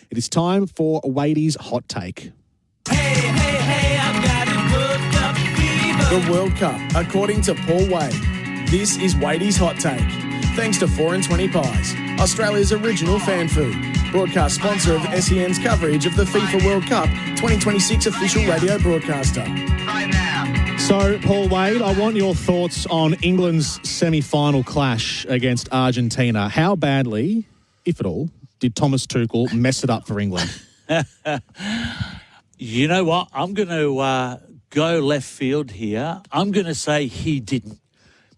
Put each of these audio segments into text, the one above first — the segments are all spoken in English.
It is time for Wadey's Hot Take. Hey, I've got it World Cup fever. The World Cup, according to Paul Wade. This is Wadey's Hot Take. Thanks to 4 and 20 Pies, Australia's original fan food. Broadcast sponsor of SEN's coverage of the FIFA World Cup 2026 official radio broadcaster. Right now. So, Paul Wade, I want your thoughts on England's semi-final clash against Argentina. How badly, if at all, did Thomas Tuchel mess it up for England? You know what? I'm going to go left field here. I'm going to say he didn't,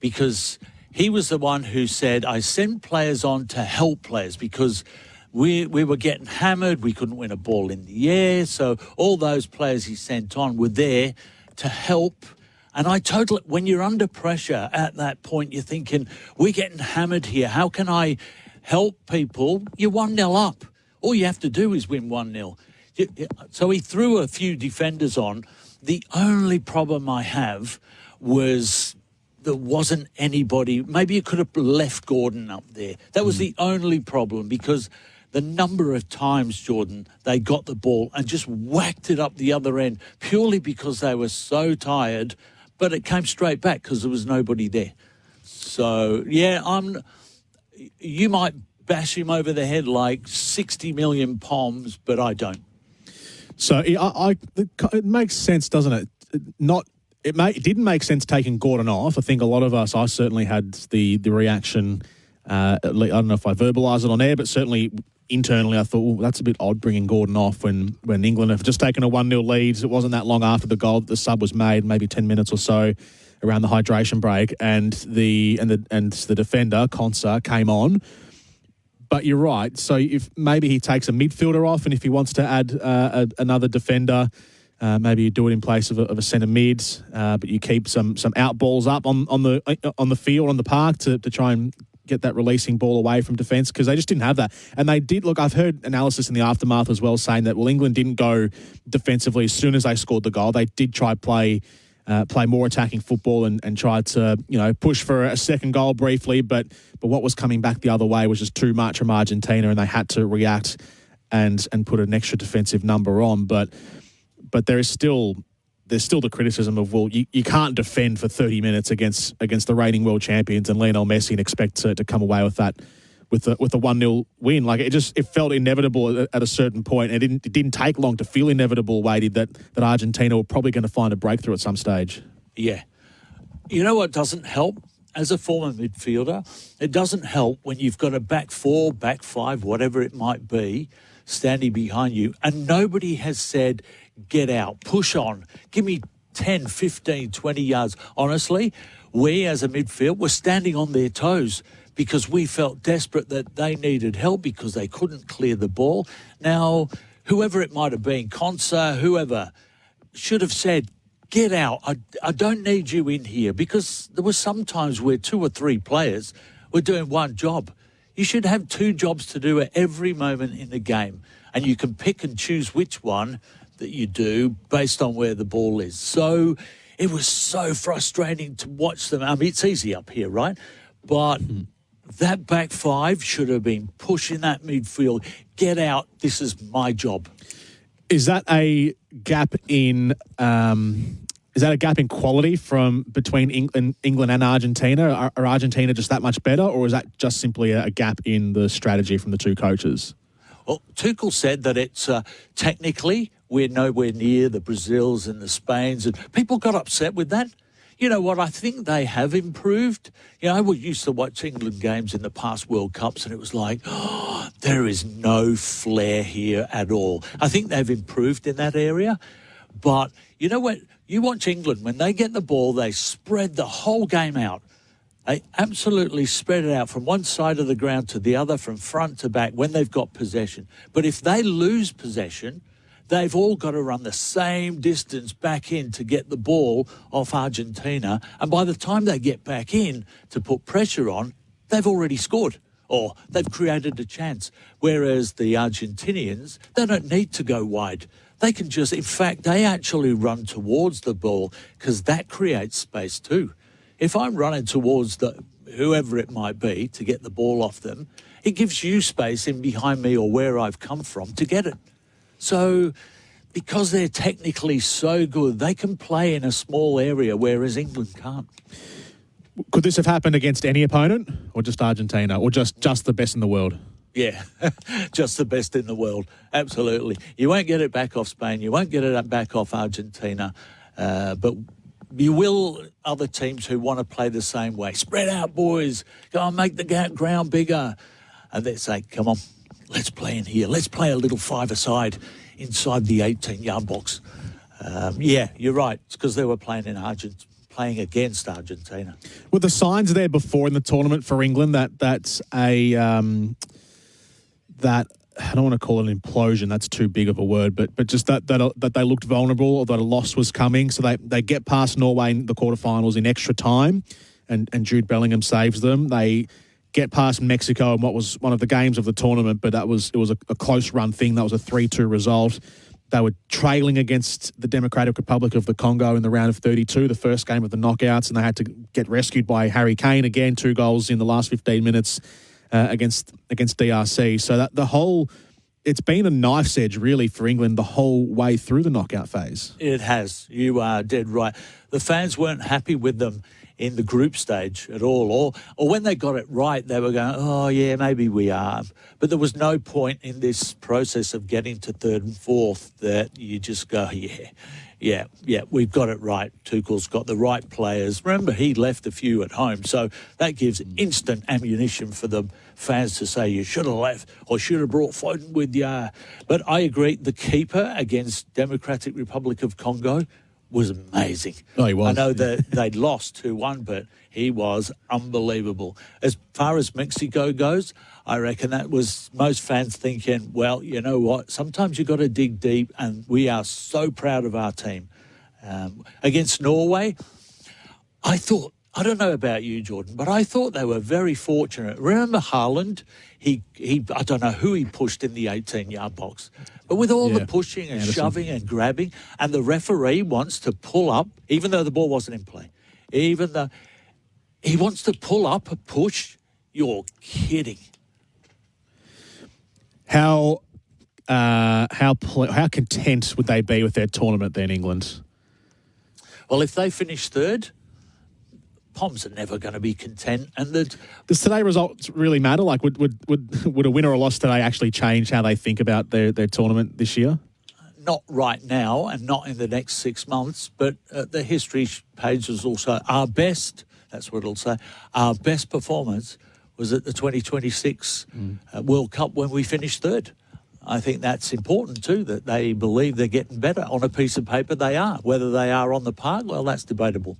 because he was the one who said, I send players on to help players because we were getting hammered. We couldn't win a ball in the air. So all those players he sent on were there to help. And when you're under pressure at that point, you're thinking, we're getting hammered here. How can I help people? You're 1-0 up. All you have to do is win 1-0. So he threw a few defenders on. The only problem I have was there wasn't anybody. Maybe you could have left Gordon up there. That was the only problem, because the number of times, Jordan, they got the ball and just whacked it up the other end purely because they were so tired, but it came straight back because there was nobody there. So, yeah, you might bash him over the head like 60 million poms, but I don't. So it makes sense, doesn't it? It didn't make sense taking Gordon off. I think a lot of us, I certainly had the reaction. I don't know if I verbalised it on air, but certainly internally I thought, that's a bit odd bringing Gordon off when England have just taken a 1-0 lead. It wasn't that long after the goal that the sub was made, maybe 10 minutes or so around the hydration break, and the defender, Konsa, came on. But you're right. So if maybe he takes a midfielder off, and if he wants to add another defender, maybe you do it in place of a centre mid, but you keep some out balls up on the field, on the park, to try and get that releasing ball away from defence, because they just didn't have that. And they did, look, I've heard analysis in the aftermath as well saying that, well, England didn't go defensively as soon as they scored the goal. They did try play more attacking football and tried to, push for a second goal briefly, but what was coming back the other way was just too much from Argentina, and they had to react and put an extra defensive number on. But there's still the criticism of, well, you can't defend for 30 minutes against the reigning world champions and Lionel Messi and expect to come away with that with a 1-0 win. Like, it felt inevitable at a certain point. And it didn't take long to feel inevitable, Wadey, that Argentina were probably going to find a breakthrough at some stage. Yeah. You know what doesn't help? As a former midfielder, it doesn't help when you've got a back four, back five, whatever it might be, standing behind you, and nobody has said, get out, push on, give me 10, 15, 20 yards. Honestly, we as a midfield were standing on their toes because we felt desperate that they needed help because they couldn't clear the ball. Now, whoever it might have been, Konsa, whoever, should have said, get out. I don't need you in here, because there were some times where 2 or 3 players were doing one job. You should have 2 jobs to do at every moment in the game, and you can pick and choose which one that you do based on where the ball is. So it was so frustrating to watch them. I mean, it's easy up here, right? But that back five should have been pushing that midfield. Get out. This is my job. Is that a gap in quality between England and Argentina? Are Argentina just that much better, or is that just simply a gap in the strategy from the 2 coaches? Well, Tuchel said that it's technically we're nowhere near the Brazils and the Spains, and people got upset with that. You know what? I think they have improved. We used to watch England games in the past World Cups, and it was like, there is no flair here at all. I think they've improved in that area. But you know what? You watch England, when they get the ball, they spread the whole game out. They absolutely spread it out from one side of the ground to the other, from front to back, when they've got possession. But if they lose possession, they've all got to run the same distance back in to get the ball off Argentina. And by the time they get back in to put pressure on, they've already scored, or they've created a chance. Whereas the Argentinians, they don't need to go wide. They can just, in fact, they actually run towards the ball, because that creates space too. If I'm running towards whoever it might be, to get the ball off them, it gives you space in behind me or where I've come from to get it. So because they're technically so good, they can play in a small area, whereas England can't. Could this have happened against any opponent, or just Argentina, or just the best in the world? Yeah, just the best in the world. Absolutely. You won't get it back off Spain. You won't get it back off Argentina. But you will other teams who want to play the same way. Spread out, boys. Go and make the ground bigger. And they say, come on, let's play in here. Let's play a little five-a-side inside the 18-yard box. Yeah, you're right. It's because they were playing against Argentina. Were the signs there before in the tournament for England that I don't want to call it an implosion, that's too big of a word, but just that they looked vulnerable, or that a loss was coming, so they get past Norway in the quarterfinals in extra time, and Jude Bellingham saves them. They get past Mexico in what was one of the games of the tournament, but it was a close run thing. That was a 3-2 result. They were trailing against the Democratic Republic of the Congo in the round of 32, the first game of the knockouts, and they had to get rescued by Harry Kane again, 2 goals in the last 15 minutes against DRC. So that it's been a knife's edge really for England the whole way through the knockout phase. It has. You are dead right. The fans weren't happy with them in the group stage at all, or when they got it right, they were going, oh yeah, maybe we are. But there was no point in this process of getting to third and fourth that you just go, yeah, we've got it right. Tuchel's got the right players. Remember, he left a few at home, so that gives instant ammunition for the fans to say you should have left or should have brought Foden with you. But I agree, the keeper against Democratic Republic of Congo was amazing. Oh, he was. I know that they'd lost 2-1, but he was unbelievable. As far as Mexico goes, I reckon that was most fans thinking, well, you know what, sometimes you've got to dig deep, and we are so proud of our team. Against Norway, I don't know about you, Jordan, but I thought they were very fortunate. Remember Haaland? He I don't know who he pushed in the 18-yard box. But with all the pushing and shoving and grabbing, and the referee wants to pull up, even though the ball wasn't in play, even though he wants to pull up a push, you're kidding. How content would they be with their tournament then, England? Well, if they finish third, Poms are never going to be content. And does today's results really matter? Like, would a win or a loss today actually change how they think about their tournament this year? Not right now, and not in the next 6 months. But the history page was also our best. That's what it'll say. Our best performance was at the 2026 World Cup when we finished third. I think that's important too, that they believe they're getting better. On a piece of paper, they are. Whether they are on the park, well, that's debatable.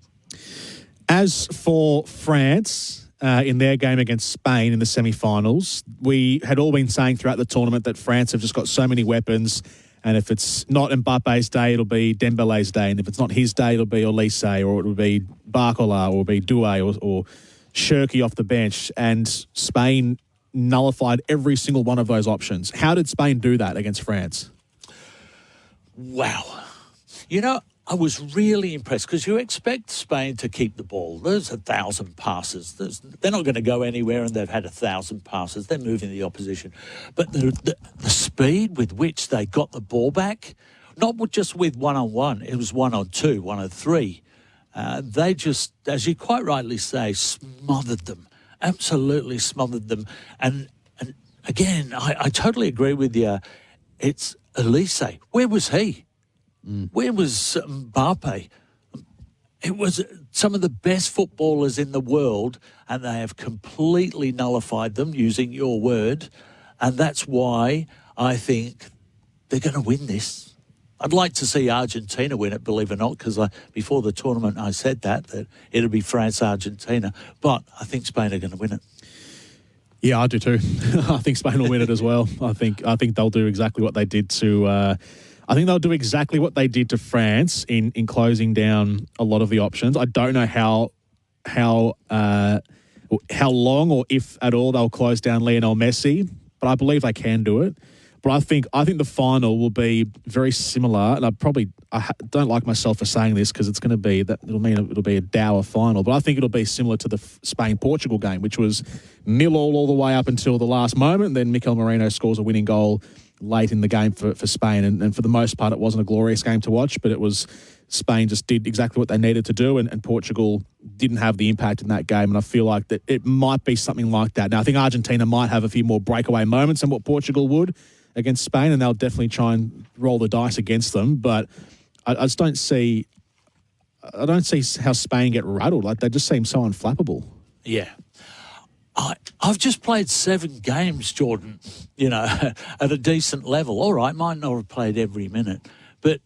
As for France, in their game against Spain in the semi-finals, we had all been saying throughout the tournament that France have just got so many weapons, and if it's not Mbappe's day, it'll be Dembele's day, and if it's not his day, it'll be Olise, or it'll be Barcola, or it'll be Doué, or Cherki off the bench, and Spain nullified every single one of those options. How did Spain do that against France? Wow. You know, I was really impressed because you expect Spain to keep the ball. There's 1,000 passes. They're not going to go anywhere, and they've had 1,000 passes. They're moving the opposition. But the speed with which they got the ball back, not just with one-on-one, it was one-on-two, one-on-three. They just, as you quite rightly say, smothered them, absolutely smothered them. And again, I totally agree with you. It's Olise. Where was he? Where was Mbappe? It was some of the best footballers in the world, and they have completely nullified them, using your word. And that's why I think they're going to win this. I'd like to see Argentina win it, believe it or not, because before the tournament I said that it'll be France-Argentina. But I think Spain are going to win it. Yeah, I do too. I think Spain will win it as well. I think they'll do exactly what they did to... I think they'll do exactly what they did to France in closing down a lot of the options. I don't know how long or if at all they'll close down Lionel Messi, but I believe they can do it. But I think the final will be very similar, and I don't like myself for saying this because it's going to be that it'll be a dour final. But I think it'll be similar to the Spain-Portugal game, which was 0-0 all the way up until the last moment. And then Mikel Merino scores a winning goal late in the game for Spain, and for the most part, it wasn't a glorious game to watch. But it was Spain just did exactly what they needed to do, and Portugal didn't have the impact in that game. And I feel like that it might be something like that. Now, I think Argentina might have a few more breakaway moments than what Portugal would against Spain, and they'll definitely try and roll the dice against them. But I just don't see how Spain get rattled. Like, they just seem so unflappable. Yeah. I've just played 7 games, Jordan, at a decent level. All right, might not have played every minute, but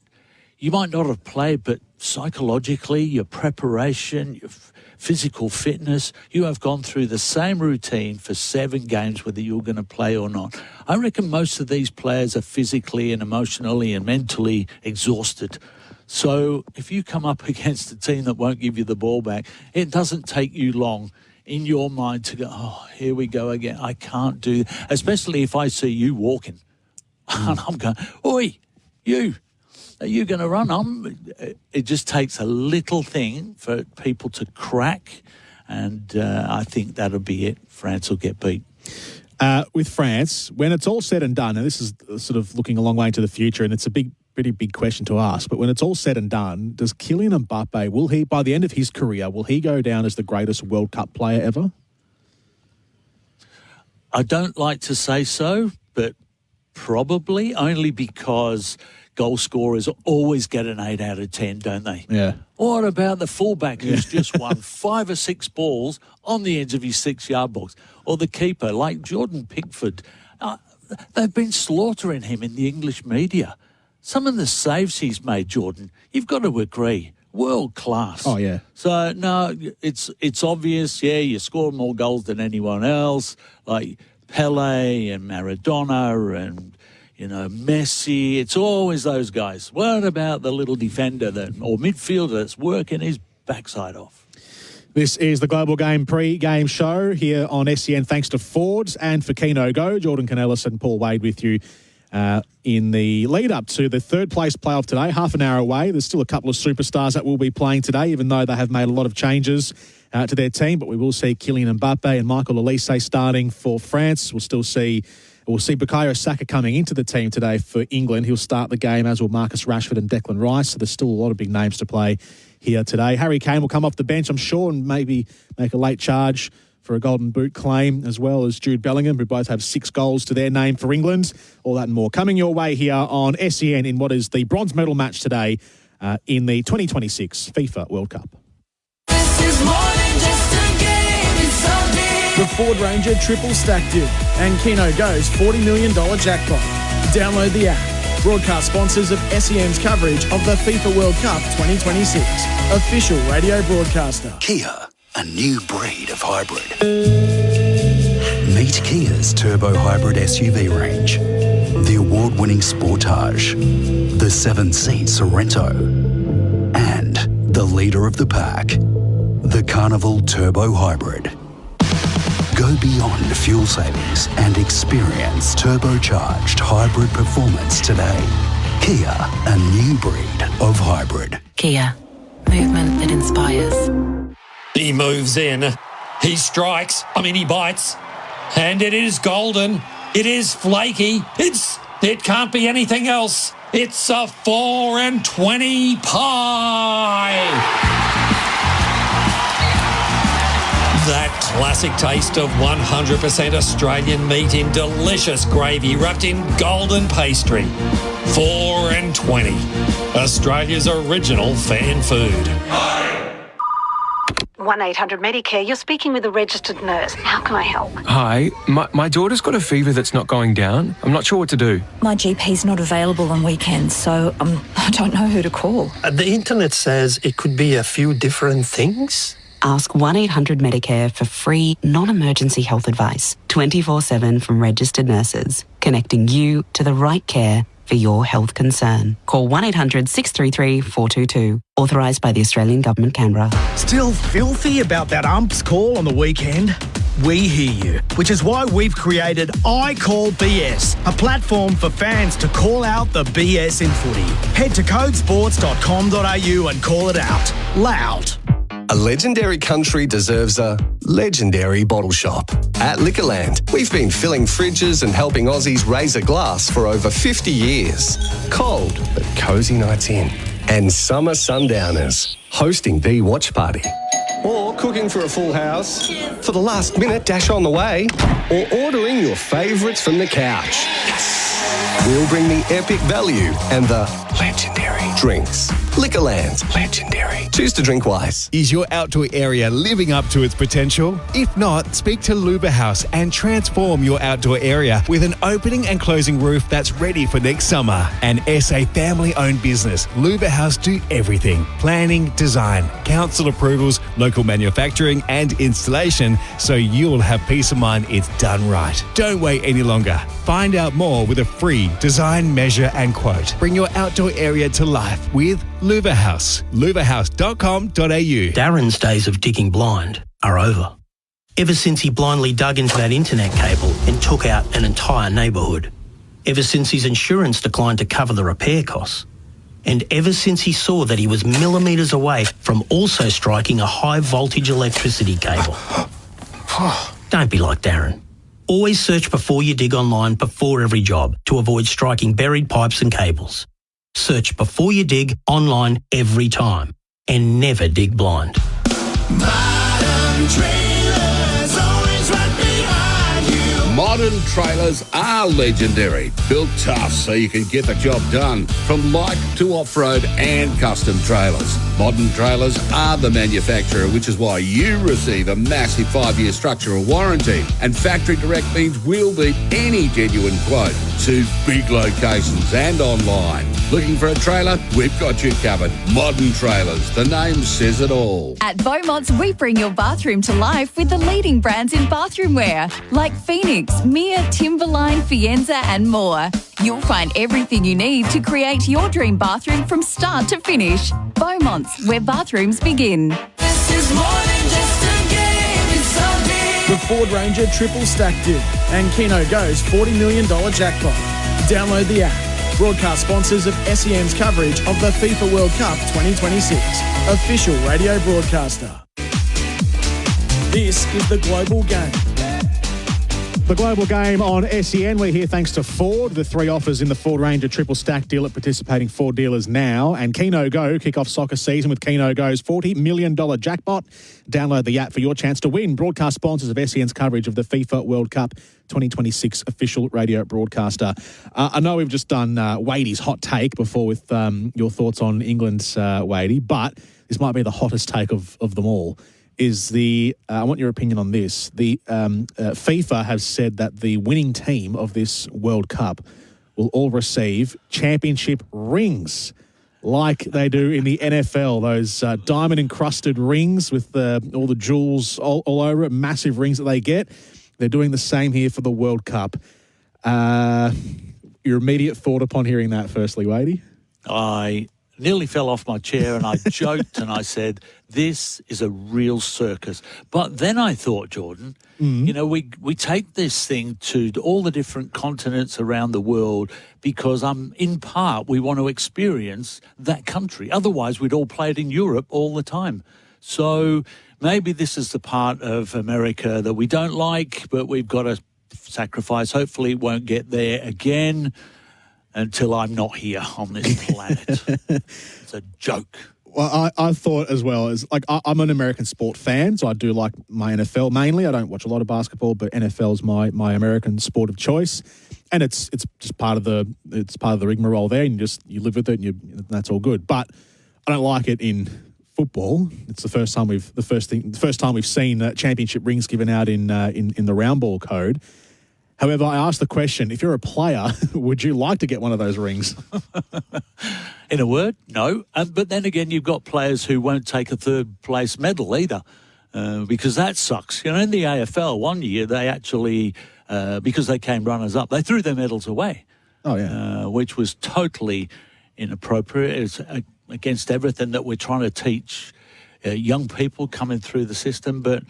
you might not have played, but psychologically, your preparation, your physical fitness, you have gone through the same routine for 7 games, whether you're going to play or not. I reckon most of these players are physically and emotionally and mentally exhausted. So if you come up against a team that won't give you the ball back, it doesn't take you long in your mind to go, oh, here we go again. I can't do that. Especially if I see you walking. And I'm going, oi, you. Are you going to run? It just takes a little thing for people to crack, and I think that'll be it. France will get beat. With France, when it's all said and done, and this is sort of looking a long way into the future, and it's a pretty big question to ask, but when it's all said and done, does Kylian Mbappe, will he, by the end of his career, will he go down as the greatest World Cup player ever? I don't like to say so, but probably, only because goal scorers always get an 8 out of 10, don't they? Yeah. What about the fullback who's just won 5 or 6 balls on the edge of his 6-yard box? Or the keeper, like Jordan Pickford. They've been slaughtering him in the English media. Some of the saves he's made, Jordan, you've got to agree, world class. Oh, yeah. So, no, it's obvious, yeah, you score more goals than anyone else, like Pele and Maradona and Messi. It's always those guys. What about the little defender or midfielder that's working his backside off? This is the Global Game pre-game show here on SEN, thanks to Ford and for Keno Go. Jordan Canellis and Paul Wade with you in the lead-up to the third-place playoff today, half an hour away. There's still a couple of superstars that will be playing today, even though they have made a lot of changes to their team. But we will see Kylian Mbappe and Michael Olise starting for France. We'll see Bukayo Saka coming into the team today for England. He'll start the game, as will Marcus Rashford and Declan Rice. So there's still a lot of big names to play here today. Harry Kane will come off the bench, I'm sure, and maybe make a late charge for a Golden Boot claim, as well as Jude Bellingham, who both have 6 goals to their name for England. All that and more coming your way here on SEN in what is the bronze medal match today in the 2026 FIFA World Cup. This is more than just a game, it's so big. The Ford Ranger Triple Stack Deal and Keno Go's $40 million jackpot. Download the app. Broadcast sponsors of SEN's coverage of the FIFA World Cup 2026. Official radio broadcaster. Kia, a new breed of hybrid. Meet Kia's turbo hybrid SUV range. The award-winning Sportage, the 7-seat Sorento, and the leader of the pack, the Carnival Turbo Hybrid. Go beyond fuel savings and experience turbocharged hybrid performance today. Kia, a new breed of hybrid. Kia, movement that inspires. He moves in, he strikes, he bites, and it is golden, it is flaky, it can't be anything else. It's a 4 and 20 pie. That classic taste of 100% Australian meat in delicious gravy wrapped in golden pastry. 4 and 20. Australia's original fan food. 1-800-Medicare, you're speaking with a registered nurse. How can I help? Hi, my daughter's got a fever that's not going down. I'm not sure what to do. My GP's not available on weekends, so I don't know who to call. The internet says it could be a few different things. Ask 1-800-Medicare for free, non-emergency health advice, 24/7 from registered nurses, connecting you to the right care for your health concern. Call 1-800-633-422. Authorised by the Australian Government, Canberra. Still filthy about that ump's call on the weekend? we hear you, which is why we've created I Call BS, a platform for fans to call out the BS in footy. Head to codesports.com.au and call it out loud. A legendary country deserves a legendary bottle shop. At Liquorland, we've been filling fridges and helping Aussies raise a glass for over 50 years. Cold, but cosy nights in. And summer sundowners, hosting the watch party. Or cooking for a full house, for the last minute dash on the way, or ordering your favourites from the couch. Yes! We'll bring the epic value and the legendary drinks. Liquorland, legendary. Choose to drink wise. Is your outdoor area living up to its potential? If not, speak to Luba House and transform your outdoor area with an opening and closing roof that's ready for next summer. An SA family-owned business, Luba House do everything. Planning, design, council approvals, local manufacturing and installation, so you'll have peace of mind it's done right. Don't wait any longer. Find out more with a free design, measure and quote. Bring your outdoor area to life with Luba House. lubahouse.com.au. Darren's days of digging blind are over. Ever since he blindly dug into that internet cable and took out an entire neighbourhood. Ever since his insurance declined to cover the repair costs. And ever since he saw that he was millimetres away from also striking a high voltage electricity cable. Don't be like Darren. Always search before you dig online before every job to avoid striking buried pipes and cables. Search before you dig online every time and never dig blind. Modern Trailers, always right behind you. Modern trailers are legendary, built tough so you can get the job done, from light to off-road and custom trailers. Modern trailers are the manufacturer, which is why you receive a massive 5-year structural warranty. And factory direct means we'll beat any genuine quote to big locations and online. Looking for a trailer? We've got you covered. Modern Trailers, the name says it all. At Beaumont's, we bring your bathroom to life with the leading brands in bathroom wear, like Phoenix, Mia, Timberline, Fienza and more. You'll find everything you need to create your dream bathroom from start to finish. Beaumont's, where bathrooms begin. This is more than just a game, it's so big. The Ford Ranger Triple Stack Deal and Keno Go's $40 million jackpot. Download the app. Broadcast sponsors of SEN's coverage of the FIFA World Cup 2026. Official radio broadcaster. This is The Global Game. The Global Game on SEN. We're here thanks to Ford. The 3 offers in the Ford Ranger Triple Stack Deal at participating Ford dealers now. And Keno Go kick off soccer season with Keno Go's $40 million jackpot. Download the app for your chance to win. Broadcast sponsors of SEN's coverage of the FIFA World Cup 2026 official radio broadcaster. I know we've just done Wadey's hot take before with your thoughts on England's Wadey, but this might be the hottest take of them all. Is the I want your opinion on this. The FIFA have said that the winning team of this World Cup will all receive championship rings like they do in the NFL, those diamond-encrusted rings with all the jewels all over it, massive rings that they get. They're doing the same here for the World Cup. Your immediate thought upon hearing that, firstly, Wadey? I nearly fell off my chair and I joked and I said, this is a real circus. But then I thought, Jordan, you know, we take this thing to all the different continents around the world because in part we want to experience that country. Otherwise, we'd all play it in Europe all the time. So maybe this is the part of America that we don't like, but we've got to sacrifice. Hopefully it won't get there again until I'm not here on this planet. It's a joke. Well, I thought as well as I'm an American sport fan, so I do like my NFL mainly. I don't watch a lot of basketball, but NFL is my American sport of choice, and it's just part of the rigmarole there, and you live with it, and that's all good. But I don't like it in football. It's the first time we've seen championship rings given out in the round ball code. However, I asked the question, if you're a player, would you like to get one of those rings? In a word, no. But then again, you've got players who won't take a third-place medal either, because that sucks. You know, in the AFL, one year, they actually, because they came runners-up, they threw their medals away. Oh, yeah. Which was totally inappropriate. It's against everything that we're trying to teach young people coming through the system. But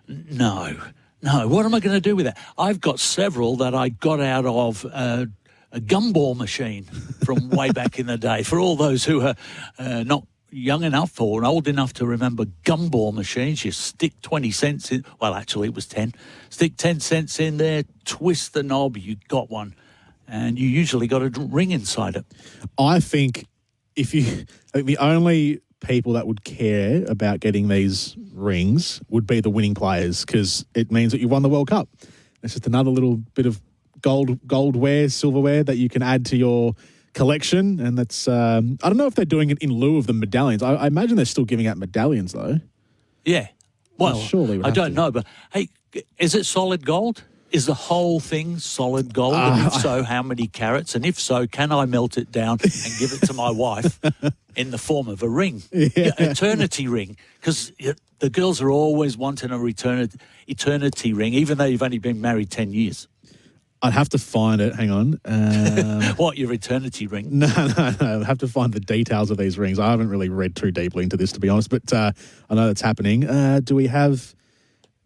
no, No, what am I going to do with that? I've got several that I got out of a gumball machine from way back in the day. For all those who are not young enough or old enough to remember gumball machines, you stick 20 cents in. Well, actually, it was 10. Stick 10 cents in there, twist the knob, you got one. And you usually got a ring inside it. I think the only people that would care about getting these rings would be the winning players, because it means that you won the World Cup. It's just another little bit of goldware, silverware that you can add to your collection, and that's I don't know if they're doing it in lieu of the medallions. I imagine they're still giving out medallions though. Yeah. Well, surely I don't know, but hey, is it solid gold? Is the whole thing solid gold? And if so, how many carats? And if so, can I melt it down and give it to my wife in the form of a ring? Yeah, eternity ring. Because the girls are always wanting a eternity ring, even though you've only been married 10 years. I'd have to find it. Hang on. What, your eternity ring? No. I'd have to find the details of these rings. I haven't really read too deeply into this, to be honest, but I know that's happening. Do we have...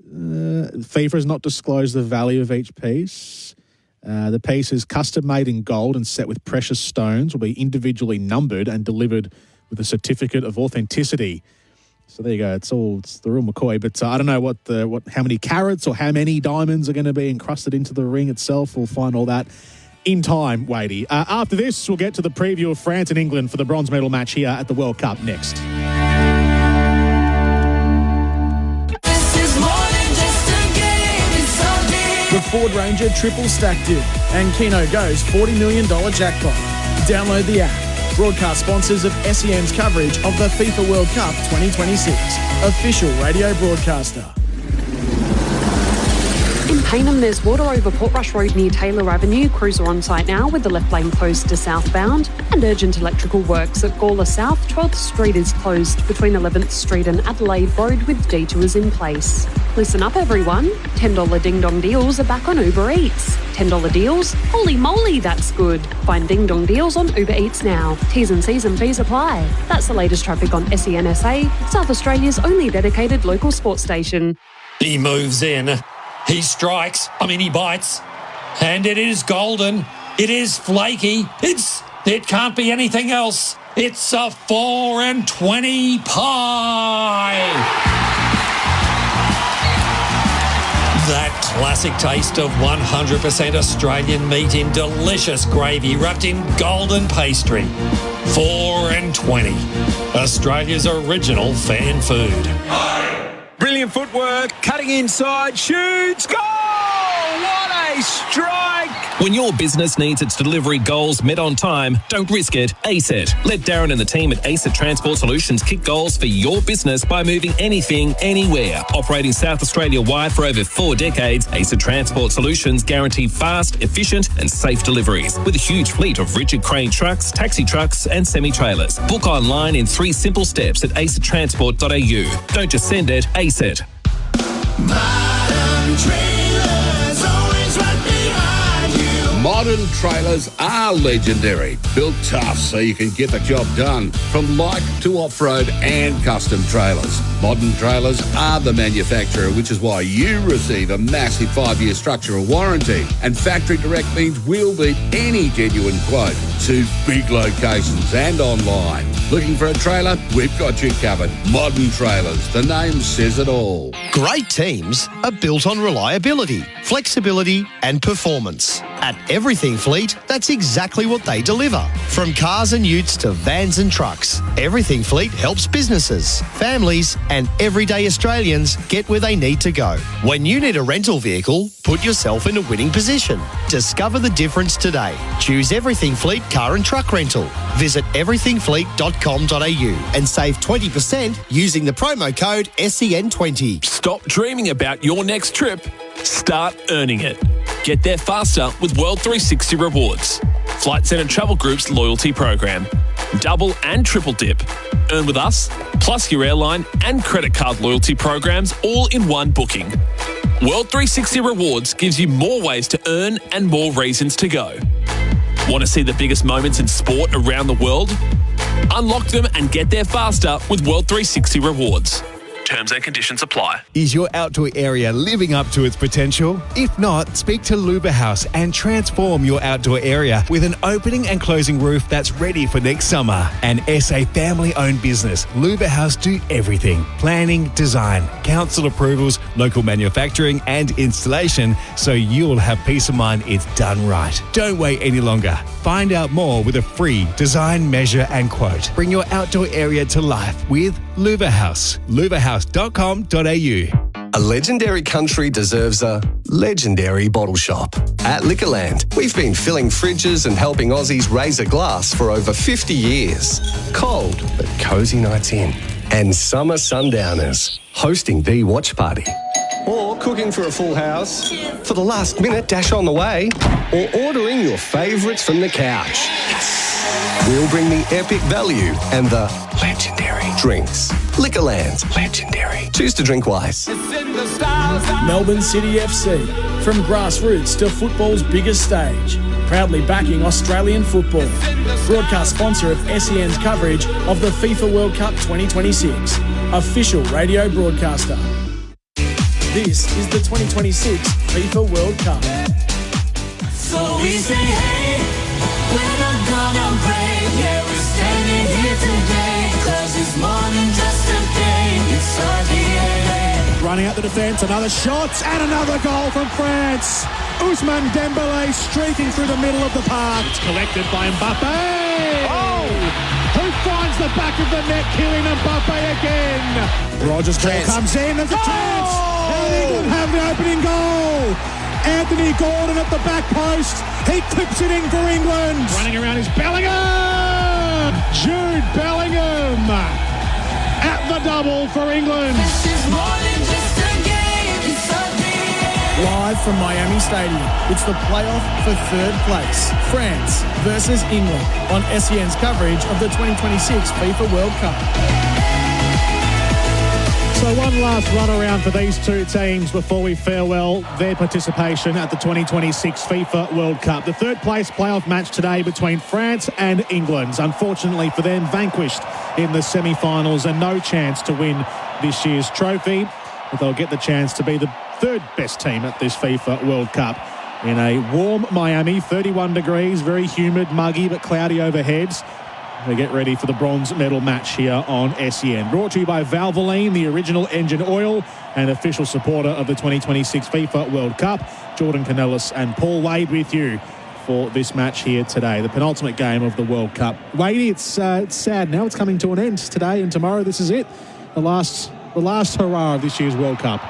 FIFA has not disclosed the value of each piece. The piece is custom made in gold and set with precious stones, will be individually numbered and delivered with a certificate of authenticity. So there you go. It's the real McCoy, but I don't know how many carats or how many diamonds are going to be encrusted into the ring itself. We'll find all that in time, Wadey. After this, we'll get to the preview of France and England for the bronze medal match here at the World Cup next. The Ford Ranger Triple Stack Deal and Keno Go's $40 million jackpot. Download the app. Broadcast sponsors of SEN's coverage of the FIFA World Cup 2026. Official radio broadcaster. In Payneham, there's water over Portrush Road near Taylor Avenue. Crews are on site now with the left lane closed to southbound. And urgent electrical works at Gawler South. 12th Street is closed between 11th Street and Adelaide Road with detours in place. Listen up, everyone. $10 Ding Dong deals are back on Uber Eats. $10 deals? Holy moly, that's good. Find Ding Dong deals on Uber Eats now. T's and C's and fees apply. That's the latest traffic on SENSA, South Australia's only dedicated local sports station. He moves in. He strikes. He bites. And it is golden. It is flaky. It can't be anything else. It's a 4 and 20 pie. That classic taste of 100% Australian meat in delicious gravy wrapped in golden pastry. 4 and 20. Australia's original fan food. Brilliant footwork, cutting inside, shoots, goal! What a strike! When your business needs its delivery goals met on time, don't risk it. ACET. Let Darren and the team at ACET Transport Solutions kick goals for your business by moving anything, anywhere. Operating South Australia-wide for over 4 decades, ACET Transport Solutions guarantee fast, efficient and safe deliveries with a huge fleet of rigid crane trucks, taxi trucks and semi-trailers. Book online in 3 simple steps at acettransport.au. Don't just send it, ACET. Modern Trailers, always right behind you. Modern trailers are legendary. Built tough so you can get the job done. From light to off-road and custom trailers. Modern Trailers are the manufacturer, which is why you receive a massive 5-year structural warranty. And factory direct means we'll beat any genuine quote to big locations and online. Looking for a trailer? We've got you covered. Modern Trailers. The name says it all. Great teams are built on reliability, flexibility and performance. At Everything Fleet, that's exactly what they deliver. From cars and utes to vans and trucks, Everything Fleet helps businesses, families and everyday Australians get where they need to go. When you need a rental vehicle, put yourself in a winning position. Discover the difference today. Choose Everything Fleet Car and Truck Rental. Visit everythingfleet.com.au and save 20% using the promo code SEN20. Stop dreaming about your next trip. Start earning it. Get there faster with World 360 Rewards. Flight Centre Travel Group's loyalty program. Double and triple dip. Earn with us, plus your airline and credit card loyalty programs all in one booking. World 360 Rewards gives you more ways to earn and more reasons to go. Want to see the biggest moments in sport around the world? Unlock them and get there faster with World 360 Rewards. Terms and conditions apply. Is your outdoor area living up to its potential? If not, speak to Luba House and transform your outdoor area with an opening and closing roof that's ready for next summer. An SA family-owned business, Luba House do everything. Planning, design, council approvals, local manufacturing and installation, so you'll have peace of mind it's done right. Don't wait any longer. Find out more with a free design, measure and quote. Bring your outdoor area to life with Luba House. lubahouse.com.au. A legendary country deserves a legendary bottle shop. At Liquorland, we've been filling fridges and helping Aussies raise a glass for over 50 years. Cold, but cosy nights in. And summer sundowners, hosting the watch party. Or cooking for a full house, for the last minute dash on the way, or ordering your favourites from the couch. We'll bring the epic value and the legendary drinks. Liquorland's legendary. Choose to drink wise. Melbourne City FC, from grassroots to football's biggest stage, proudly backing Australian football. Broadcast sponsor of SEN's coverage of the FIFA World Cup 2026. Official radio broadcaster. This is the 2026 FIFA World Cup. So we say, hey, we're not gonna break. Yeah, we're standing here today. 'Cause it's more than just a game. It's our DNA. Running out the defence, another shot and another goal from France. Ousmane Dembélé streaking through the middle of the park. It's collected by Mbappe. Oh! Who finds the back of the net, killing Mbappe again? Rogers' ball comes in, there's a chance. And England have the opening goal. Anthony Gordon at the back post. He clips it in for England. Running around is Bellingham. Jude Bellingham at the double for England. This is more than just a game. It's our DNA. Live from Miami Stadium, it's the playoff for third place. France versus England on SEN's coverage of the 2026 FIFA World Cup. So one last run around for these two teams before we farewell their participation at the 2026 FIFA World Cup. The third place playoff match today between France and England. Unfortunately for them, vanquished in the semi-finals and no chance to win this year's trophy. But they'll get the chance to be the third best team at this FIFA World Cup. In a warm Miami, 31 degrees, very humid, muggy but cloudy overheads. We get ready for the bronze medal match here on SEN. Brought to you by Valvoline, the original engine oil and official supporter of the 2026 FIFA World Cup. Jordan Canellis and Paul Wade with you for this match here today, the penultimate game of the World Cup. Wadey, it's sad now. It's coming to an end today and tomorrow. This is it. The last hurrah of this year's World Cup.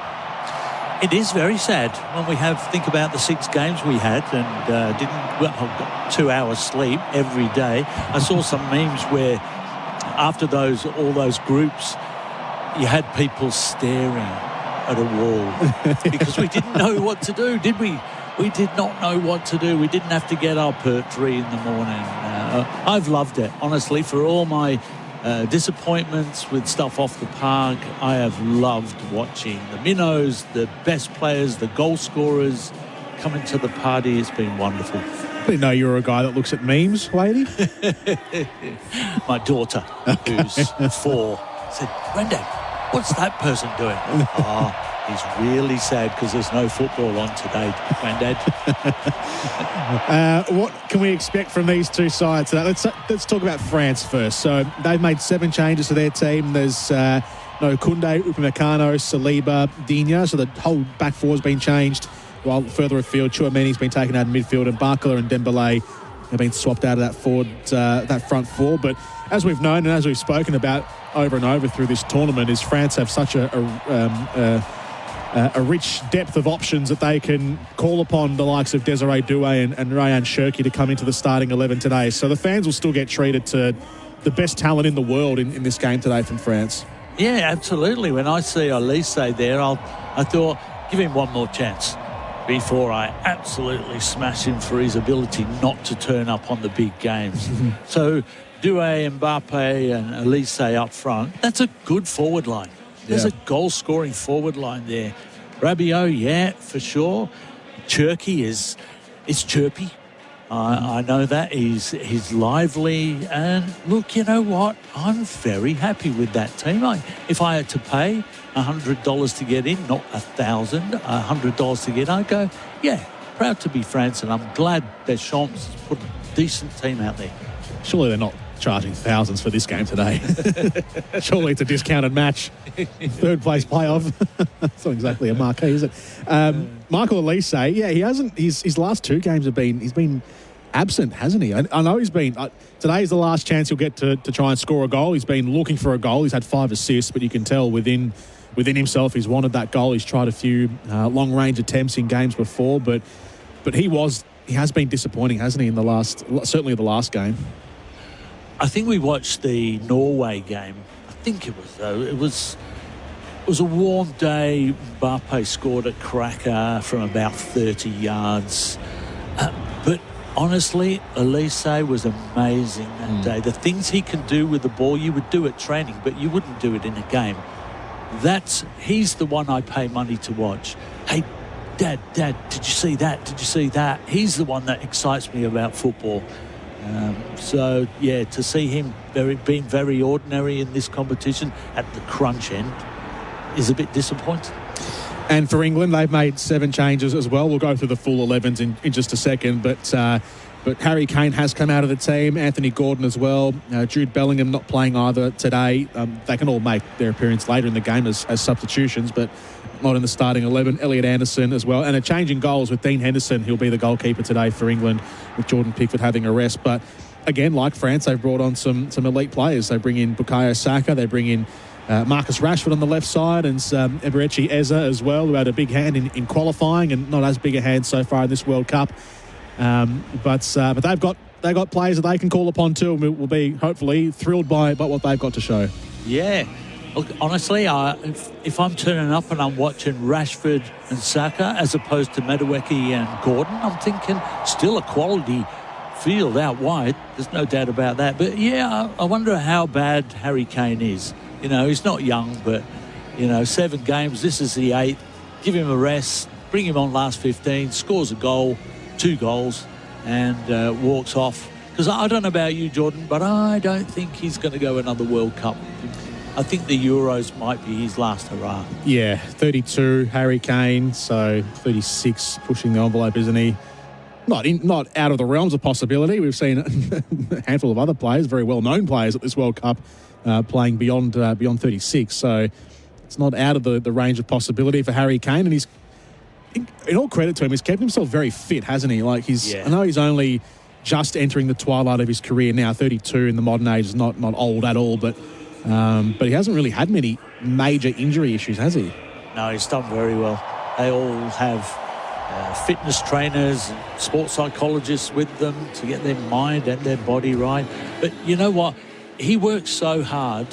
It is very sad when we think about the 6 games we had and got 2 hours sleep every day. I saw some memes where after all those groups, you had people staring at a wall because we didn't know what to do, did we? We did not know what to do. We didn't have to get up at 3 in the morning. I've loved it, honestly, for all my disappointments with stuff off the park. I have loved watching the minnows, the best players, the goal scorers coming to the party. It's been wonderful. I didn't know you were a guy that looks at memes, lady. My daughter, who's 4, said, "Granddad, what's that person doing?" He's really sad because there's no football on today, Granddad. What can we expect from these two sides today? Let's talk about France first. So they've made 7 changes to their team. There's no Koundé, Upamecano, Saliba, Digne. So the whole back four has been changed. While further afield, Chouameni's been taken out in midfield, and Barcola and Dembélé have been swapped out of that front four. But as we've known and as we've spoken about over and over through this tournament, is France have such a rich depth of options that they can call upon the likes of Desiree Doué and Ryan Cherki to come into the starting 11 today. So the fans will still get treated to the best talent in the world in this game today from France. Yeah, absolutely. When I see Elise there, I thought, give him one more chance before I absolutely smash him for his ability not to turn up on the big games. So Doué, Mbappe and Elise up front, that's a good forward line. There's a goal-scoring forward line there. Rabiot, yeah, for sure. Cherki is chirpy. I know that. He's lively. And look, you know what? I'm very happy with that team. If I had to pay $100 to get in, not $1,000, $100 to get in, I'd go, yeah, proud to be France. And I'm glad Deschamps has put a decent team out there. Surely they're not charging thousands for this game today. Surely it's a discounted match. Third place playoff. It's not exactly a marquee, is it? Michael Elise, yeah, he hasn't. His last two games he's been absent, hasn't he? I know he's been. Today's the last chance he'll get to try and score a goal. He's been looking for a goal. He's had 5 assists, but you can tell within himself he's wanted that goal. He's tried a few long range attempts in games before, but he has been disappointing, hasn't he? Certainly the last game. I think we watched the Norway game. I think it was a warm day. Mbappe scored a cracker from about 30 yards. But honestly, Elise was amazing that day. The things he can do with the ball, you would do at training, but you wouldn't do it in a game. He's the one I pay money to watch. Hey, Dad, did you see that? Did you see that? He's the one that excites me about football. So, yeah, to see him being very ordinary in this competition at the crunch end is a bit disappointing. And for England, they've made 7 changes as well. We'll go through the full 11s in just a second. But Harry Kane has come out of the team. Anthony Gordon as well. Jude Bellingham not playing either today. They can all make their appearance later in the game as substitutions, but not in the starting 11. Elliot Anderson as well. And a change in goals with Dean Henderson. He'll be the goalkeeper today for England, with Jordan Pickford having a rest. But again, like France, they've brought on some elite players. They bring in Bukayo Saka. They bring in Marcus Rashford on the left side, and Eberechi Eze as well, who had a big hand in qualifying and not as big a hand so far in this World Cup. But they've got players that they can call upon too, and we'll be hopefully thrilled by what they've got to show. Yeah. Look, honestly, if I'm turning up and I'm watching Rashford and Saka as opposed to Madueke and Gordon, I'm thinking still a quality field out wide. There's no doubt about that. But yeah, I wonder how bad Harry Kane is. You know, he's not young, but, 7 games, this is the 8th. Give him a rest, bring him on last 15, scores a goal, 2 goals, and walks off. Because I don't know about you, Jordan, but I don't think he's going to go another World Cup. I think the Euros might be his last hurrah. Yeah, 32, Harry Kane, so 36 pushing the envelope, isn't he? Not out of the realms of possibility. We've seen a handful of other players, very well-known players at this World Cup, playing beyond 36. So it's not out of the range of possibility for Harry Kane. And he's, in all credit to him, he's kept himself very fit, hasn't he? I know he's only just entering the twilight of his career now. 32 in the modern age is not old at all, but he hasn't really had many major injury issues, has he? No, he's done very well. They all have fitness trainers and sports psychologists with them to get their mind and their body right. But you know what? He works so hard,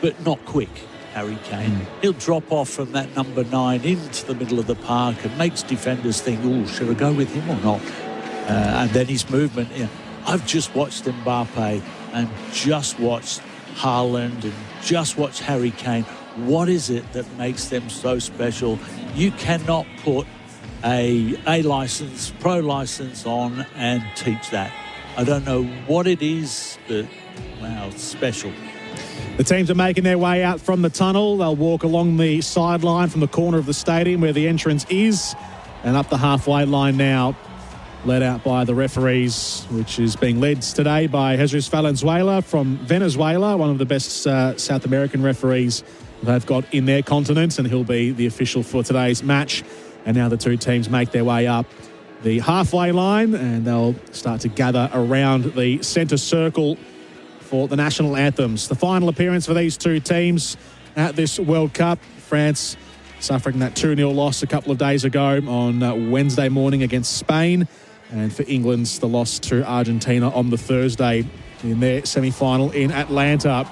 but not quick, Harry Kane. He'll drop off from that number 9 into the middle of the park and makes defenders think, oh, should I go with him or not? And then his movement. I've just watched Mbappe and just watched Haaland and just watched Harry Kane. What is it that makes them so special? You cannot put a license, pro license on and teach that. I don't know what it is, but wow, it's special. The teams are making their way out from the tunnel. They'll walk along the sideline from the corner of the stadium where the entrance is and up the halfway line now, led out by the referees, which is being led today by Jesus Valenzuela from Venezuela, one of the best South American referees they've got in their continent, and he'll be the official for today's match. And now the two teams make their way up the halfway line, and they'll start to gather around the centre circle for the national anthems. The final appearance for these two teams at this World Cup. France suffering that 2-0 loss a couple of days ago on Wednesday morning against Spain. And for England's the loss to Argentina on the Thursday in their semi-final in Atlanta.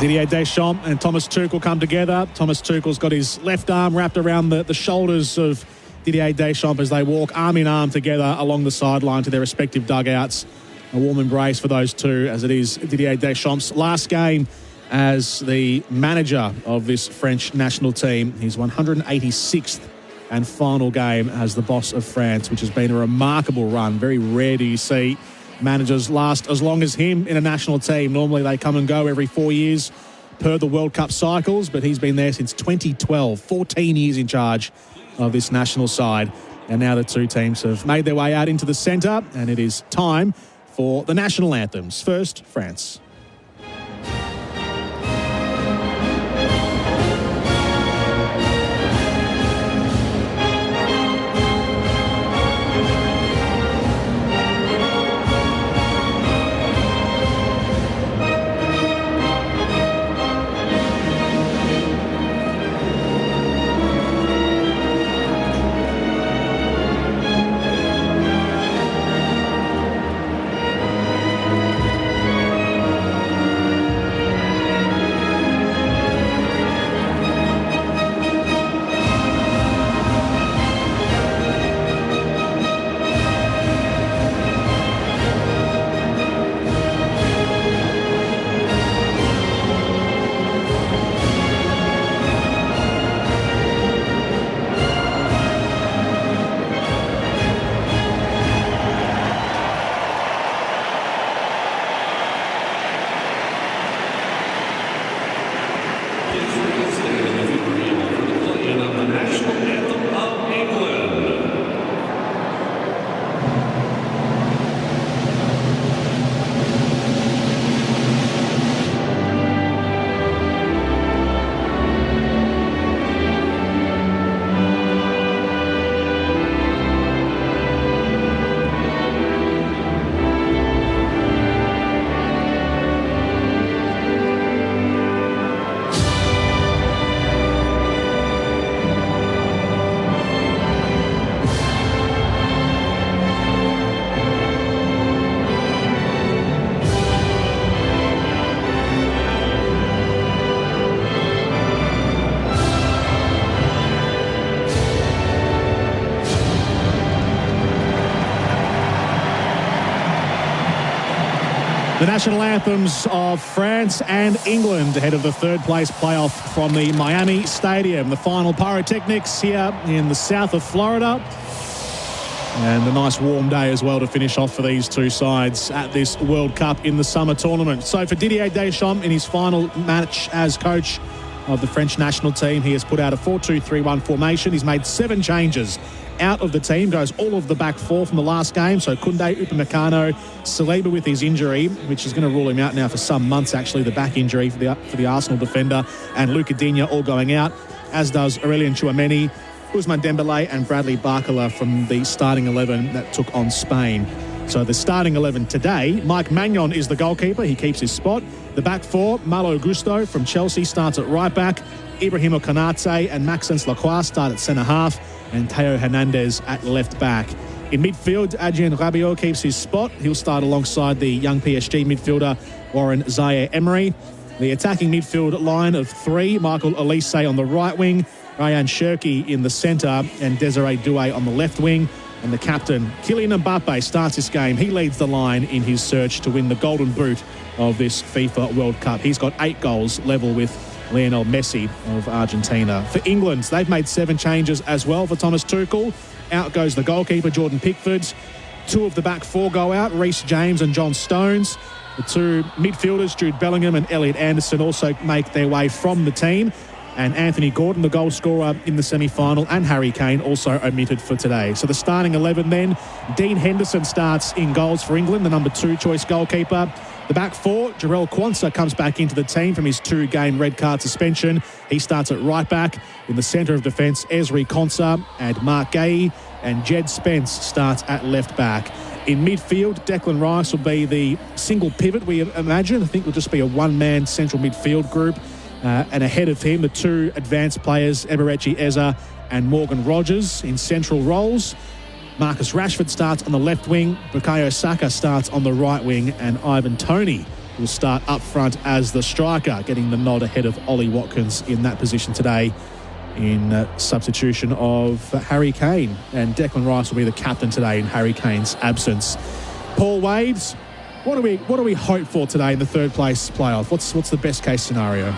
Didier Deschamps and Thomas Tuchel come together. Thomas Tuchel's got his left arm wrapped around the shoulders of Didier Deschamps as they walk arm in arm together along the sideline to their respective dugouts. A warm embrace for those two, as it is Didier Deschamps' last game as the manager of this French national team. His 186th and final game as the boss of France, which has been a remarkable run. Very rare do you see managers last as long as him in a national team. Normally they come and go every 4 years per the World Cup cycles, but he's been there since 2012, 14 years in charge of this national side. And now the two teams have made their way out into the centre, and it is time for the national anthems. First, France. The national anthems of France and England ahead of the third-place playoff from the Miami Stadium. The final pyrotechnics here in the south of Florida. And a nice warm day as well to finish off for these two sides at this World Cup in the summer tournament. So for Didier Deschamps in his final match as coach of the French national team, he has put out a 4-2-3-1 formation. He's made 7 changes out of the team, goes all of the back 4 from the last game. So Koundé, Upamecano, Saliba with his injury, which is going to rule him out now for some months, actually, the back injury for the Arsenal defender, and Luka Digne all going out, as does Aurélien Tchouameni, Ousmane Dembélé and Bradley Barcola from the starting 11 that took on Spain. So the starting 11 today, Mike Maignan is the goalkeeper. He keeps his spot. The back 4, Malo Gusto from Chelsea starts at right back. Ibrahima Konate and Maxence Lacroix start at centre-half, and Theo Hernandez at left back. In midfield, Adrien Rabiot keeps his spot. He'll start alongside the young PSG midfielder Warren Zaire-Emery. The attacking midfield line of 3, Michael Olise on the right wing, Ryan Cherki in the centre, and Desiree Doué on the left wing. And the captain, Kylian Mbappe, starts this game. He leads the line in his search to win the golden boot of this FIFA World Cup. He's got 8 goals, level with Lionel Messi of Argentina. For England, they've made 7 changes as well for Thomas Tuchel. Out goes the goalkeeper, Jordan Pickford. 2 of the back 4 go out, Reece James and John Stones. The 2 midfielders, Jude Bellingham and Elliot Anderson, also make their way from the team. And Anthony Gordon, the goal scorer in the semi-final, and Harry Kane also omitted for today. So the starting 11 then, Dean Henderson starts in goals for England, the number 2 choice goalkeeper. The back 4, Jarell Quansah comes back into the team from his 2-game red card suspension. He starts at right back. In the centre of defence, Ezri Konsa and Mark Gay, and Jed Spence starts at left back. In midfield, Declan Rice will be the single pivot, we imagine. I think it'll just be a one-man central midfield group. And ahead of him, the 2 advanced players, Eberechi Eza and Morgan Rogers in central roles. Marcus Rashford starts on the left wing, Bukayo Saka starts on the right wing, and Ivan Toney will start up front as the striker, getting the nod ahead of Ollie Watkins in that position today in substitution of Harry Kane. And Declan Rice will be the captain today in Harry Kane's absence. Paul Wades, what do we hope for today in the third place playoff? What's the best case scenario?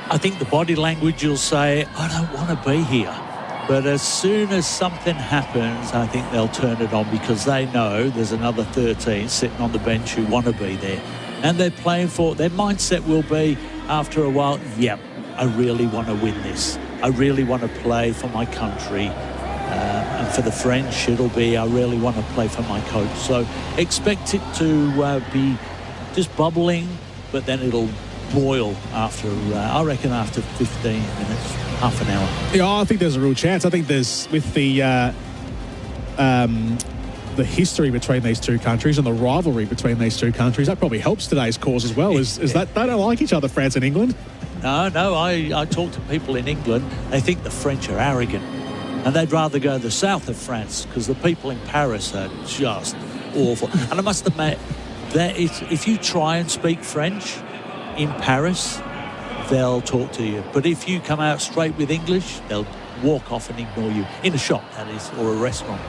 I think the body language will say, I don't want to be here. But as soon as something happens, I think they'll turn it on because they know there's another 13 sitting on the bench who want to be there. And they're playing for it. Their mindset will be, after a while, yep, I really want to win this. I really want to play for my country. And for the French, it'll be, I really want to play for my coach. So expect it to be just bubbling, but then it'll boil after, I reckon, after 15 minutes, half an hour. Yeah, I think there's a real chance. I think there's, with the history between these two countries and the rivalry between these two countries, that probably helps today's cause as well, is that they don't like each other, France and England. No, I talk to people in England, they think the French are arrogant. And they'd rather go to the south of France because the people in Paris are just awful. And I must admit, that if you try and speak French in Paris, they'll talk to you. But if you come out straight with English, they'll walk off and ignore you. In a shop, that is, or a restaurant.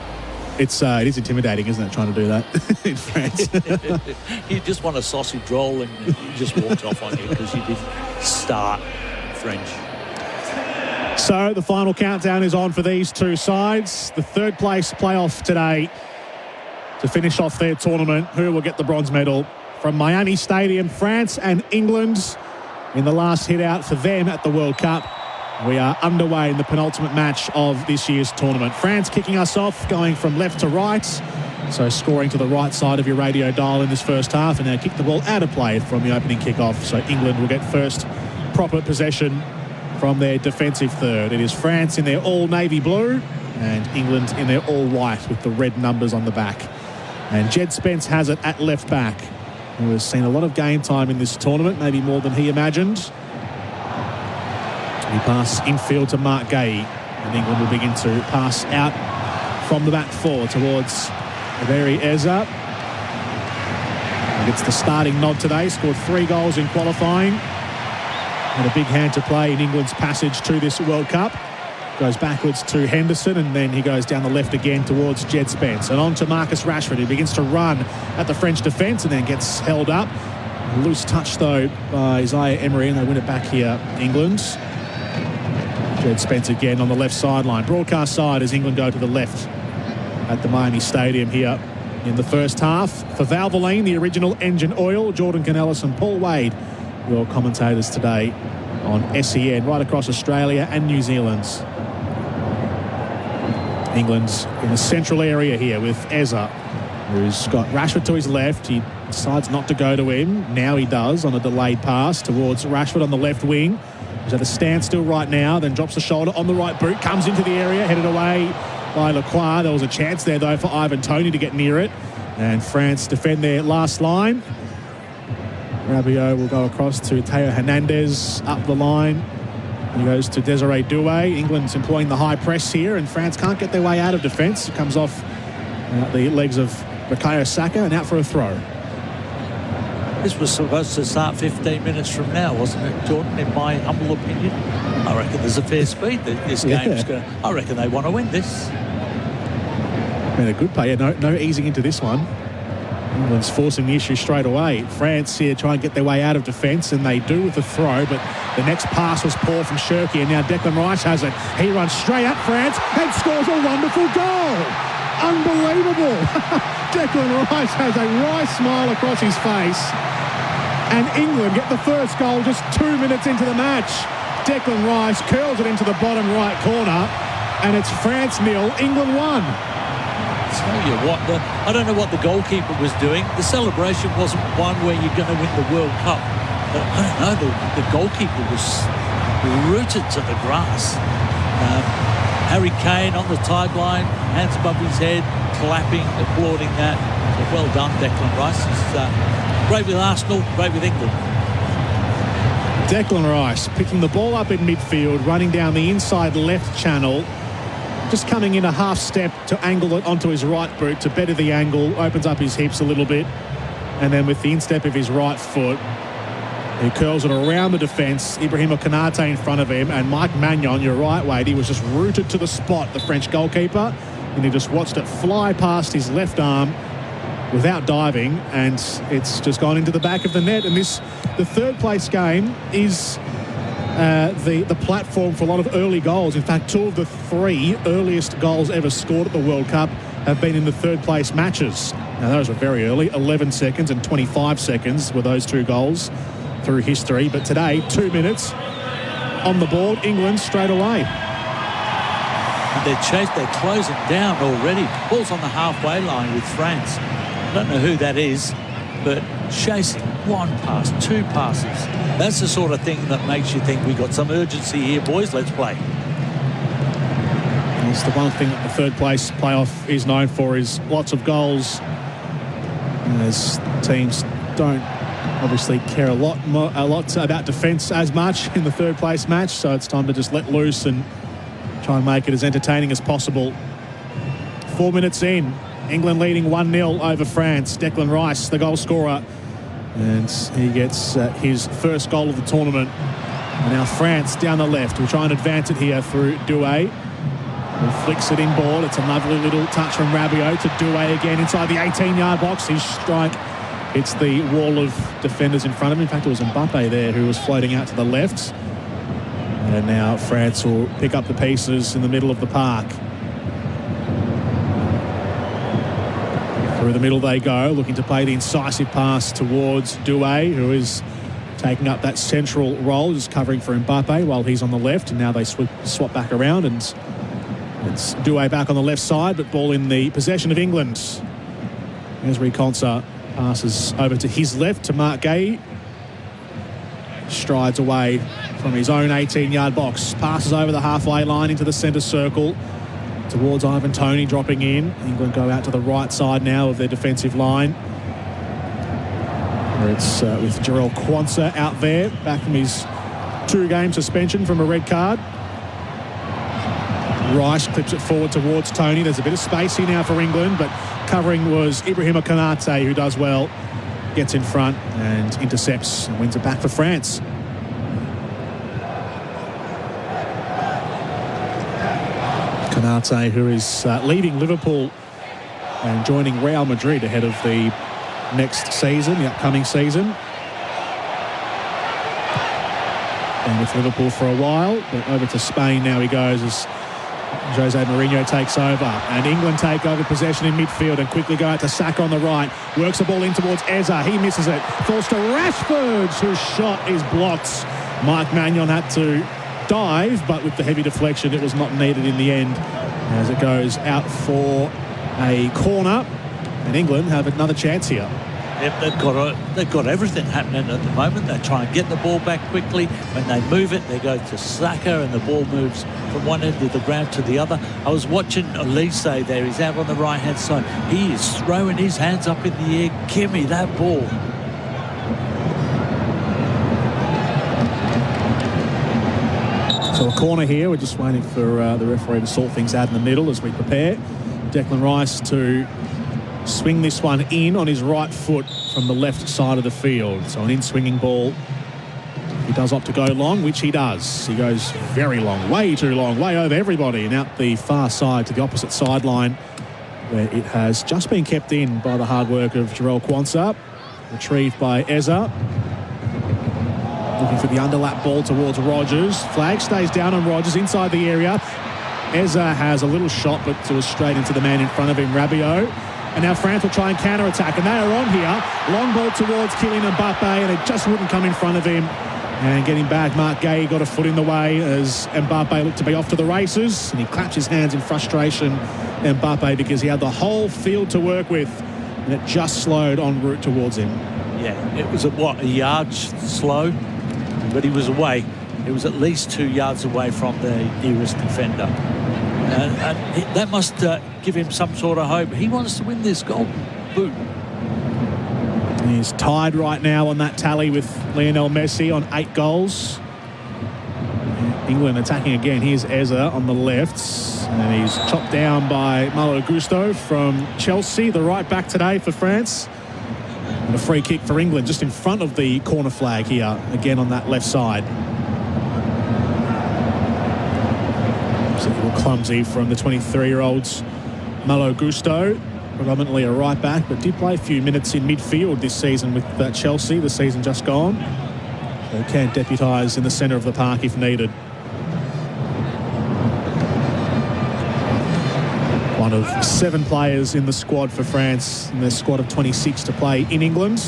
It is intimidating, isn't it, trying to do that in France? You just want a sausage roll and you just walked off on you because you didn't start French. So the final countdown is on for these two sides. The third place playoff today to finish off their tournament. Who will get the bronze medal? From Miami Stadium, France and England in the last hit out for them at the World Cup. We are underway in the penultimate match of this year's tournament. France kicking us off, going from left to right. So scoring to the right side of your radio dial in this first half, and now kick the ball out of play from the opening kick-off. So England will get first proper possession from their defensive third. It is France in their all navy blue and England in their all white with the red numbers on the back. And Jed Spence has it at left back, who has seen a lot of game time in this tournament, maybe more than he imagined. He passes infield to Mark Gay, and England will begin to pass out from the back four towards Averi Eza. He gets the starting nod today, scored 3 goals in qualifying. And a big hand to play in England's passage to this World Cup. Goes backwards to Henderson, and then he goes down the left again towards Jed Spence. And on to Marcus Rashford, who begins to run at the French defence and then gets held up. A loose touch, though, by Zaire Emery, and they win it back here, England. Jed Spence again on the left sideline. Broadcast side as England go to the left at the Miami Stadium here in the first half. For Valvoline, the original engine oil, Jordan Canellis and Paul Wade, your commentators today on SEN, right across Australia and New Zealand. England's in the central area here with Eza, who's got Rashford to his left. He decides not to go to him. Now he does on a delayed pass towards Rashford on the left wing. He's at a standstill right now, then drops the shoulder on the right boot, comes into the area, headed away by Lacroix. There was a chance there, though, for Ivan Toney to get near it. And France defend their last line. Rabiot will go across to Teo Hernandez up the line. He goes to Desiree Doué. England's employing the high press here, and France can't get their way out of defence. It comes off the legs of Bukayo Saka and out for a throw. This was supposed to start 15 minutes from now, wasn't it, Jordan, in my humble opinion? I reckon there's a fair speed that this game's going to... I reckon they want to win this. Been a good play. Yeah, no easing into this one. England's forcing the issue straight away. France here try and get their way out of defence, and they do with the throw, but the next pass was poor from Cherki, and now Declan Rice has it. He runs straight at France and scores a wonderful goal. Unbelievable. Declan Rice has a wry smile across his face, and England get the first goal just 2 minutes into the match. Declan Rice curls it into the bottom right corner, and it's France 0, England 1. Tell you what, I don't know what the goalkeeper was doing. The celebration wasn't one where you're going to win the World Cup. But I don't know, the goalkeeper was rooted to the grass. Harry Kane on the sideline, hands above his head, clapping, applauding that. So well done, Declan Rice. He's great with Arsenal, great with England. Declan Rice picking the ball up in midfield, running down the inside left channel, just coming in a half step to angle it onto his right boot to better the angle, opens up his hips a little bit, and then with the instep of his right foot, he curls it around the defence. Ibrahima Konate in front of him, and Mike Magnon, your right, Wade, he was just rooted to the spot, the French goalkeeper, and he just watched it fly past his left arm without diving, and it's just gone into the back of the net. And the third place game is the platform for a lot of early goals. In fact, 2 of the 3 earliest goals ever scored at the World Cup have been in the third place matches. Now, those were very early. 11 seconds and 25 seconds were those 2 goals through history. But today, 2 minutes on the board, England straight away. And they're closing down already. Ball's on the halfway line with France. I don't know who that is, but chasing 1 pass, 2 passes. That's the sort of thing that makes you think we got some urgency here, boys. Let's play. It's the one thing that the third place playoff is known for, is lots of goals. As teams don't obviously care a lot about defence as much in the third place match, so it's time to just let loose and try and make it as entertaining as possible. 4 minutes in, England leading 1-0 over France. Declan Rice, the goal scorer, and he gets his first goal of the tournament. And now France down the left will try and advance it here through Doué. He flicks it inboard. It's a lovely little touch from Rabiot to Doué again inside the 18-yard box. His strike hits the wall of defenders in front of him. In fact, it was Mbappe there who was floating out to the left. And now France will pick up the pieces in the middle of the park. Through the middle they go, looking to play the incisive pass towards Doué, who is taking up that central role, just covering for Mbappe while he's on the left. And now they swap back around, and it's Doué back on the left side, but ball in the possession of England. Esri Konsa passes over to his left to Mark Gay. Strides away from his own 18-yard box. Passes over the halfway line into the centre circle towards Ivan Toney dropping in. England go out to the right side now of their defensive line. Where it's with Jarrell Quansah out there, back from his 2-game suspension from a red card. Rice clips it forward towards Toney. There's a bit of space here now for England, but covering was Ibrahima Konate, who does well. Gets in front and intercepts and wins it back for France. Konate, who is leaving Liverpool and joining Real Madrid ahead of the next season, the upcoming season. And with Liverpool for a while, but over to Spain now he goes as Jose Mourinho takes over, and England take over possession in midfield and quickly go out to Saka on the right. Works the ball in towards Eza. He misses it. Falls to Rashford, whose shot is blocked. Mike Magnon had to dive, but with the heavy deflection, it was not needed in the end as it goes out for a corner. And England have another chance here. Yep, they've got everything happening at the moment. They try and get the ball back quickly. When they move it, they go to Saka, and the ball moves from one end of the ground to the other. I was watching Elise there. He's out on the right-hand side. He is throwing his hands up in the air. Give me that ball. So a corner here. We're just waiting for the referee to sort things out in the middle as we prepare. Declan Rice to swing this one in on his right foot from the left side of the field. So an in-swinging ball. He does opt to go long, which he does. He goes very long, way too long, way over everybody, and out the far side to the opposite sideline, where it has just been kept in by the hard work of Jarrell Quansah. Retrieved by Eza. Looking for the underlap ball towards Rogers. Flag stays down on Rogers inside the area. Eza has a little shot, but it was straight into the man in front of him, Rabiot. And now France will try and counter-attack, and they are on here. Long ball towards Kylian Mbappe, and it just wouldn't come in front of him. And getting back, Mark Gay got a foot in the way as Mbappe looked to be off to the races, and he claps his hands in frustration, Mbappe, because he had the whole field to work with, and it just slowed en route towards him. Yeah, it was a yard slow, but he was away. It was at least 2 yards away from the nearest defender. And that must give him some sort of hope. He wants to win this Golden Boot. He's tied right now on that tally with Lionel Messi on 8 goals. England attacking again. Here's Eza on the left, and he's chopped down by Malo Gusto from Chelsea, the right back today for France. And a free kick for England just in front of the corner flag here, again on that left side. A little clumsy from the 23-year-old Malo Gusto, predominantly a right back, but did play a few minutes in midfield this season with Chelsea, the season just gone. They can deputise in the centre of the park if needed. One of 7 players in the squad for France, in their squad of 26 to play in England.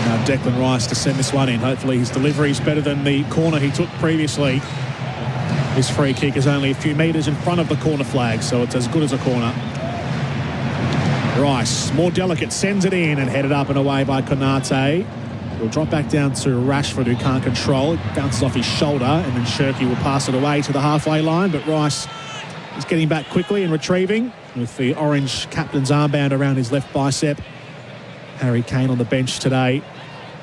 Now Declan Rice to send this one in. Hopefully his delivery is better than the corner he took previously. His free kick is only a few metres in front of the corner flag, so it's as good as a corner. Rice, more delicate, sends it in and headed up and away by Konate. Will drop back down to Rashford, who can't control it. Bounces off his shoulder, and then Shirky will pass it away to the halfway line. But Rice is getting back quickly and retrieving with the orange captain's armband around his left bicep. Harry Kane on the bench today.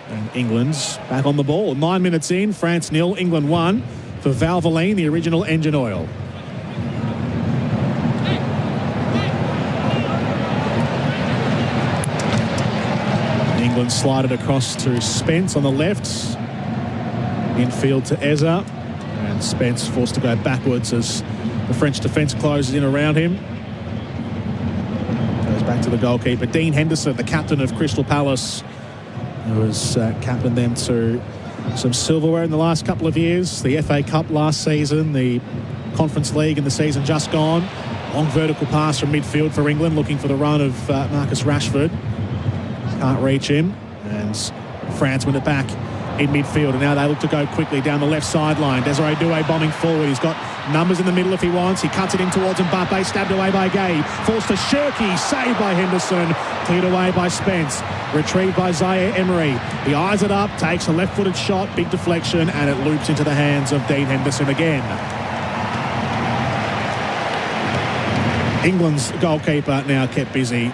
And England's back on the ball. 9 minutes in, France 0, England 1 for Valvoline, the original engine oil. England slided across to Spence on the left. Infield to Eza. And Spence forced to go backwards as the French defence closes in around him. Goes back to the goalkeeper. Dean Henderson, the captain of Crystal Palace, who has captained them to some silverware in the last couple of years. The FA Cup last season, the Conference League in the season just gone. Long vertical pass from midfield for England, looking for the run of Marcus Rashford. Can't reach him, and France win it back in midfield, and now they look to go quickly down the left sideline. Desiree Doué bombing forward. He's got numbers in the middle if he wants. He cuts it in towards Mbappe, stabbed away by Gay. Falls to Shirky, saved by Henderson, cleared away by Spence. Retrieved by Zaire Emery. He eyes it up, takes a left-footed shot, big deflection, and it loops into the hands of Dean Henderson again. England's goalkeeper now kept busy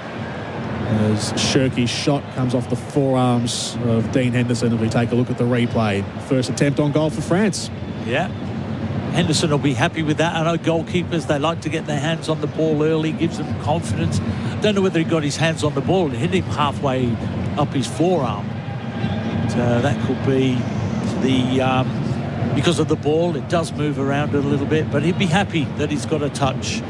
as Shirky's shot comes off the forearms of Dean Henderson. If we take a look at the replay, first attempt on goal for France. Yeah, Henderson will be happy with that. I know goalkeepers, they like to get their hands on the ball early, gives them confidence. Don't know whether he got his hands on the ball and hit him halfway up his forearm. But, that could be the because of the ball. It does move around a little bit, but he'd be happy that he's got a touch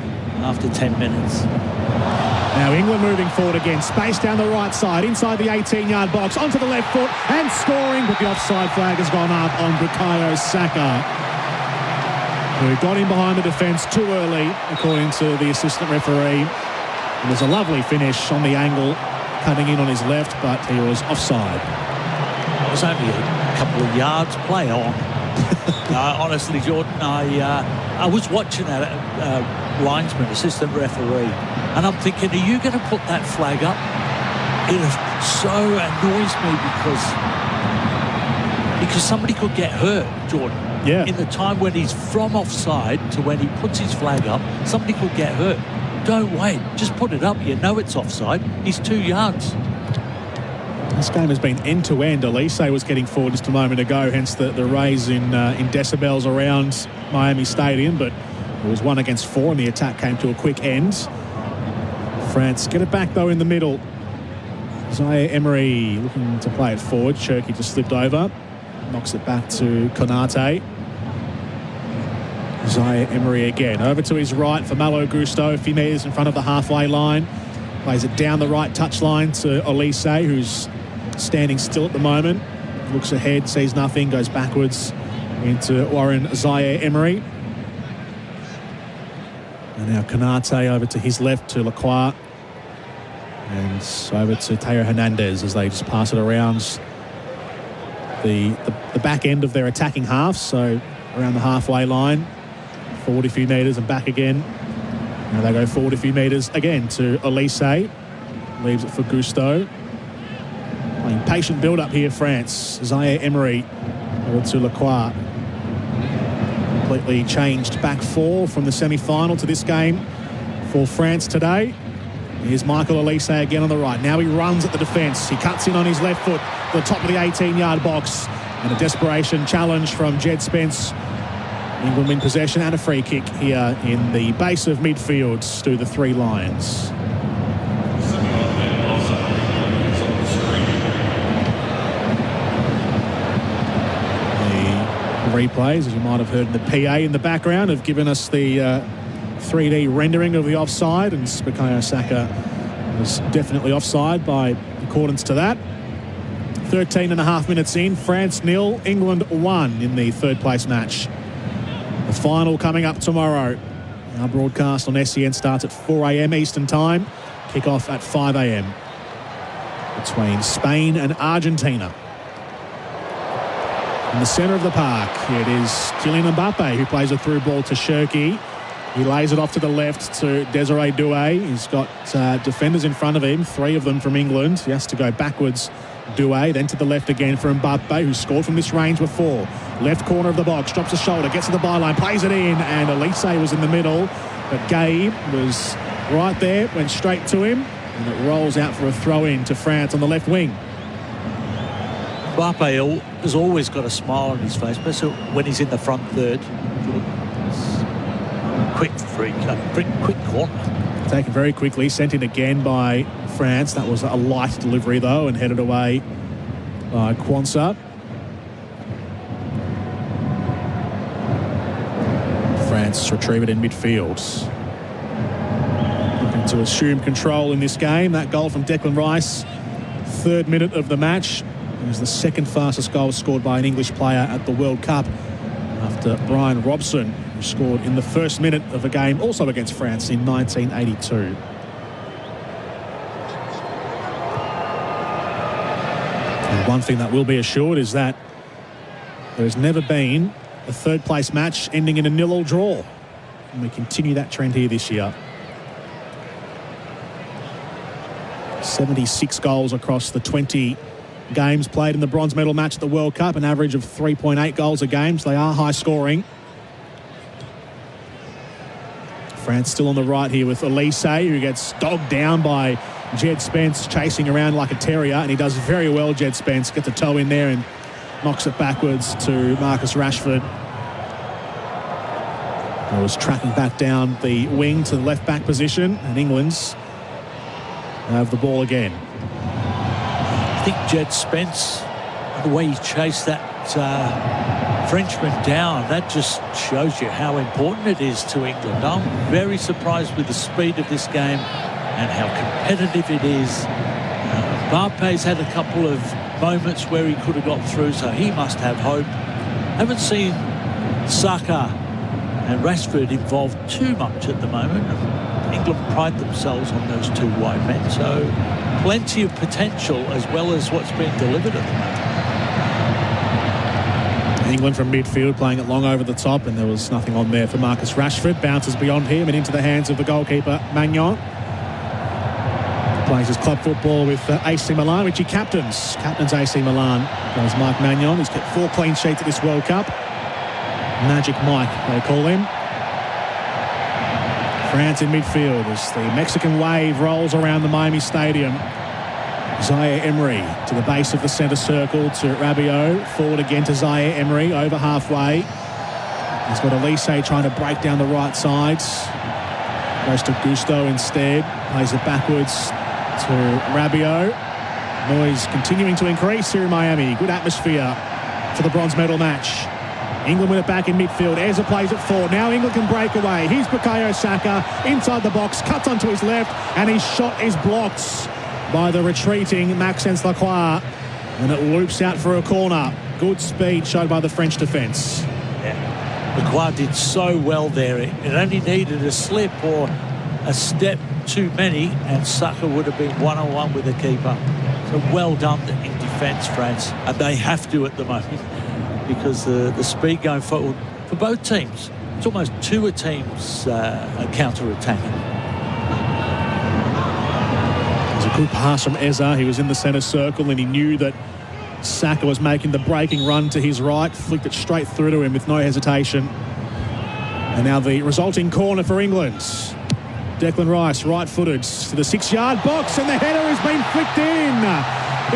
after 10 minutes. Now England moving forward again, space down the right side, inside the 18-yard box, onto the left foot, and scoring, but the offside flag has gone up on Bukayo Saka, who got in behind the defence too early, according to the assistant referee. It was a lovely finish on the angle, cutting in on his left, but he was offside. It was only a couple of yards play on. Honestly, Jordan, I was watching that linesman, assistant referee, and I'm thinking, are you going to put that flag up? It so annoys me because somebody could get hurt, Jordan. Yeah. In the time when he's from offside to when he puts his flag up, somebody could get hurt. Don't wait. Just put it up. You know it's offside. He's 2 yards. This game has been end-to-end. Elise was getting forward just a moment ago, hence the raise in decibels around Miami Stadium, but it was 1 against 4 and the attack came to a quick end. France get it back, though, in the middle. Zaire Emery looking to play it forward. Shirky just slipped over. Knocks it back to Konate. Zaire Emery again. Over to his right for Malo Gusto. A few metres in front of the halfway line. Plays it down the right touchline to Elise, who's standing still at the moment. Looks ahead, sees nothing, goes backwards into Warren Zaire Emery. And now Konate over to his left to Lacroix. And over to Teo Hernandez as they just pass it around the back end of their attacking half, so around the halfway line, forward a few metres and back again. Now they go forward a few metres again to Elise. Leaves it for Gusto. Playing patient build-up here, France. Zaire Emery over to Lacroix. Completely changed back four from the semi-final to this game for France today. Here's Michael Elise again on the right. Now he runs at the defence. He cuts in on his left foot to the top of the 18-yard box. And a desperation challenge from Jed Spence. England win possession and a free kick here in the base of midfield to the Three Lions. The replays, as you might have heard in the PA in the background, have given us the 3D rendering of the offside, and Bukayo Saka Was definitely offside by accordance to that. 13 and a half minutes in, France 0, England 1 in the third place match. The final coming up tomorrow. Our broadcast on SEN starts at 4 a.m. Eastern Time. Kick-off at 5 a.m. between Spain and Argentina. In the centre of the park, it is Kylian Mbappe who plays a through ball to Cherki. He lays it off to the left to Desiree Doué. He's got defenders in front of him, 3 of them from England. He has to go backwards, Doué, then to the left again for Mbappe, who scored from this range before. Left corner of the box, drops the shoulder, gets to the byline, plays it in, and Elise was in the middle. But Gay was right there, went straight to him, and it rolls out for a throw-in to France on the left wing. Mbappe has always got a smile on his face, especially when he's in the front third. Quick freak, quick corner. Taken very quickly, sent in again by France. That was a light delivery though, and headed away by Quansah. France retrieve it in midfield. Looking to assume control in this game. That goal from Declan Rice, 3rd minute of the match. It was the 2nd fastest goal scored by an English player at the World Cup, after Brian Robson, who scored in the 1st minute of a game also against France in 1982. And one thing that will be assured is that there has never been a 3rd place match ending in a 0-0 draw. And we continue that trend here this year. 76 goals across the 20 games played in the bronze medal match at the World Cup, an average of 3.8 goals a game, so they are high scoring. France still on the right here with Elise, who gets dogged down by Jed Spence, chasing around like a terrier, and he does very well, Jed Spence. Gets a toe in there and knocks it backwards to Marcus Rashford. He was tracking back down the wing to the left-back position, and England's have the ball again. I think Jed Spence, the way he chased that Frenchman down, that just shows you how important it is to England. I'm very surprised with the speed of this game and how competitive it is. Mbappe's had a couple of moments where he could have got through, so he must have hope. Haven't seen Saka and Rashford involved too much at the moment. England pride themselves on those 2 wide men, so plenty of potential as well as what's being delivered at the moment. England from midfield playing it long over the top, and there was nothing on there for Marcus Rashford. Bounces beyond him and into the hands of the goalkeeper, Magnon. Plays his club football with AC Milan, which he captains. Captains AC Milan. There's Mike Magnon. He's kept 4 clean sheets at this World Cup. Magic Mike, they call him. France in midfield as the Mexican wave rolls around the Miami Stadium. Zaire Emery to the base of the centre circle to Rabiot. Forward again to Zaire Emery, over halfway. He's got Elise trying to break down the right side. Goes to Gusto instead. Plays it backwards to Rabiot. Noise continuing to increase here in Miami. Good atmosphere for the bronze medal match. England win it back in midfield. Eza plays it forward. Now England can break away. Here's Bukayo Saka inside the box, cuts onto his left, and his shot is blocked by the retreating Maxence Lacroix, and it loops out for a corner. Good speed showed by the French defence. Yeah, Lacroix did so well there. It only needed a slip or a step too many, and Saka would have been 1-on-1 with the keeper. So well done in defence, France, and they have to at the moment, because the speed going forward for both teams, it's almost 2 teams counter-attacking. There's a good pass from Eza. He was in the centre circle and he knew that Saka was making the breaking run to his right, flicked it straight through to him with no hesitation. And now the resulting corner for England. Declan Rice, right-footed to the 6-yard box, and the header has been flicked in.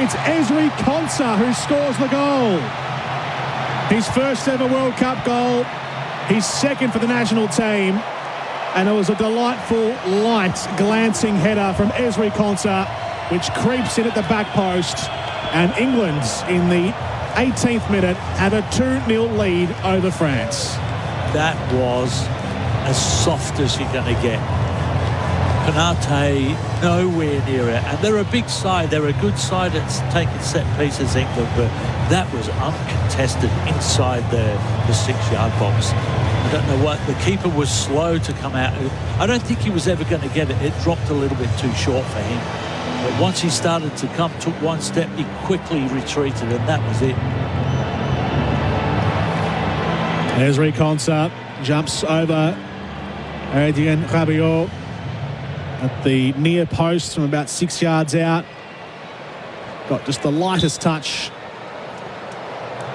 It's Ezri Konsa who scores the goal. His first ever World Cup goal, his 2nd for the national team, and it was a delightful, light, glancing header from Ezri Konsa, which creeps in at the back post, and England, in the 18th minute, had a 2-0 lead over France. That was as soft as you're going to get. Konate nowhere near it, and they're a big side. They're a good side at taking set pieces, England, but that was uncontested inside the 6-yard box. I don't know what, the keeper was slow to come out. I don't think he was ever going to get it. It dropped a little bit too short for him. But once he started to come, took one step, he quickly retreated, and that was it. Ezri Konsa jumps over Adrien Rabiot at the near post from about 6 yards out. Got just the lightest touch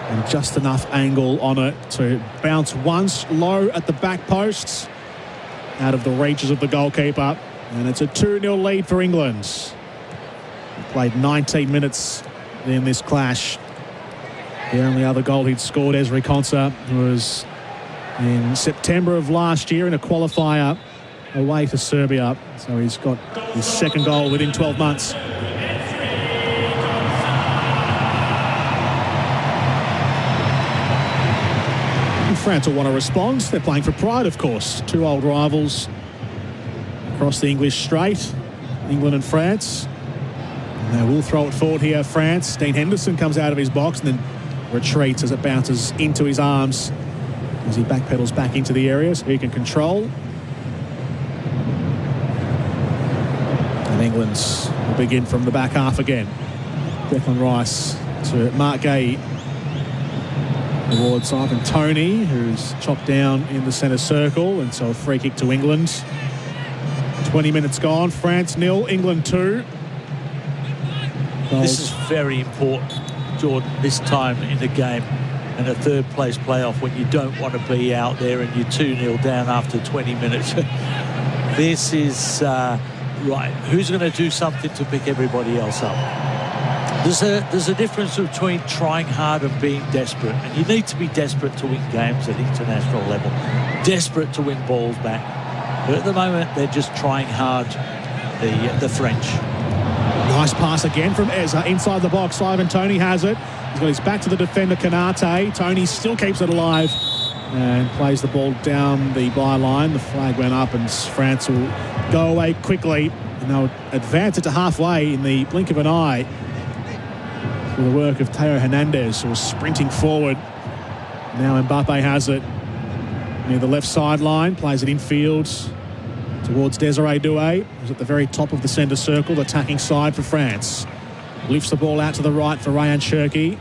and just enough angle on it to bounce once low at the back post, out of the reaches of the goalkeeper. And it's a 2-0 lead for England. Played 19 minutes in this clash. The only other goal he'd scored, Ezri Konsa, was in September of last year in a qualifier away to Serbia. So he's got his second goal within 12 months. France will want to respond. They're playing for pride, of course. Two old rivals across the English Strait, England and France. And they will throw it forward here, France. Dean Henderson comes out of his box and then retreats as it bounces into his arms as he backpedals back into the area so he can control. And England will begin from the back half again. Declan Rice to Mark Gay towards Ivan Toney, who's chopped down in the centre circle, and so a free kick to England. 20 minutes gone. France 0, England 2. This is very important, Jordan, this time in the game and a third place playoff when you don't want to be out there and you're 2-0 down after 20 minutes. This is right. Who's going to do something to pick everybody else up? There's a difference between trying hard and being desperate, and you need to be desperate to win games at international level, desperate to win balls back. But at the moment, they're just trying hard, the French. Nice pass again from Eza inside the box. Ivan Toney has it. He's got his back to the defender, Konate. Toney still keeps it alive and plays the ball down the byline. The flag went up and France will go away quickly, and they'll advance it to halfway in the blink of an eye. For the work of Theo Hernandez, who was sprinting forward. Now Mbappe has it near the left sideline, plays it infield towards Desiree Doué, who's at the very top of the centre circle, attacking side for France. Lifts the ball out to the right for Ryan Cherki.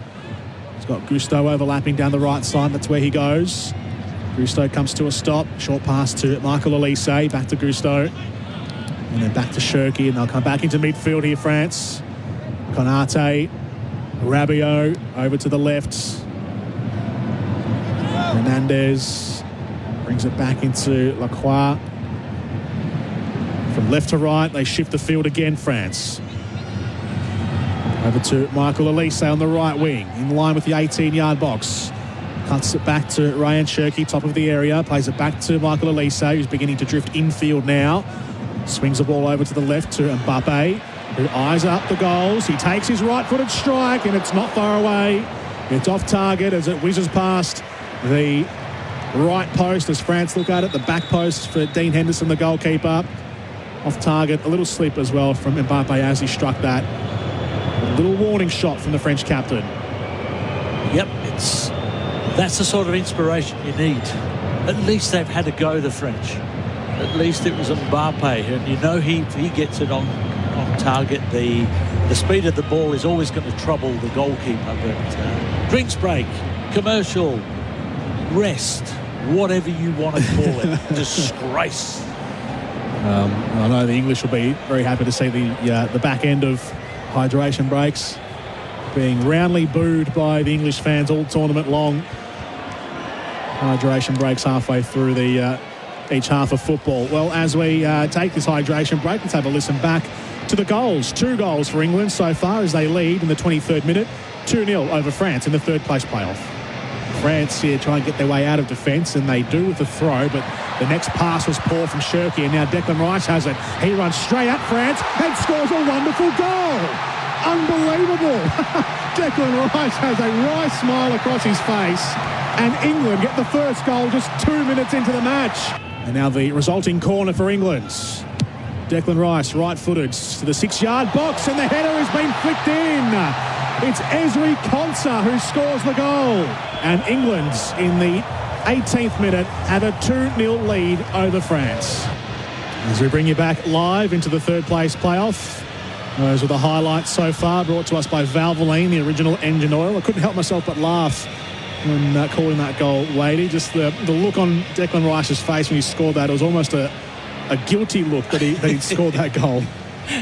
He's got Gusto overlapping down the right side, that's where he goes. Gusto comes to a stop, short pass to Michael Elise, back to Gusto, and then back to Cherki, and they'll come back into midfield here, France. Konate, Rabiot over to the left. Hernandez brings it back into Lacroix. From left to right, they shift the field again, France. Over to Michael Elise on the right wing, in line with the 18-yard box. Cuts it back to Ryan Cherki, top of the area. Plays it back to Michael Elise, who's beginning to drift infield now. Swings the ball over to the left to Mbappe, who eyes up the goals. He takes his right-footed strike, and it's not far away. It's off target as it whizzes past the right post as France look at it. The back post for Dean Henderson, the goalkeeper. Off target, a little slip as well from Mbappe as he struck that. A little warning shot from the French captain. Yep, that's the sort of inspiration you need. At least they've had a go, the French. At least it was Mbappe, and you know he gets it on target. The speed of the ball is always going to trouble the goalkeeper, but drinks break, commercial, rest, whatever you want to call it, disgrace. I know the English will be very happy to see the back end of hydration breaks being roundly booed by the English fans all tournament long. Hydration breaks halfway through each half of football. Well, as we take this hydration break, let's have a listen back to the goals. 2 goals for England so far as they lead in the 23rd minute. 2-0 over France in the third place playoff. France here try and get their way out of defence, and they do with the throw, but the next pass was poor from Cherki, and now Declan Rice has it. He runs straight at France and scores a wonderful goal. Unbelievable. Declan Rice has a wry smile across his face, and England get the first goal just 2 minutes into the match. And now the resulting corner for England. Declan Rice, right-footed to the 6-yard box, and the header has been flicked in. It's Ezri Konsa who scores the goal. And England, in the 18th minute, have a 2-0 lead over France. As we bring you back live into the third-place playoff. Those were the highlights so far, brought to us by Valvoline, the original engine oil. I couldn't help myself but laugh when calling that goal, Wadey. Just the look on Declan Rice's face when he scored that, it was almost a guilty look that he'd scored that goal.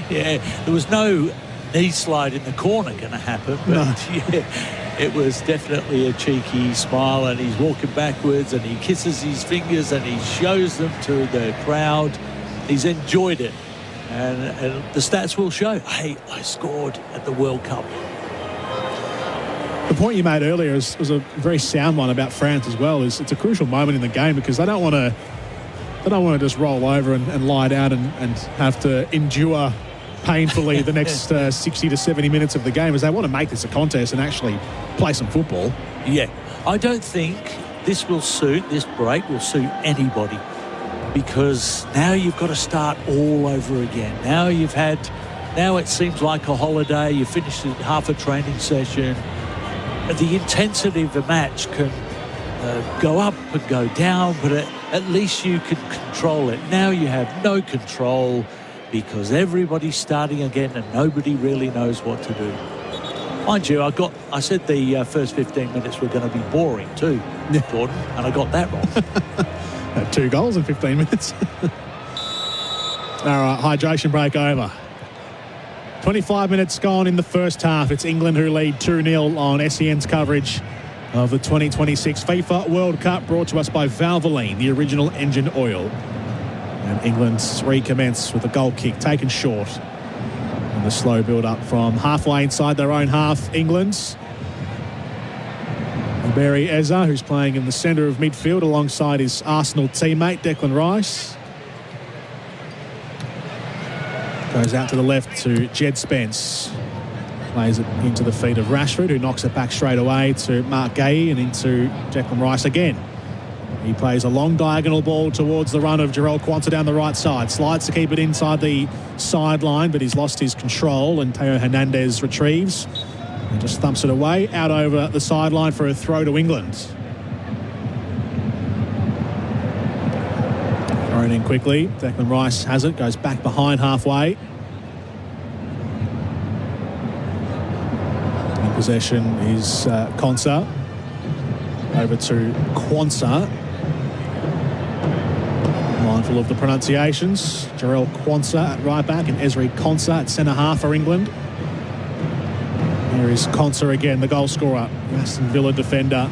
Yeah, there was no knee slide in the corner going to happen, but yeah, it was definitely a cheeky smile, and he's walking backwards and he kisses his fingers and he shows them to the crowd. He's enjoyed it. And the stats will show, hey, I scored at the World Cup. The point you made earlier was a very sound one about France as well. It's a crucial moment in the game because they don't want to just roll over and lie down and have to endure painfully the next 60 to 70 minutes of the game, as they want to make this a contest and actually play some football. Yeah, I don't think this break will suit anybody, because now you've got to start all over again. Now it seems like a holiday. You finished half a training session. The intensity of the match can go up and go down, but at least you can control it. Now you have no control because everybody's starting again and nobody really knows what to do. Mind you, I said the first 15 minutes were going to be boring too, Jordan, and I got that wrong. 2 goals in 15 minutes. All right, hydration break over. 25 minutes gone in the first half. It's England who lead 2-0 on SEN's coverage of the 2026 FIFA World Cup, brought to us by Valvoline, the original engine oil. And England's recommence with a goal kick taken short. And the slow build-up from halfway inside their own half, England's. Barry Eza, who's playing in the centre of midfield alongside his Arsenal teammate Declan Rice. Goes out to the left to Jed Spence. Plays it into the feet of Rashford, who knocks it back straight away to Mark Gay and into Declan Rice again. He plays a long diagonal ball towards the run of Jarell Quansah down the right side. Slides to keep it inside the sideline, but he's lost his control, and Teo Hernandez retrieves. And just thumps it away, out over the sideline for a throw to England. Thrown in quickly. Declan Rice has it, goes back behind halfway. In possession is Konsa. Over to Quansah. Mindful of the pronunciations. Jarell Quansah at right back and Ezri Konsa at centre half for England. Here is Konsa again, the goal scorer, Aston Villa defender.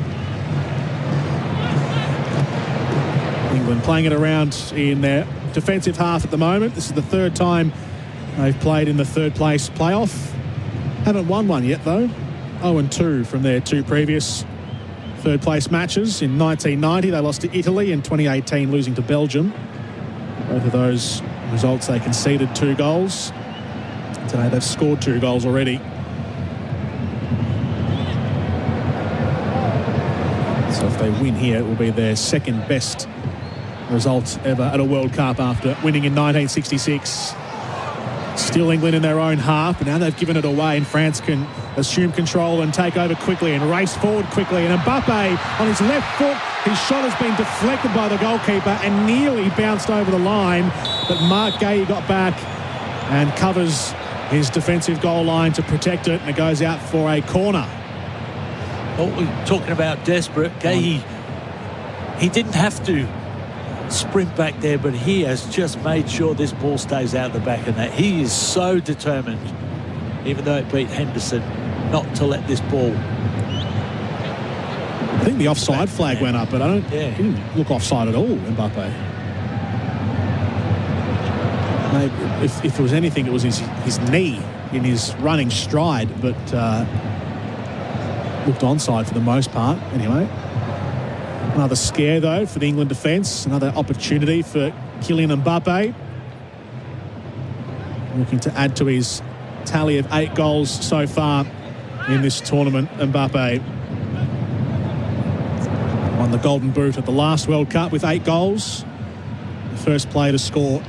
England playing it around in their defensive half at the moment. This is the third time they've played in the third place playoff. Haven't won one yet though. 0-2 from their 2 previous third place matches. In 1990 they lost to Italy, in 2018 losing to Belgium. Both of those results they conceded 2 goals. Today they've scored 2 goals already. So if they win here, it will be their second best result ever at a World Cup after winning in 1966. Still England in their own half, but now they've given it away, and France can assume control and take over quickly and race forward quickly. And Mbappe on his left foot, his shot has been deflected by the goalkeeper and nearly bounced over the line, but Mark Gay got back and covers his defensive goal line to protect it, and it goes out for a corner. Well, we're talking about desperate. Gay, he didn't have to sprint back there, but he has just made sure this ball stays out the back of that. He is so determined, even though it beat Henderson, not to let this ball. I think the offside flag went up, but he didn't look offside at all, Mbappe. Maybe if there was anything, it was his knee in his running stride, but looked onside for the most part. Anyway, another scare though for the England defence, another opportunity for Kylian Mbappe, looking to add to his tally of 8 goals so far in this tournament. Mbappe won the Golden Boot at the last World Cup with 8 goals. The first player to score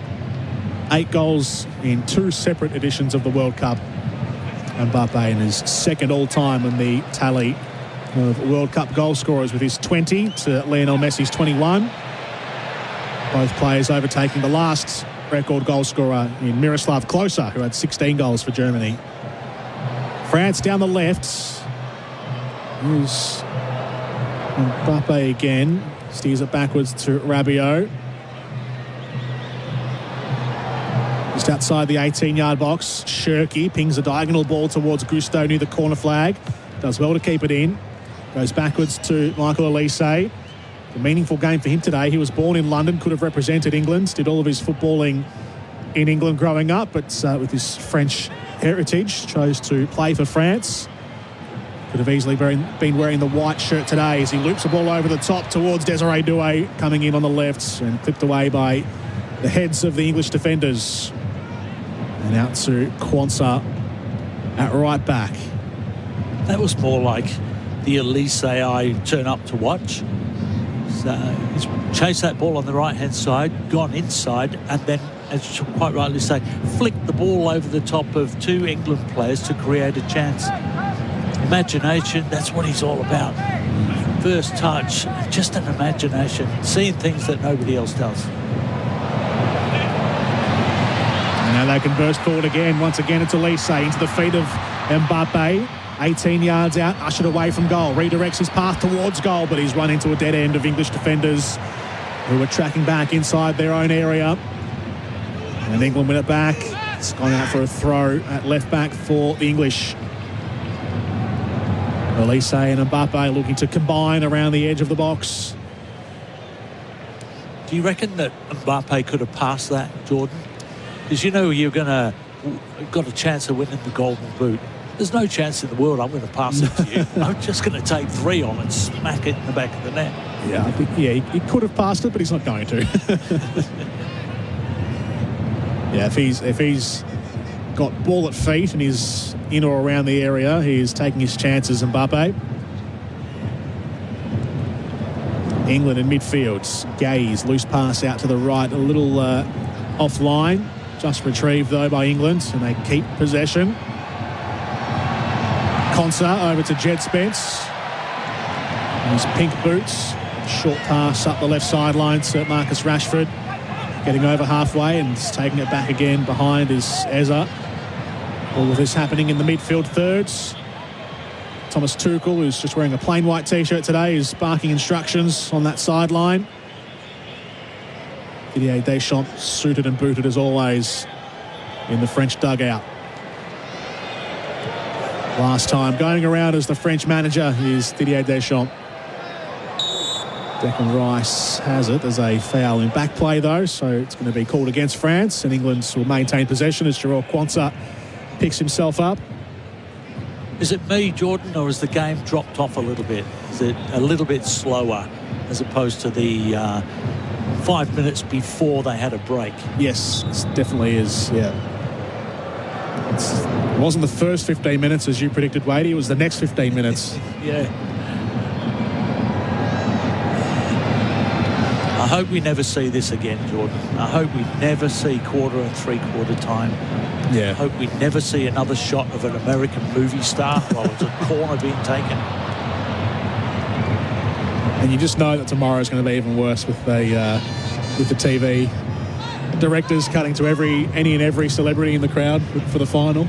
8 goals in 2 separate editions of the World Cup. Mbappe is second all-time in the tally of World Cup goal scorers with his 20 to Lionel Messi's 21. Both players overtaking the last record goal scorer in Miroslav Klose, who had 16 goals for Germany. France down the left. Here's Mbappe again. Steers it backwards to Rabiot. Just outside the 18-yard box, Shirky pings a diagonal ball towards Gusto near the corner flag. Does well to keep it in. Goes backwards to Michael Elise. A meaningful game for him today. He was born in London, could have represented England, did all of his footballing in England growing up, but with his French heritage, chose to play for France. Could have easily been wearing the white shirt today as he loops the ball over the top towards Desiree Doué, coming in on the left and clipped away by the heads of the English defenders. And out to Kwanzaa at right back. That was more like the Elise I turn up to watch. So he's chased that ball on the right-hand side, gone inside, and then, as you quite rightly say, flicked the ball over the top of 2 England players to create a chance. Imagination, that's what he's all about. First touch, just an imagination, seeing things that nobody else does. And now they can burst forward again. Once again, it's Elise into the feet of Mbappe. 18 yards out, ushered away from goal. Redirects his path towards goal, but he's run into a dead end of English defenders who are tracking back inside their own area. And England win it back. It's gone out for a throw at left back for the English. Elise and Mbappe looking to combine around the edge of the box. Do you reckon that Mbappe could have passed that, Jordan? Because you know you're got a chance of winning the Golden Boot. There's no chance in the world I'm going to pass it to you. I'm just going to take 3 on and smack it in the back of the net. Yeah, I think he could have passed it, but he's not going to. Yeah, if he's got ball at feet and he's in or around the area, he's taking his chances, Mbappe. England in midfield. Gaze, loose pass out to the right, a little offline. Just retrieved, though, by England, and they keep possession. Kwanzaa over to Jed Spence. And his pink boots. Short pass up the left sideline to Marcus Rashford. Getting over halfway and taking it back again behind is Eza. All of this happening in the midfield thirds. Thomas Tuchel, who's just wearing a plain white T-shirt today, is barking instructions on that sideline. Didier Deschamps suited and booted as always in the French dugout. Last time going around as the French manager is Didier Deschamps. Declan Rice has it. There's a foul in back play though, so it's going to be called against France, and England will maintain possession as Jarrell Kwanzaa picks himself up. Is it me, Jordan, or has the game dropped off a little bit? Is it a little bit slower as opposed to the 5 minutes before they had a break? Yes, it definitely is, yeah. It wasn't the first 15 minutes as you predicted, Wadey. It was the next 15 minutes. Yeah. I hope we never see this again, Jordan. I hope we never see quarter and three-quarter time. Yeah. I hope we never see another shot of an American movie star while it's a corner being taken. And you just know that tomorrow's going to be even worse with the TV directors cutting to any and every celebrity in the crowd for the final.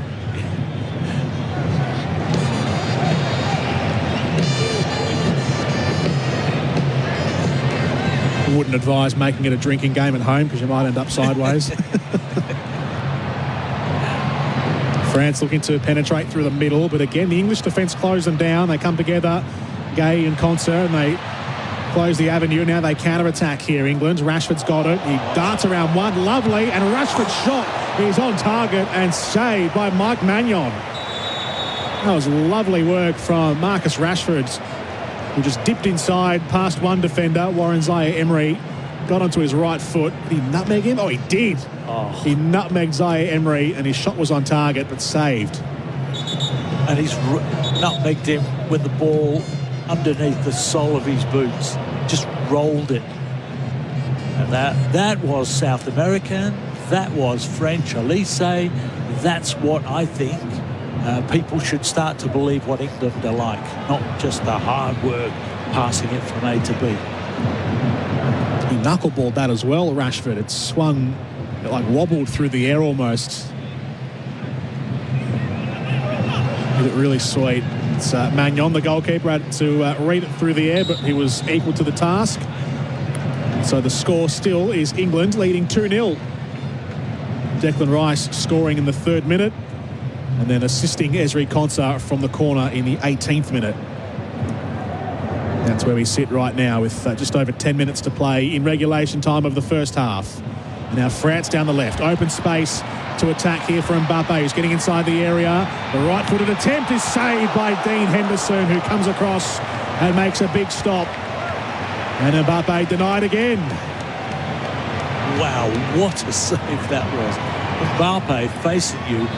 Wouldn't advise making it a drinking game at home because you might end up sideways. France looking to penetrate through the middle, but again the English defence close them down. They come together, Gay and Kwanzaa, and they close the avenue. Now they counter-attack here, England. Rashford's got it. He darts around one. Lovely. And Rashford's shot is on target and saved by Mike Magnon. That was lovely work from Marcus Rashford, who just dipped inside past one defender, Warren Zaire-Emery. Got onto his right foot. Did he nutmeg him? Oh, he did. Oh. He nutmegged Zaire-Emery, and his shot was on target, but saved. And he's nutmegged him with the ball underneath the sole of his boots. Just rolled it. And that was South American, that was French Elise. That's what I think people should start to believe what England are like, not just the hard work passing it from A to B. He knuckleballed that as well, Rashford. It swung, like wobbled through the air almost. Did it really sweet. It's Magnon, the goalkeeper, had to read it through the air, but he was equal to the task. So the score still is England leading 2-0. Declan Rice scoring in the 3rd minute and then assisting Ezri Konsa from the corner in the 18th minute. That's where we sit right now with just over 10 minutes to play in regulation time of the first half. And now France down the left. Open space to attack here for Mbappe, who's getting inside the area. The right-footed attempt is saved by Dean Henderson, who comes across and makes a big stop. And Mbappe denied again. Wow, what a save that was. Mbappe facing you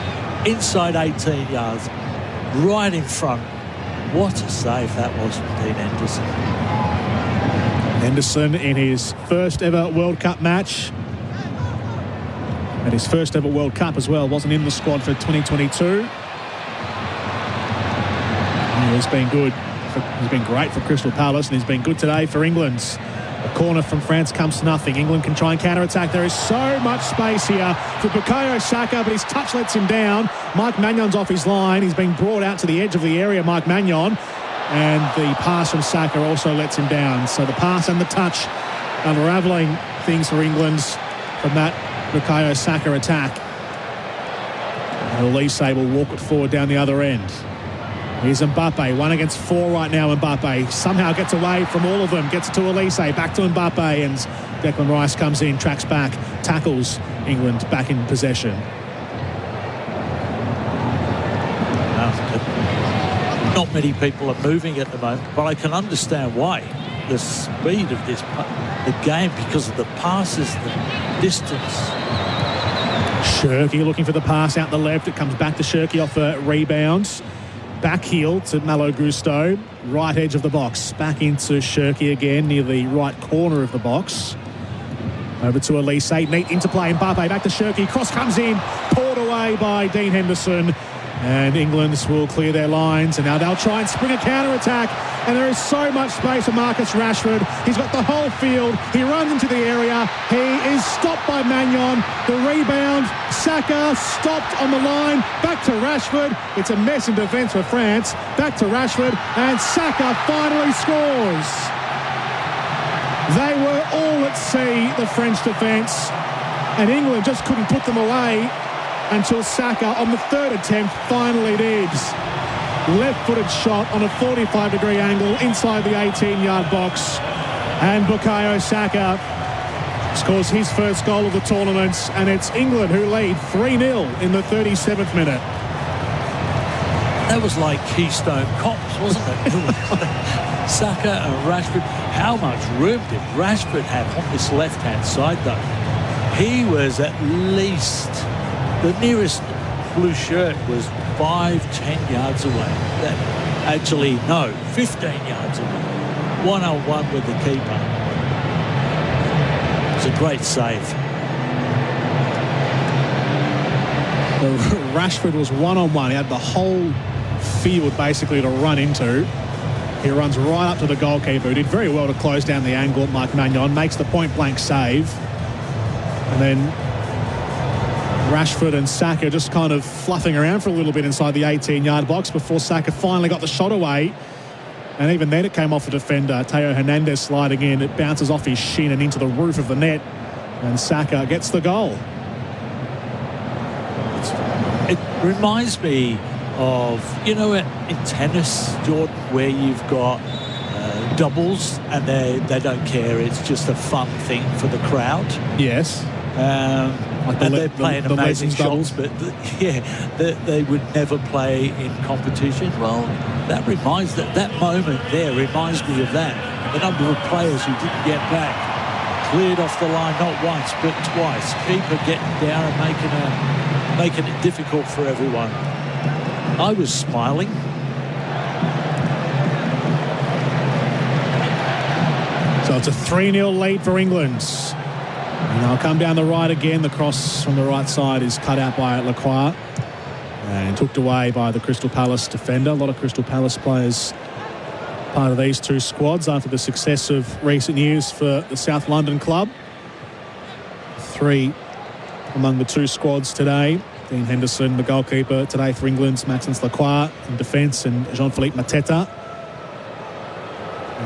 inside 18 yards, right in front. What a save that was from Dean Henderson. Henderson in his first ever World Cup match. And his first ever World Cup as well. Wasn't in the squad for 2022. He's been good. He's been great for Crystal Palace, and he's been good today for England. A corner from France comes to nothing. England can try and counter-attack. There is so much space here for Bukayo Saka, but his touch lets him down. Mike Magnon's off his line. He's being brought out to the edge of the area, Mike Magnon. And the pass from Saka also lets him down. So the pass and the touch unravelling things for England from that Bukayo Saka attack. And Elise will walk it forward down the other end. Here's Mbappe, 1 against 4 right now. Mbappe somehow gets away from all of them, gets it to Elise, back to Mbappe, and Declan Rice comes in, tracks back, tackles England back in possession. Not many people are moving at the moment, but I can understand why. The speed of the game, because of the passes, the distance. Shirky looking for the pass out the left. It comes back to Shirky off a rebound. Back heel to Malo Gusto, right edge of the box. Back into Shirky again, near the right corner of the box. Over to Elise, neat interplay. Mbappe back to Shirky, cross comes in, poured away by Dean Henderson. And England will clear their lines, and now they'll try and spring a counter-attack. And there is so much space for Marcus Rashford. He's got the whole field. He runs into the area. He is stopped by Magnon. The rebound, Saka stopped on the line. Back to Rashford. It's a mess in defence for France. Back to Rashford, and Saka finally scores. They were all at sea, the French defence, and England just couldn't put them away until Saka, on the 3rd attempt, finally did. Left-footed shot on a 45-degree angle inside the 18-yard box. And Bukayo Saka scores his first goal of the tournament, and it's England who lead 3-0 in the 37th minute. That was like Keystone Cops, wasn't it? Saka and Rashford. How much room did Rashford have on this left-hand side, though? He was at least... The nearest blue shirt was 5-10 yards away. Actually, no, 15 yards away. 1-on-1 with the keeper. It was a great save. Rashford was 1-on-1. He had the whole field basically to run into. He runs right up to the goalkeeper, who did very well to close down the angle. Mike Magnon makes the point-blank save. And then Rashford and Saka just kind of fluffing around for a little bit inside the 18-yard box before Saka finally got the shot away. And even then it came off the defender. Teo Hernandez sliding in. It bounces off his shin and into the roof of the net. And Saka gets the goal. It reminds me of, you know, in tennis, Jordan, where you've got doubles and they don't care. It's just a fun thing for the crowd. Yes. And they're playing amazing shots, but they would never play in competition. Well, that moment there reminds me of that. The number of players who didn't get back, cleared off the line not once but twice. Keeper getting down and making it difficult for everyone. I was smiling. So it's a 3-0 lead for England. And they'll come down the right again. The cross from the right side is cut out by Lacroix and took away by the Crystal Palace defender. A lot of Crystal Palace players part of these two squads after the success of recent years for the South London club. 3 among the 2 squads today. Dean Henderson, the goalkeeper today for England, Maxence Lacroix in defence, and Jean-Philippe Mateta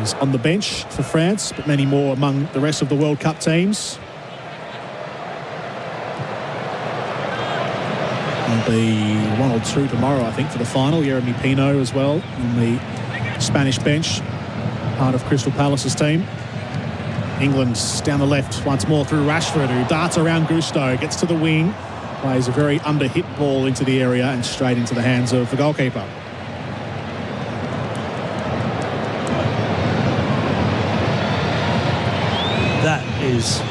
is on the bench for France, but many more among the rest of the World Cup teams. There'll be 1 or 2 tomorrow, I think, for the final. Jeremy Pino as well in the Spanish bench, part of Crystal Palace's team. England down the left once more through Rashford, who darts around Gusto, gets to the wing, plays a very under-hit ball into the area and straight into the hands of the goalkeeper. That is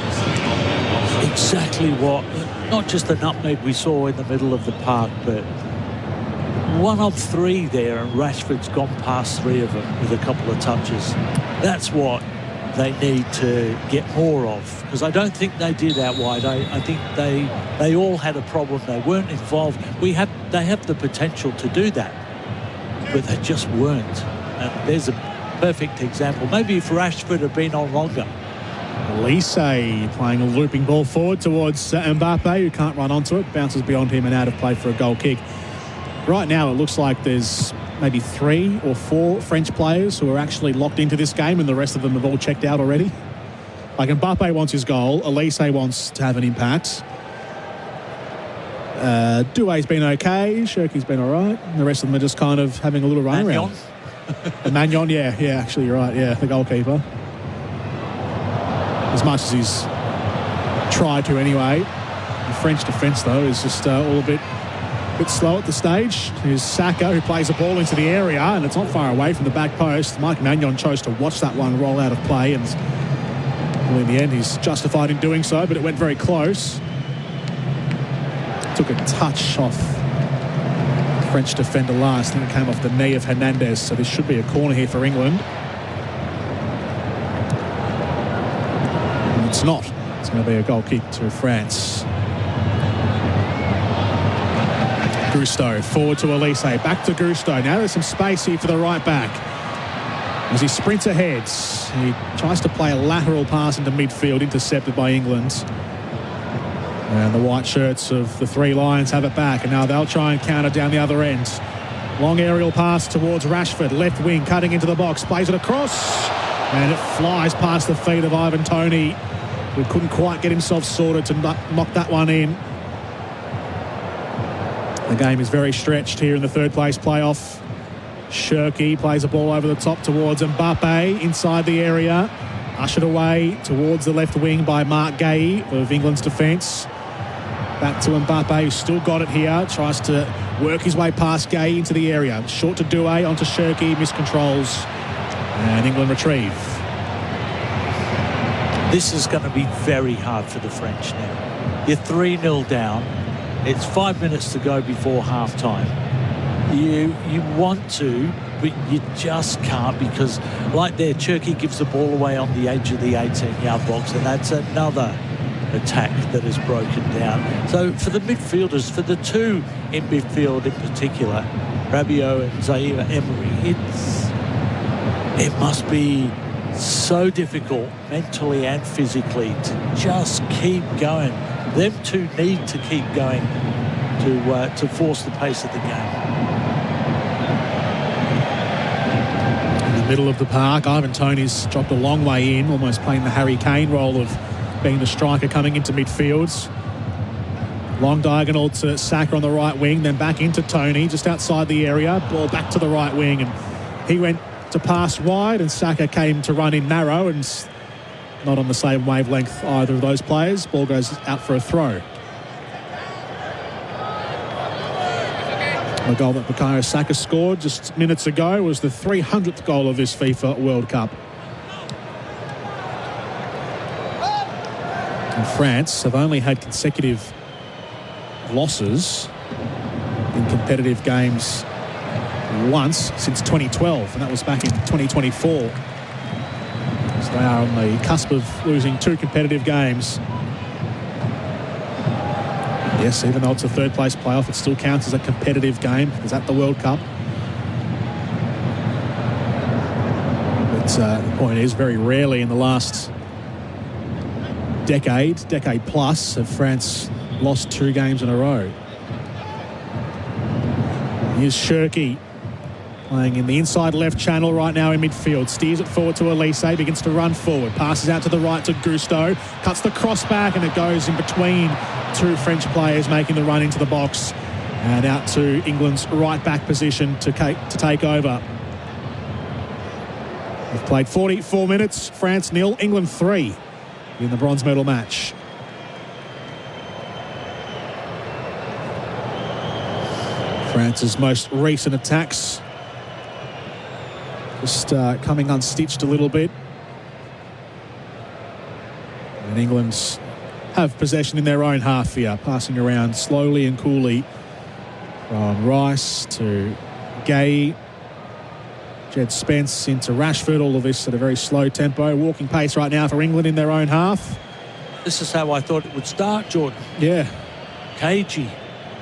exactly what, not just the nutmeg we saw in the middle of the park, but 1 of 3 there, and Rashford's gone past 3 of them with a couple of touches. That's what they need to get more of, because I don't think they did out wide. I think they all had a problem. They weren't involved. They have the potential to do that, but they just weren't. And there's a perfect example. Maybe if Rashford had been on longer. Elise playing a looping ball forward towards Mbappe, who can't run onto it, bounces beyond him and out of play for a goal kick. Right now it looks like there's maybe 3 or 4 French players who are actually locked into this game, and the rest of them have all checked out already. Like Mbappe wants his goal, Elise wants to have an impact. Doué's been okay, Cherki's been all right, and the rest of them are just kind of having a little run around. And Magnon, yeah, actually you're right, yeah, the goalkeeper. As much as he's tried to anyway. The French defence, though, is just all a bit slow at the stage. Here's Saka, who plays a ball into the area, and it's not far away from the back post. Mike Magnon chose to watch that one roll out of play, and well, in the end he's justified in doing so, but it went very close. Took a touch off the French defender last. I think it came off the knee of Hernandez, so this should be a corner here for England. And it's not. It's going to be a goal kick to France. Gusto forward to Elise, back to Gusto. Now there's some space here for the right back as he sprints ahead. He tries to play a lateral pass into midfield, intercepted by England. And the white shirts of the 3 Lions have it back, and now they'll try and counter down the other end. Long aerial pass towards Rashford, left wing, cutting into the box, plays it across, and it flies past the feet of Ivan Toney, who couldn't quite get himself sorted to knock that one in. The game is very stretched here in the 3rd place playoff. Cherki plays a ball over the top towards Mbappe inside the area. Ushered away towards the left wing by Marc Guéhi of England's defence. Back to Mbappe, who's still got it here. Tries to work his way past Guéhi into the area. Short to Doué, onto Cherki, miscontrols. And England retrieve. This is going to be very hard for the French now. You're 3-0 down. It's 5 minutes to go before half-time. You want to, but you just can't, because like there, Cherki gives the ball away on the edge of the 18-yard box, and that's another attack that is broken down. So for the midfielders, for the 2 in midfield in particular, Rabiot and Zaire Emery, it must be so difficult mentally and physically to just keep going. Them 2 need to keep going to force the pace of the game. In the middle of the park, Ivan Toney's dropped a long way in, almost playing the Harry Kane role of being the striker coming into midfields. Long diagonal to Saka on the right wing, then back into Toney just outside the area. Ball back to the right wing, and he went to pass wide, and Saka came to run in narrow, and not on the same wavelength either of those players. Ball goes out for a throw. The goal that Bukayo Saka scored just minutes ago was the 300th goal of this FIFA World Cup. And France have only had consecutive losses in competitive games once since 2012, and that was back in 2024. So they are on the cusp of losing 2 competitive games Yes, even though it's a third-place playoff, it still counts as a competitive game. It's at the World Cup. But the point is, very rarely in the last decade plus, have France lost 2 games in a row. Here's Shirky playing in the inside left channel right now in midfield. Steers it forward to Elise, begins to run forward. Passes out to the right to Gusto. Cuts the cross back and it goes in between 2 French players making the run into the box. And out to England's right back position to take over. We've played 44 minutes. France 0, England 3 in the bronze medal match. France's most recent attacks just coming unstitched a little bit. And England's have possession in their own half here, passing around slowly and coolly from Rice to Gay, Jed Spence into Rashford, all of this at a very slow tempo. Walking pace right now for England in their own half. This is how I thought it would start, Jordan. Yeah. Cagey.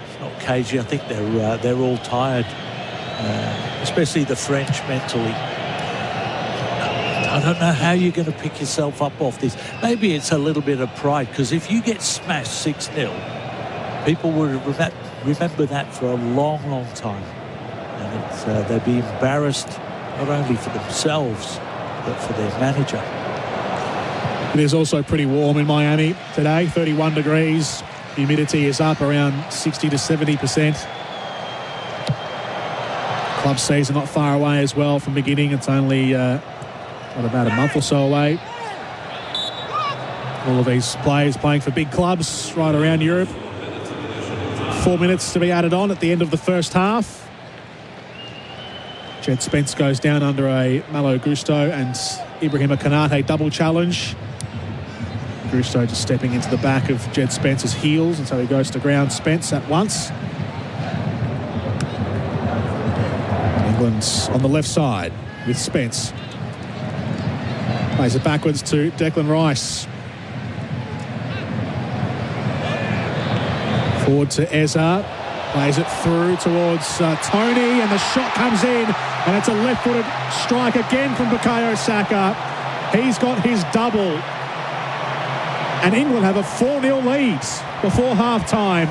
It's not cagey. I think they're all tired, especially the French mentally. I don't know how you're going to pick yourself up off this. Maybe it's a little bit of pride, because if you get smashed 6-0, people will remember that for a long, long time. And they'd be embarrassed not only for themselves, but for their manager. It is also pretty warm in Miami today, 31 degrees. Humidity is up around 60 to 70%. Club season not far away as well from beginning. It's only about a month or so away. All of these players playing for big clubs right around Europe. 4 minutes to be added on at the end of the first half. Jed Spence goes down under a Malo Gusto and Ibrahima Konate double challenge. Gusto just stepping into the back of Jed Spence's heels, and so he goes to ground Spence at once. England's on the left side with Spence. Plays it backwards to Declan Rice. Forward to Eza. Plays it through towards Tony, and the shot comes in, and it's a left-footed strike again from Bukayo Saka. He's got his double. And England have a 4-0 lead before half-time.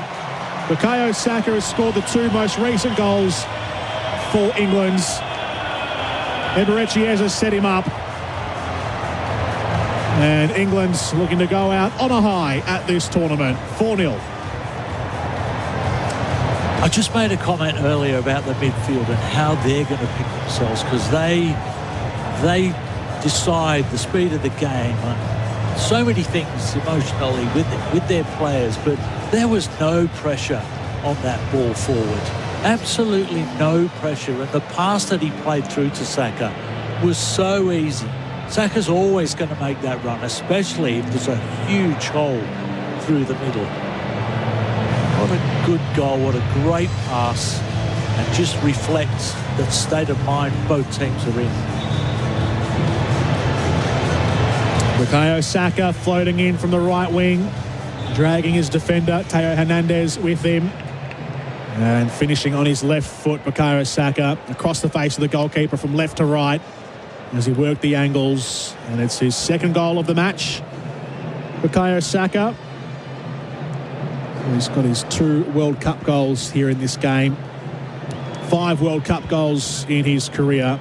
Bukayo Saka has scored the 2 most recent goals for England. Eberechi Eza set him up. And England's looking to go out on a high at this tournament. 4-0. I just made a comment earlier about the midfield and how they're going to pick themselves, because they decide the speed of the game. So many things emotionally with their players, but there was no pressure on that ball forward. Absolutely no pressure. And the pass that he played through to Saka was so easy. Saka's always going to make that run, especially if there's a huge hole through the middle. What a good goal, what a great pass, and just reflects the state of mind both teams are in. Bukayo Saka floating in from the right wing, dragging his defender, Teo Hernandez, with him. And finishing on his left foot, Bukayo Saka, across the face of the goalkeeper from left to right as he worked the angles. And it's his second goal of the match. Bukayo Saka. He's got his 2 World Cup goals here in this game. 5 World Cup goals in his career.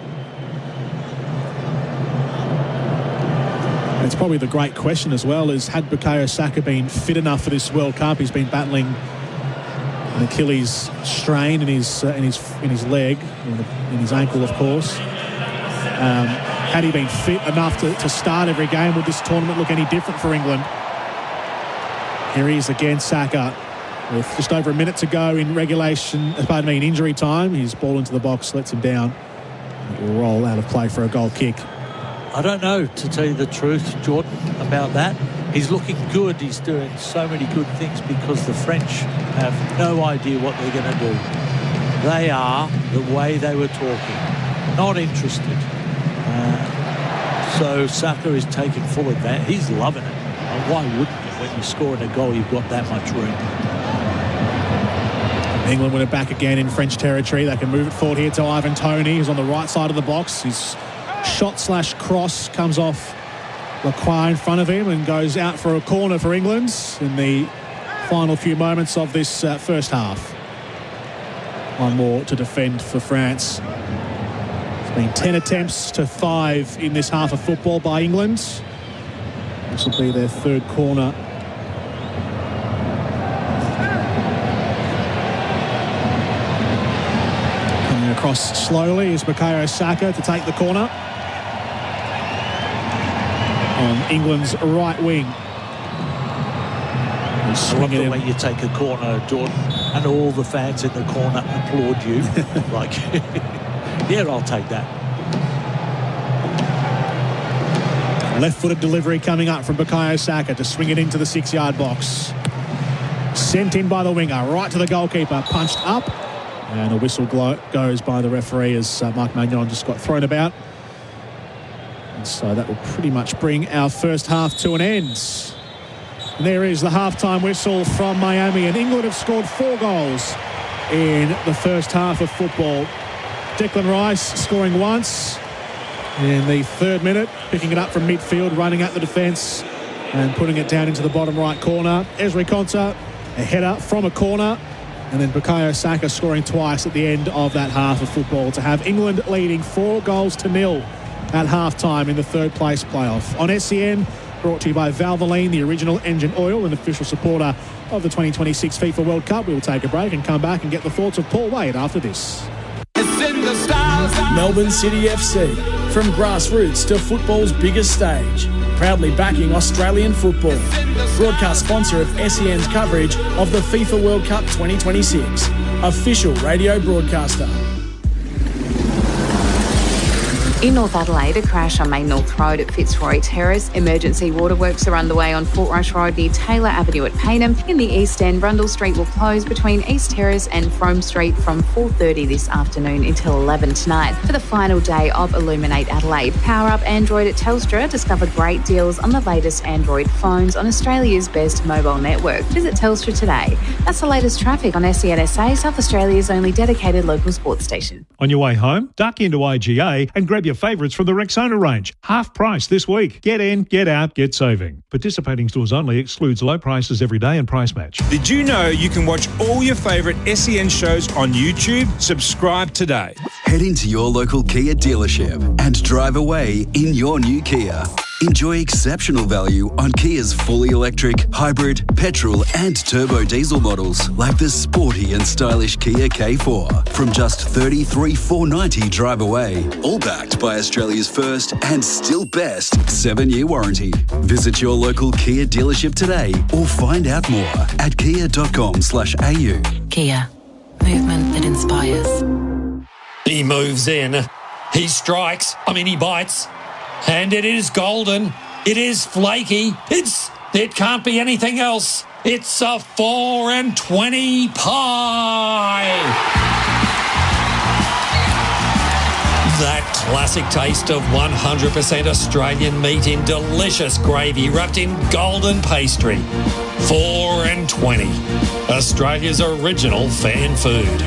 It's probably the great question as well, is had Bukayo Saka been fit enough for this World Cup? He's been battling an Achilles strain in his leg, in his ankle, of course. Had he been fit enough to start every game, would this tournament look any different for England? Here he is again, Saka, with just over a minute to go in in injury time. His ball into the box lets him down. It will roll out of play for a goal kick. I don't know, to tell you the truth, Jordan, about that. He's looking good. He's doing so many good things because the French have no idea what they're going to do. They are, the way they were talking, not interested. So Saka is taking full advantage. He's loving it. And why wouldn't you? When you're scoring a goal, you've got that much room. England win it back again in French territory. They can move it forward here to Ivan Toney, who's on the right side of the box. His shot/cross comes off Lacroix in front of him and goes out for a corner for England in the final few moments of this first half. One more to defend for France. It's been 10 attempts to 5 in this half of football by England. This will be their third corner. Coming across slowly is Bukayo Saka to take the corner. On England's right wing. I love the way you take a corner, Jordan, and all the fans in the corner applaud you. Like, yeah, I'll take that. Left-footed delivery coming up from Bukayo Saka to swing it into the 6-yard box. Sent in by the winger, right to the goalkeeper, punched up. And a whistle goes by the referee as Marc Magnon just got thrown about. And so that will pretty much bring our first half to an end. And there is the halftime whistle from Miami, and England have scored 4 goals in the first half of football. Declan Rice scoring once in the 3rd minute, picking it up from midfield, running at the defence and putting it down into the bottom right corner. Ezri Konsa, a header from a corner, and then Bukayo Saka scoring twice at the end of that half of football to have England leading 4-0 at halftime in the 3rd place playoff. On SEN, brought to you by Valvoline, the original engine oil and official supporter of the 2026 FIFA World Cup. We'll take a break and come back and get the thoughts of Paul Wade after this. Melbourne City FC, from grassroots to football's biggest stage, proudly backing Australian football. Broadcast sponsor of SEN's coverage of the FIFA World Cup 2026. Official radio broadcaster. In North Adelaide, a crash on Main North Road at Fitzroy Terrace. Emergency waterworks are underway on Fort Rush Road near Taylor Avenue at Payneham. In the East End, Rundle Street will close between East Terrace and Frome Street from 4:30 this afternoon until 11 tonight. For the final day of Illuminate Adelaide, power up Android at Telstra. Discover great deals on the latest Android phones on Australia's best mobile network. Visit Telstra today. That's the latest traffic on SENSA, South Australia's only dedicated local sports station. On your way home, duck into IGA and grab your favourites from the Rexona range. Half price this week. Get in, get out, get saving. Participating stores only, excludes low prices every day and price match. Did you know you can watch all your favourite SEN shows on YouTube? Subscribe today. Head into your local Kia dealership and drive away in your new Kia. Enjoy exceptional value on Kia's fully electric, hybrid, petrol and turbo diesel models like the sporty and stylish Kia K4 from just $33,490 drive away. All backed by Australia's first and still best 7-year warranty. Visit your local Kia dealership today or find out more at kia.com/au. Kia. Movement that inspires. He moves in. He strikes. He bites. And it is golden. It is flaky. It can't be anything else. It's a 4-20 pie. That classic taste of 100% Australian meat in delicious gravy wrapped in golden pastry. 4-20. Australia's original fan food.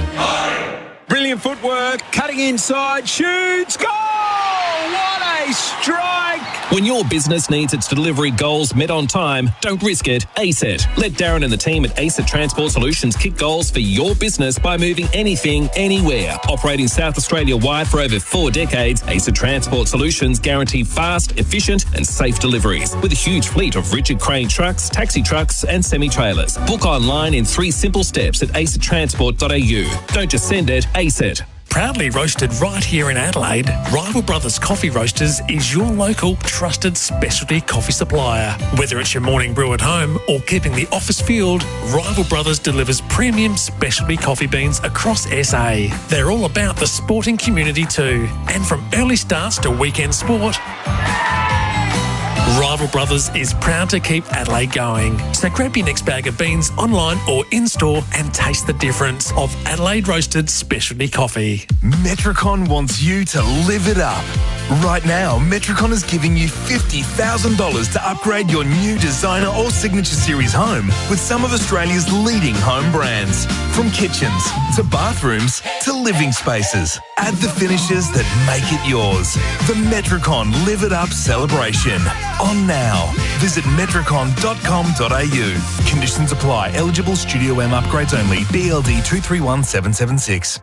Brilliant footwork, cutting inside, shoots, goal! What a strike! When your business needs its delivery goals met on time, don't risk it. ASET. Let Darren and the team at ASET Transport Solutions kick goals for your business by moving anything, anywhere. Operating South Australia-wide for over 4 decades, ASET Transport Solutions guarantee fast, efficient and safe deliveries with a huge fleet of rigid crane trucks, taxi trucks and semi-trailers. Book online in 3 simple steps at asettransport.au. Don't just send it, ASET. Proudly roasted right here in Adelaide, Rival Brothers Coffee Roasters is your local trusted specialty coffee supplier. Whether it's your morning brew at home or keeping the office filled, Rival Brothers delivers premium specialty coffee beans across SA. They're all about the sporting community too, and from early starts to weekend sport, Rival Brothers is proud to keep Adelaide going. So grab your next bag of beans online or in-store and taste the difference of Adelaide roasted specialty coffee. Metricon wants you to live it up. Right now, Metricon is giving you $50,000 to upgrade your new designer or signature series home with some of Australia's leading home brands. From kitchens to bathrooms to living spaces. Add the finishes that make it yours. The Metricon Live It Up celebration. On now. Visit metricon.com.au. Conditions apply. Eligible Studio M upgrades only. BLD 231776.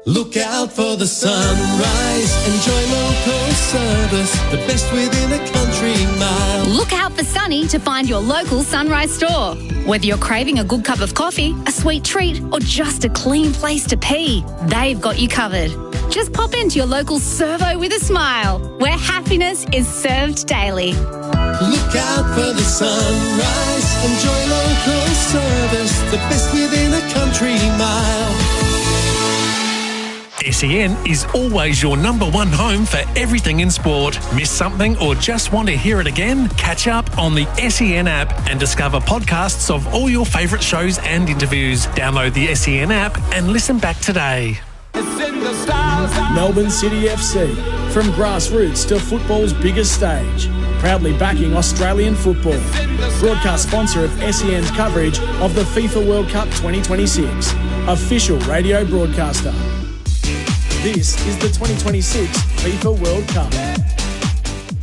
Look out for the sunrise. Enjoy local service. The best within a country mile. Look out for Sunny to find your local Sunrise store. Whether you're craving a good cup of coffee, a sweet treat, or just a clean place to pee, they've got you covered. Just pop into your local servo with a smile, where happiness is served daily. Look out for the sunrise. Enjoy local service. The best within a country mile. SEN is always your number one home for everything in sport. Miss something or just want to hear it again? Catch up on the SEN app and discover podcasts of all your favourite shows and interviews. Download the SEN app and listen back today. Melbourne City FC, from grassroots to football's biggest stage, proudly backing Australian football. Broadcast sponsor of SEN's coverage of the FIFA World Cup 2026. Official radio broadcaster. This is the 2026 FIFA World Cup.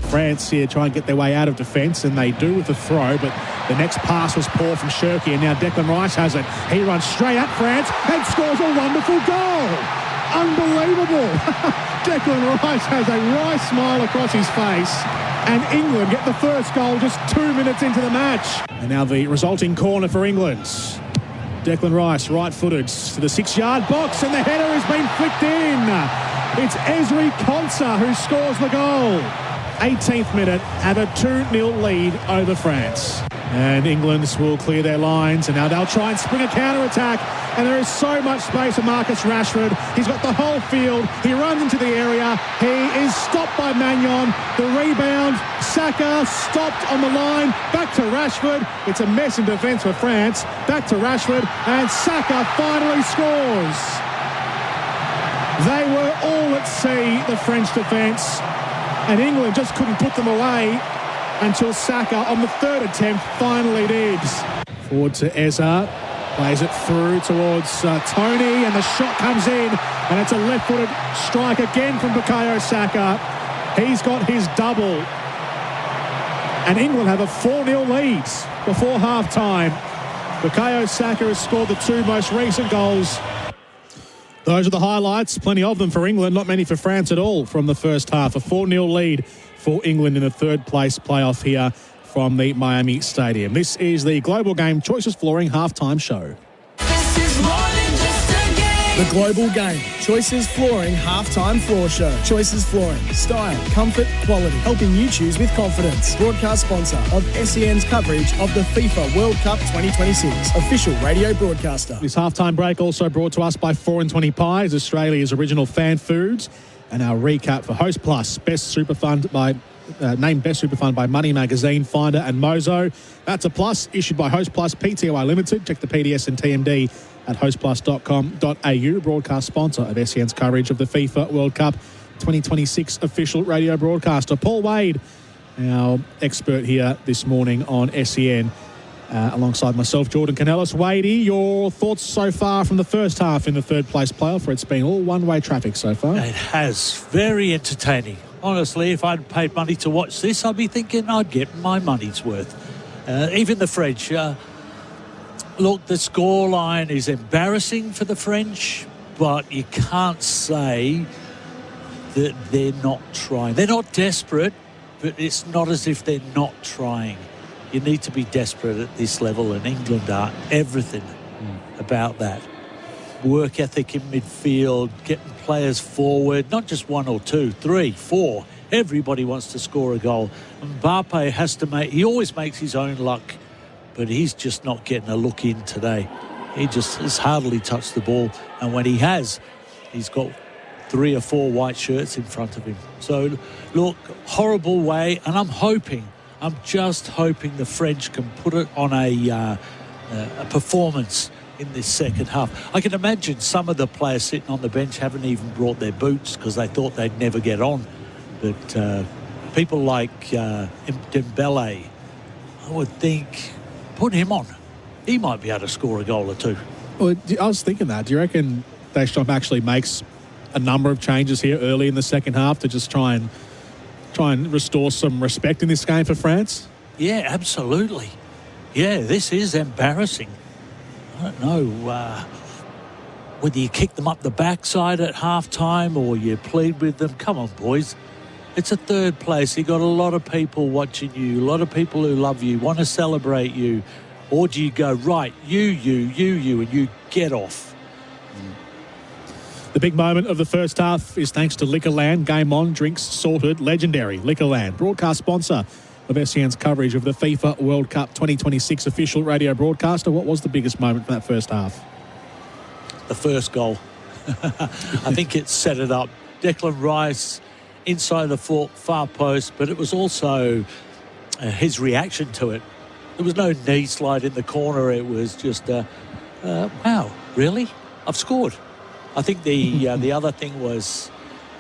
France here try and get their way out of defence, and they do with the throw, but the next pass was poor from Shirky, and now Declan Rice has it. He runs straight at France and scores a wonderful goal. Unbelievable. Declan Rice has a wry smile across his face, and England get the first goal just 2 minutes into the match. And now the resulting corner for England. Declan Rice, right-footed to the 6-yard box, and the header has been flicked in. It's Ezri Konsa who scores the goal. 18th minute, and a 2-0 lead over France. And England will clear their lines, and now they'll try and spring a counter-attack. And there is so much space for Marcus Rashford. He's got the whole field. He runs into the area. He is stopped by Magnon. The rebound, Saka stopped on the line. Back to Rashford. It's a mess in defence for France. Back to Rashford, and Saka finally scores. They were all at sea, the French defence, and England just couldn't put them away until Saka, on the third attempt, finally did. Forward to Eza. Plays it through towards Tony, and the shot comes in, and it's a left-footed strike again from Bukayo Saka. He's got his double. And England have a 4-0 lead before half-time. Bukayo Saka has scored the two most recent goals. Those are the highlights, plenty of them for England, not many for France at all from the first half. A 4-0 lead for England in the third-place playoff here from the Miami Stadium. This is the Global Game Choices Flooring halftime show. The Global Game Choices Flooring halftime floor show. Choices Flooring, style, comfort, quality, helping you choose with confidence. Broadcast sponsor of SEN's coverage of the FIFA World Cup 2026. Official radio broadcaster. This halftime break also brought to us by 4 and 20 Pies, Australia's original fan foods, and our recap for Host Plus, best super fund by named Best Super Fund by Money Magazine, Finder and Mozo. That's a plus, issued by Host Plus Pty Limited. Check the PDS and TMD at hostplus.com.au. Broadcast sponsor of SEN's coverage of the FIFA World Cup 2026 official radio broadcaster. Paul Wade, our expert here this morning on SEN, alongside myself, Jordan Canellis. Wadey, your thoughts so far from the first half in the third place playoff, where it's been all one-way traffic so far? It has. Very entertaining. Honestly, if I'd paid money to watch this, I'd be thinking I'd get my money's worth. Even the French. Look, the scoreline is embarrassing for the French, but you can't say that they're not trying. They're not desperate, but it's not as if they're not trying. You need to be desperate at this level, and England are everything about that. Work ethic in midfield, getting players forward, not just 1 or 2, 3, 4. Everybody wants to score a goal. Mbappe has to he always makes his own luck, but he's just not getting a look in today. He just has hardly touched the ball, and when he has, he's got 3 or 4 white shirts in front of him. So, look, horrible way, and I'm just hoping the French can put it on a performance in this second half. I can imagine some of the players sitting on the bench haven't even brought their boots because they thought they'd never get on But people like Dembele, I would think, put him on. He might be able to score a goal or two. Well, I was thinking that. Do you reckon Deschamps actually makes a number of changes here early in the second half to just try and restore some respect in this game for France? Yeah, absolutely. Yeah, this is embarrassing. I don't know whether you kick them up the backside at half-time or you plead with them. Come on, boys. It's a third place. You've got a lot of people watching you, a lot of people who love you, want to celebrate you. Or do you go, right, you, and you get off? The big moment of the first half is thanks to Liquorland. Game on, drinks sorted, legendary. Liquorland, broadcast sponsor of SEN's coverage of the FIFA World Cup 2026 official radio broadcaster. What was the biggest moment from that first half? The first goal. I think it set it up. Declan Rice inside the far post, but it was also his reaction to it. There was no knee slide in the corner. It was just, wow, really? I've scored. I think the other thing was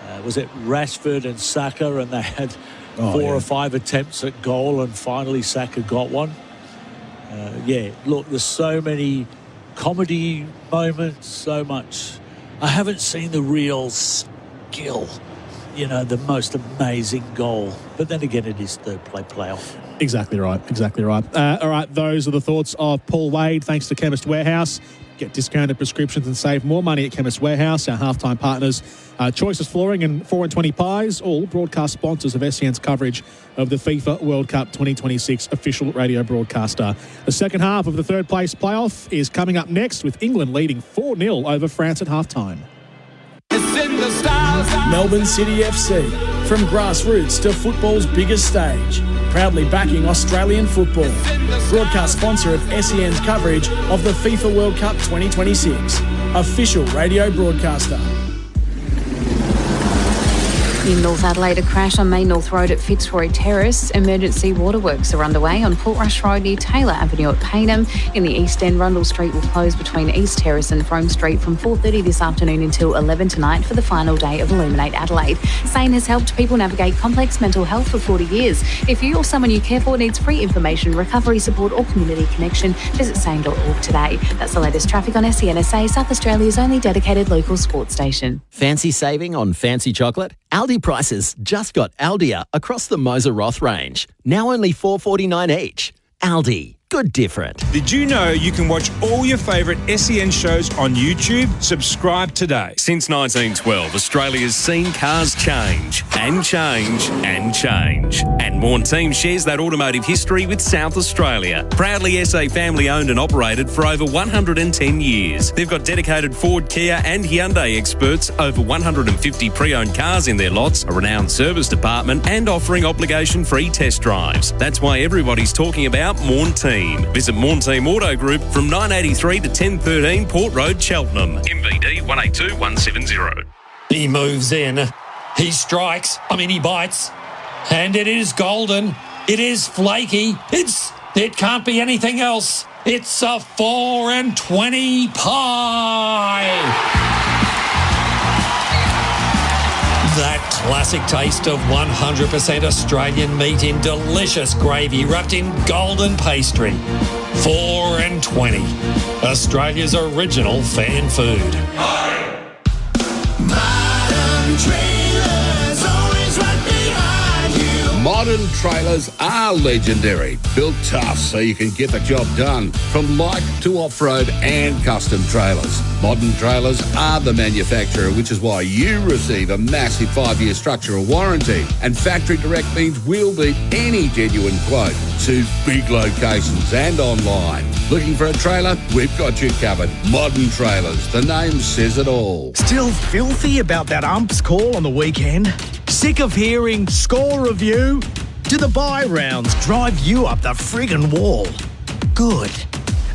it Rashford and Saka, and they had four or five attempts at goal, and finally Saka got one. Look, there's so many comedy moments, so much. I haven't seen the real skill, the most amazing goal. But then again, it is third playoff. Exactly right. All right, those are the thoughts of Paul Wade. Thanks to Chemist Warehouse. Get discounted prescriptions and save more money at Chemist Warehouse, our halftime partners. Choices Flooring and 4 and 20 Pies, all broadcast sponsors of SEN's coverage of the FIFA World Cup 2026 official radio broadcaster. The second half of the third place playoff is coming up next, with England leading 4-0 over France at halftime. Melbourne City FC, from grassroots to football's biggest stage, proudly backing Australian football. Broadcast sponsor of SEN's coverage of the FIFA World Cup 2026. Official radio broadcaster. In North Adelaide, a crash on Main North Road at Fitzroy Terrace. Emergency waterworks are underway on Portrush Road near Taylor Avenue at Payneham. In the East End, Rundle Street will close between East Terrace and Frome Street from 4:30 this afternoon until 11 tonight for the final day of Illuminate Adelaide. SEN has helped people navigate complex mental health for 40 years. If you or someone you care for needs free information, recovery support or community connection, visit SEN.org today. That's the latest traffic on SENSA, South Australia's only dedicated local sports station. Fancy saving on fancy chocolate? Aldi prices just got Aldia across the Moser Roth range. Now only $4.49 each. Aldi. Good different. Did you know you can watch all your favourite SEN shows on YouTube? Subscribe today. Since 1912, Australia's seen cars change and change and change. And Morn Team shares that automotive history with South Australia. Proudly SA family owned and operated for over 110 years. They've got dedicated Ford, Kia and Hyundai experts, over 150 pre-owned cars in their lots, a renowned service department and offering obligation-free test drives. That's why everybody's talking about Morn Team. Visit Morn Team Auto Group from 983 to 1013 Port Road, Cheltenham. MVD 182170. He moves in. He strikes. He bites. And it is golden. It is flaky. It can't be anything else. It's a 4 and 20 pie. That classic taste of 100% Australian meat in delicious gravy wrapped in golden pastry. 4 and 20. Australia's original fan food. Modern Trailers, always right behind you. Modern trailers are legendary. Built tough so you can get the job done. From light to off-road and custom trailers. Modern trailers are the manufacturer, which is why you receive a massive 5-year structural warranty. And factory direct means we'll beat any genuine quote to big locations and online. Looking for a trailer? We've got you covered. Modern Trailers. The name says it all. Still filthy about that ump's call on the weekend? Sick of hearing score review? Do the buy rounds drive you up the friggin' wall? Good.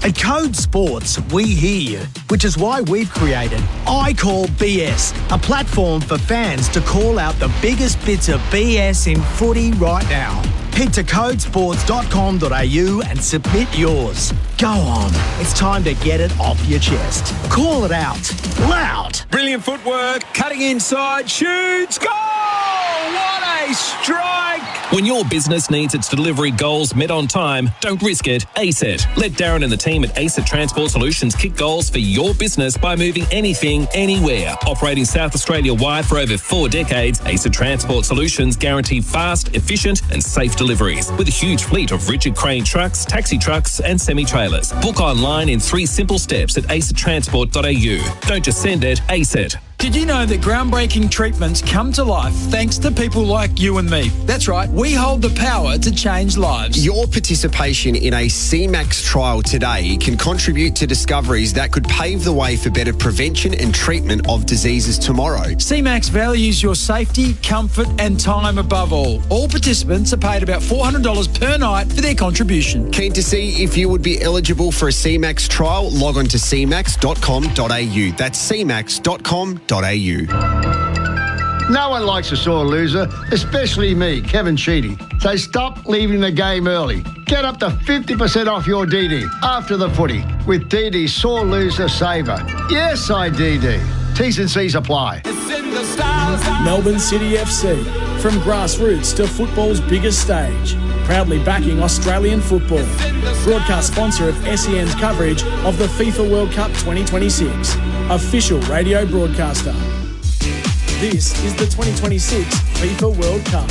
At Code Sports, we hear you, which is why we've created I Call BS, a platform for fans to call out the biggest bits of BS in footy right now. Head to codesports.com.au and submit yours. Go on, it's time to get it off your chest. Call it out, loud. Brilliant footwork, cutting inside, shoots, goal! What a They strike! When your business needs its delivery goals met on time, don't risk it. ASET. Let Darren and the team at ASET Transport Solutions kick goals for your business by moving anything, anywhere. Operating South Australia-wide for over 4 decades, ASET Transport Solutions guarantee fast, efficient and safe deliveries with a huge fleet of rigid crane trucks, taxi trucks and semi-trailers. Book online in 3 simple steps at asettransport.au. Don't just send it, ASET. Did you know that groundbreaking treatments come to life thanks to people like you and me? That's right, we hold the power to change lives. Your participation in a CMAX trial today can contribute to discoveries that could pave the way for better prevention and treatment of diseases tomorrow. CMAX values your safety, comfort and time above all. All participants are paid about $400 per night for their contribution. Keen to see if you would be eligible for a CMAX trial? Log on to cmax.com.au. That's cmax.com.au. No one likes a sore loser, especially me, Kevin Sheedy. So stop leaving the game early. Get up to 50% off your DD after the footy with DD Sore Loser Saver. Yes, I DD. T's and C's apply. Melbourne City FC, from grassroots to football's biggest stage, proudly backing Australian football. Broadcast sponsor of SEN's coverage of the FIFA World Cup 2026. Official radio broadcaster. This is the 2026 FIFA World Cup.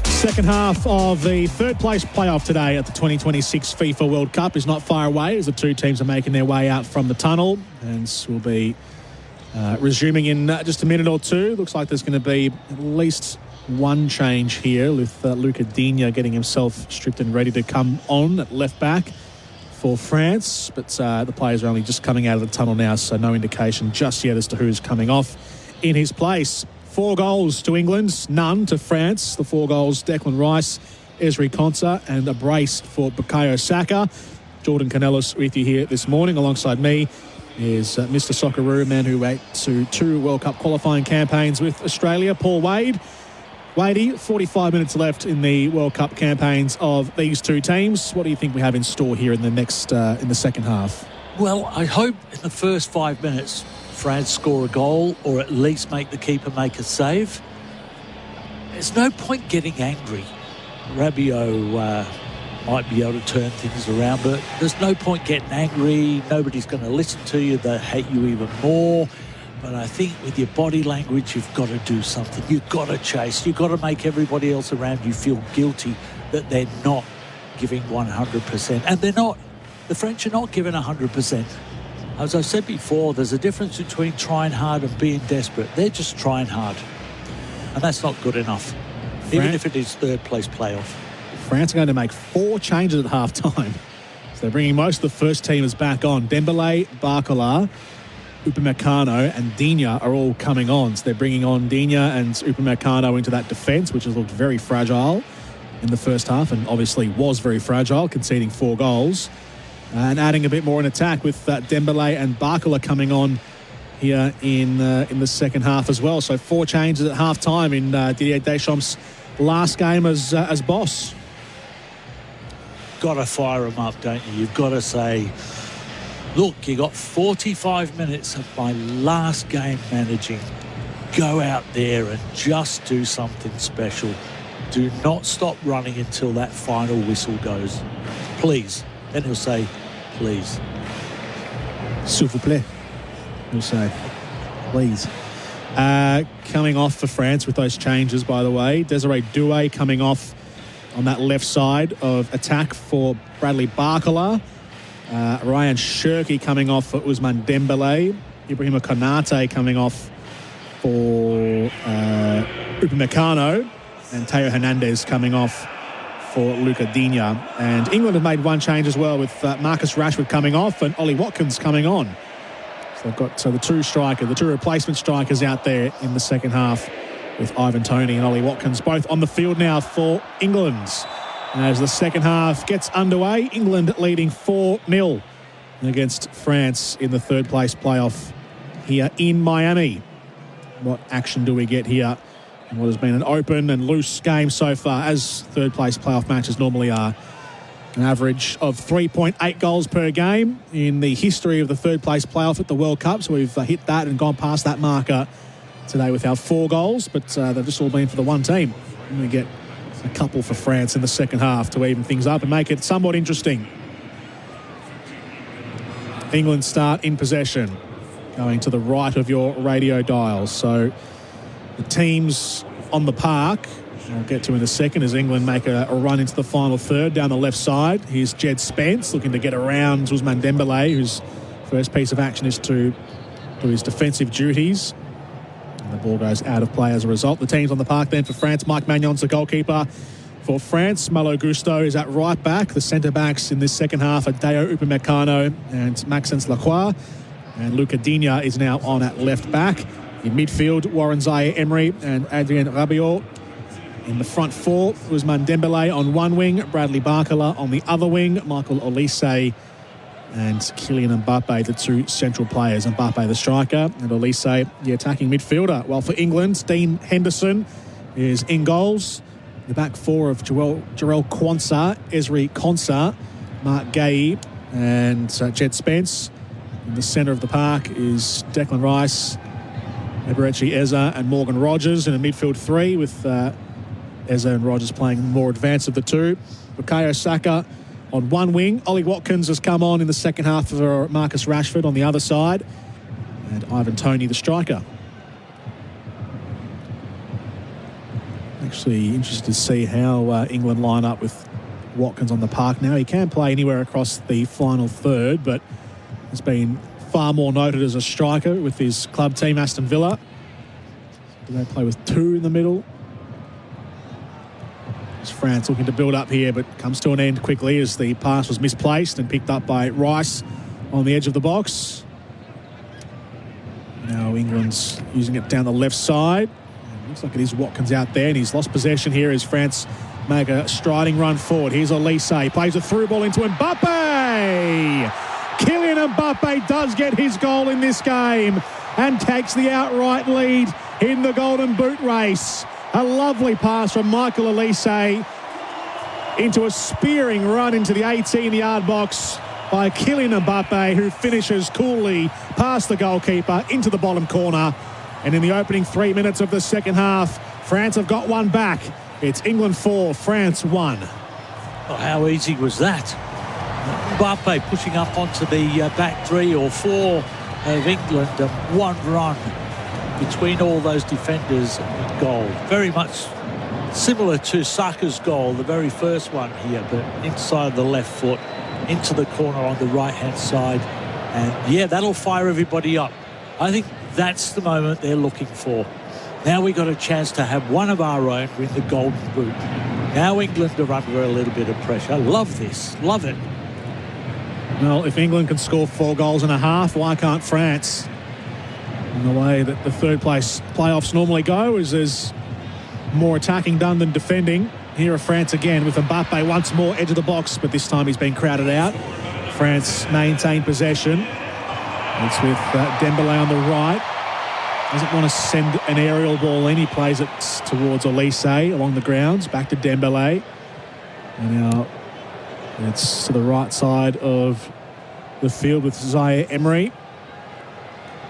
Second half of the third place playoff today at the 2026 FIFA World Cup is not far away as the two teams are making their way out from the tunnel, and we'll be resuming in just a minute or two. Looks like there's going to be at least one change here with Luca Digne getting himself stripped and ready to come on at left back for France, but the players are only just coming out of the tunnel now, so no indication just yet as to who's coming off in his place. 4 goals to England, none to France. The 4 goals, Declan Rice, Ezri Konsa and a brace for Bukayo Saka. Jordan Canellis with you here this morning. Alongside me is Mr. Socceroo, a man who went to 2 World Cup qualifying campaigns with Australia, Paul Wade. Wadey, 45 minutes left in the World Cup campaigns of these two teams. What do you think we have in store here in the next in the second half? Well, I hope in the first 5 minutes France score a goal or at least make the keeper make a save. There's no point getting angry. Rabiot might be able to turn things around, but there's no point getting angry. Nobody's going to listen to you. They hate you even more. But I think with your body language, you've got to do something. You've got to chase. You've got to make everybody else around you feel guilty that they're not giving 100%. And they're not. The French are not giving 100%. As I said before, there's a difference between trying hard and being desperate. They're just trying hard. And that's not good enough, even if it is third place playoff. France are going to make 4 changes at half-time. So they're bringing most of the first teamers back on. Dembele, Barcola, Upamecano and Digne are all coming on. So they're bringing on Digne and Upamecano into that defence, which has looked very fragile in the first half and obviously was very fragile, conceding 4 goals. And adding a bit more in attack with Dembele and Barcola coming on here in the second half as well. So 4 changes at half-time in Didier Deschamps' last game as boss. Got to fire them up, don't you? You've got to say, look, you got 45 minutes of my last game managing. Go out there and just do something special. Do not stop running until that final whistle goes. Please. Then he'll say, please. S'il vous plaît. He'll say, please. Coming off for France with those changes, by the way. Desiree Doué coming off on that left side of attack for Bradley Barcola. Ryan Shirky coming off for Ousmane Dembele. Ibrahima Konate coming off for Upamecano. And Teo Hernandez coming off for Luca Digne. And England have made 1 change as well with Marcus Rashford coming off and Ollie Watkins coming on. So they've got the 2 replacement strikers out there in the second half with Ivan Toney and Ollie Watkins both on the field now for England. As the second half gets underway, England leading 4-0 against France in the third place playoff here in Miami. What action do we get here in what has been an open and loose game so far, as third place playoff matches normally are? An average of 3.8 goals per game in the history of the third place playoff at the World Cup. So we've hit that and gone past that marker today with our 4 goals, but they've just all been for the one team. And we get a couple for France in the second half to even things up and make it somewhat interesting. England start in possession, going to the right of your radio dial. So the teams on the park, I'll get to in a second, as England make a run into the final third down the left side. Here's Jed Spence looking to get around Ousmane Dembélé, whose first piece of action is to do his defensive duties. And the ball goes out of play as a result. The teams on the park then for France. Mike Magnon's the goalkeeper for France. Malo Gusto is at right back. The centre-backs in this second half are Deo Upamecano and Maxence Lacroix. And Luca Digne is now on at left back. In midfield, Warren Zaire-Emery and Adrien Rabiot. In the front 4, Ousmane Dembélé on one wing, Bradley Barcola on the other wing, Michael Olise and Kylian Mbappe, the 2 central players. Mbappe, the striker, and Olise, the attacking midfielder. While for England, Dean Henderson is in goals. The back 4 of Jarell Quansah, Ezri Konsa, Mark Gay and Jed Spence. In the centre of the park is Declan Rice, Eberechi Eza and Morgan Rogers in a midfield 3 with Eza and Rogers playing the more advanced of the 2. Bukayo Saka on one wing. Ollie Watkins has come on in the second half for Marcus Rashford on the other side. And Ivan Toney, the striker. Actually interested to see how England line up with Watkins on the park now. He can play anywhere across the final third, but has been far more noted as a striker with his club team, Aston Villa. Do they play with 2 in the middle? It's France looking to build up here, but comes to an end quickly as the pass was misplaced and picked up by Rice on the edge of the box. Now England's using it down the left side. Looks like it is Watkins out there, and he's lost possession here as France make a striding run forward. Here's Olise, plays a through ball into Mbappe! Kylian Mbappe does get his goal in this game and takes the outright lead in the Golden Boot race. A lovely pass from Michael Olise into a spearing run into the 18-yard box by Kylian Mbappe, who finishes coolly past the goalkeeper into the bottom corner. And in the opening 3 minutes of the second half, France have got one back. It's England 4, France 1. Oh, how easy was that? Mbappe pushing up onto the back 3 or 4 of England, and one run between all those defenders and goal. Very much similar to Saka's goal, the very first one here, but inside the left foot, into the corner on the right-hand side. And yeah, that'll fire everybody up. I think that's the moment they're looking for. Now we've got a chance to have one of our own win the Golden Boot. Now England are under a little bit of pressure. Love this, love it. Well, if England can score 4 goals and a half, why can't France? In the way that the third place playoffs normally go, is there's more attacking done than defending. Here are France again with Mbappe once more, edge of the box, but this time he's been crowded out. France maintain possession. It's with Dembélé on the right. Doesn't want to send an aerial ball in. He plays it towards Olise along the grounds. Back to Dembélé. And now it's to the right side of the field with Zaire-Emery.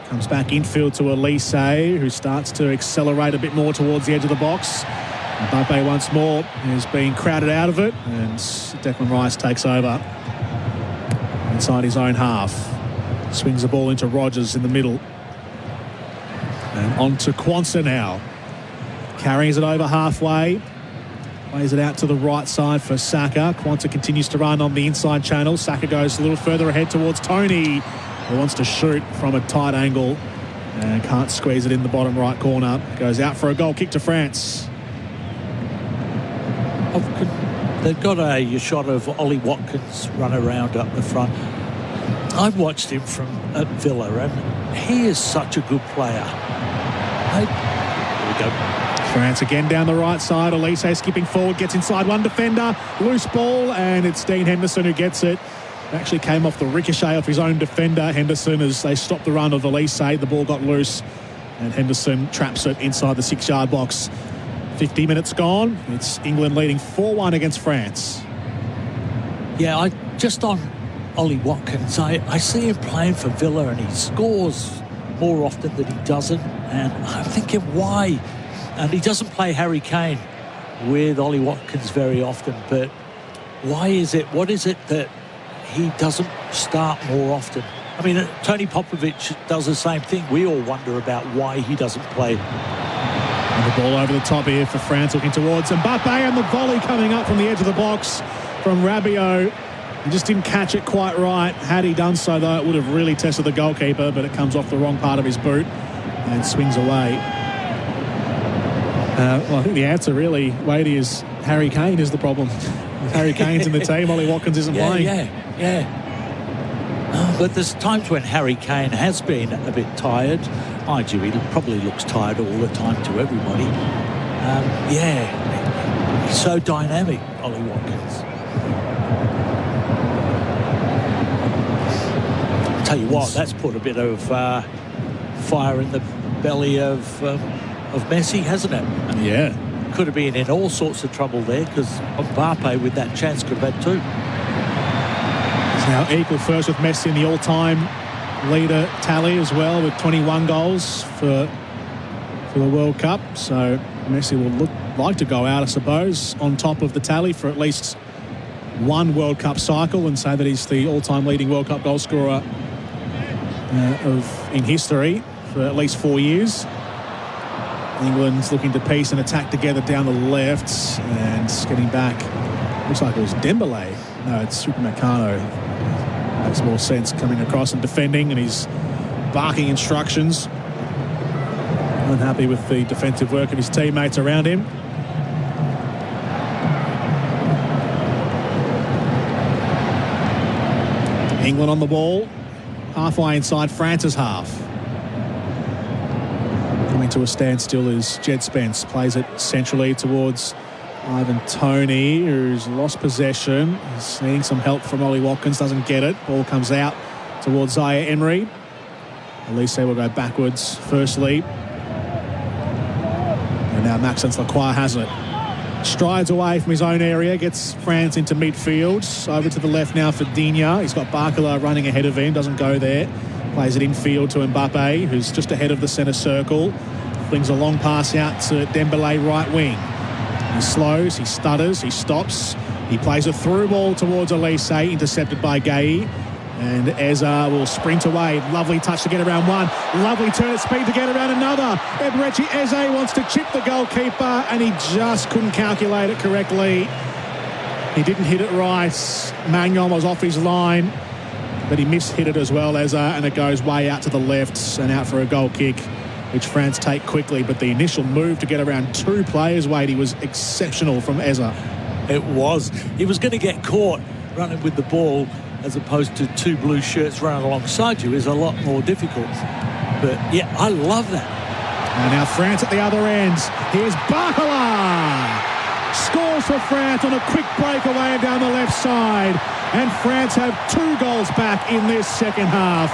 Comes back infield to Olise, who starts to accelerate a bit more towards the edge of the box. Mbappe once more is being crowded out of it, and Declan Rice takes over inside his own half. Swings the ball into Rogers in the middle. And on to Quansah now. Carries it over halfway. Plays it out to the right side for Saka. Quansah continues to run on the inside channel. Saka goes a little further ahead towards Toney, who wants to shoot from a tight angle and can't squeeze it in the bottom right corner. Goes out for a goal kick to France. They've got a shot of Ollie Watkins run around up the front. I've watched him from at Villa, and he is such a good player. Here we go. France again down the right side. Olise skipping forward, gets inside one defender. Loose ball, and it's Dean Henderson who gets it. Actually came off the ricochet off his own defender, Henderson, as they stopped the run of Olise. The ball got loose, and Henderson traps it inside the 6-yard box. 50 minutes gone. It's England leading 4-1 against France. Yeah, just on Ollie Watkins, I see him playing for Villa, and he scores more often than he doesn't. And I'm thinking, why? And he doesn't play Harry Kane with Ollie Watkins very often, but why is it? What is it that he doesn't start more often? I mean, Tony Popovich does the same thing. We all wonder about why he doesn't play. And the ball over the top here for France, looking towards Mbappe, and the volley coming up from the edge of the box from Rabiot. He just didn't catch it quite right. Had he done so, though, it would have really tested the goalkeeper, but it comes off the wrong part of his boot and swings away. Well, I think the answer really, Wadey, is Harry Kane is the problem. Harry Kane's in the team, Ollie Watkins isn't playing. Yeah. But there's times when Harry Kane has been a bit tired. Mind you, he probably looks tired all the time to everybody. He's so dynamic, Ollie Watkins. I'll tell you what, that's put a bit of fire in the belly of Messi, hasn't it? Yeah. Could have been in all sorts of trouble there, because Mbappe with that chance could have had two. He's now equal first with Messi in the all-time leader tally as well, with 21 goals for the World Cup. So Messi will like to go out, I suppose, on top of the tally for at least one World Cup cycle and say that he's the all-time leading World Cup goal scorer in history for at least 4 years. England's looking to piece and attack together down the left, and getting back. Looks like it was Dembele. No, it's Upamecano. Makes more sense coming across and defending, and he's barking instructions. Unhappy with the defensive work of his teammates around him. England on the ball, halfway inside France's half. Coming to a standstill is Jed Spence. Plays it centrally towards Ivan Toney, who's lost possession. He's needing some help from Ollie Watkins, doesn't get it. Ball comes out towards Zaire Emery. Elise will go backwards firstly. And now Maxence Lacroix has it. Strides away from his own area, gets France into midfield. Over to the left now for Digne. He's got Barcola running ahead of him, doesn't go there. Plays it infield to Mbappe, who's just ahead of the centre circle. Flings a long pass out to Dembele right wing. He slows, he stutters, he stops. He plays a through ball towards Elise, intercepted by Gay. And Eza will sprint away. Lovely touch to get around one. Lovely turn at speed to get around another. Eberechi Eze wants to chip the goalkeeper, and he just couldn't calculate it correctly. He didn't hit it right. Magnon was off his line, but he mishit it as well, Eza, and it goes way out to the left and out for a goal kick, which France take quickly. But the initial move to get around two players, Wadey, was exceptional from Eza. It was. He was going to get caught running with the ball, as opposed to two blue shirts running alongside you, is a lot more difficult. But yeah, I love that. And now France at the other end. Here's Barcola. Scores for France on a quick breakaway down the left side. And France have 2 goals back in this second half.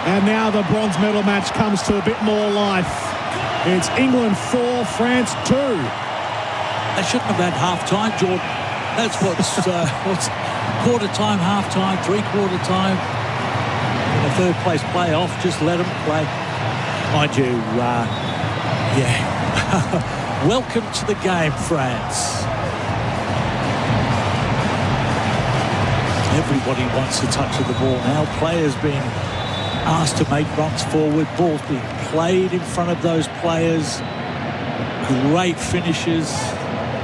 And now the bronze medal match comes to a bit more life. It's England 4, France 2. They shouldn't have had half-time, Jordan. That's what's quarter time, half time, three-quarter time. A third place playoff, just let them play. Mind you, welcome to the game, France. Everybody wants a touch of the ball now. Players being asked to make runs forward, balls being played in front of those players. Great finishes.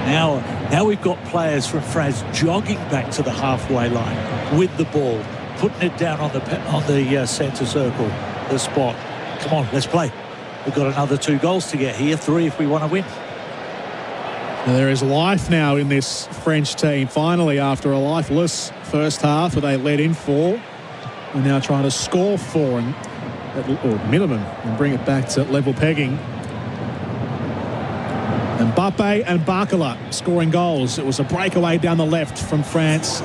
Now we've got players from France jogging back to the halfway line with the ball, putting it down on the centre circle, the spot. Come on, let's play. We've got another 2 goals to get here, 3 if we want to win. Now there is life now in this French team. Finally, after a lifeless first half where they led in 4, we're now trying to score 4 or minimum and bring it back to level pegging. Mbappe and Barcola scoring goals. It was a breakaway down the left from France.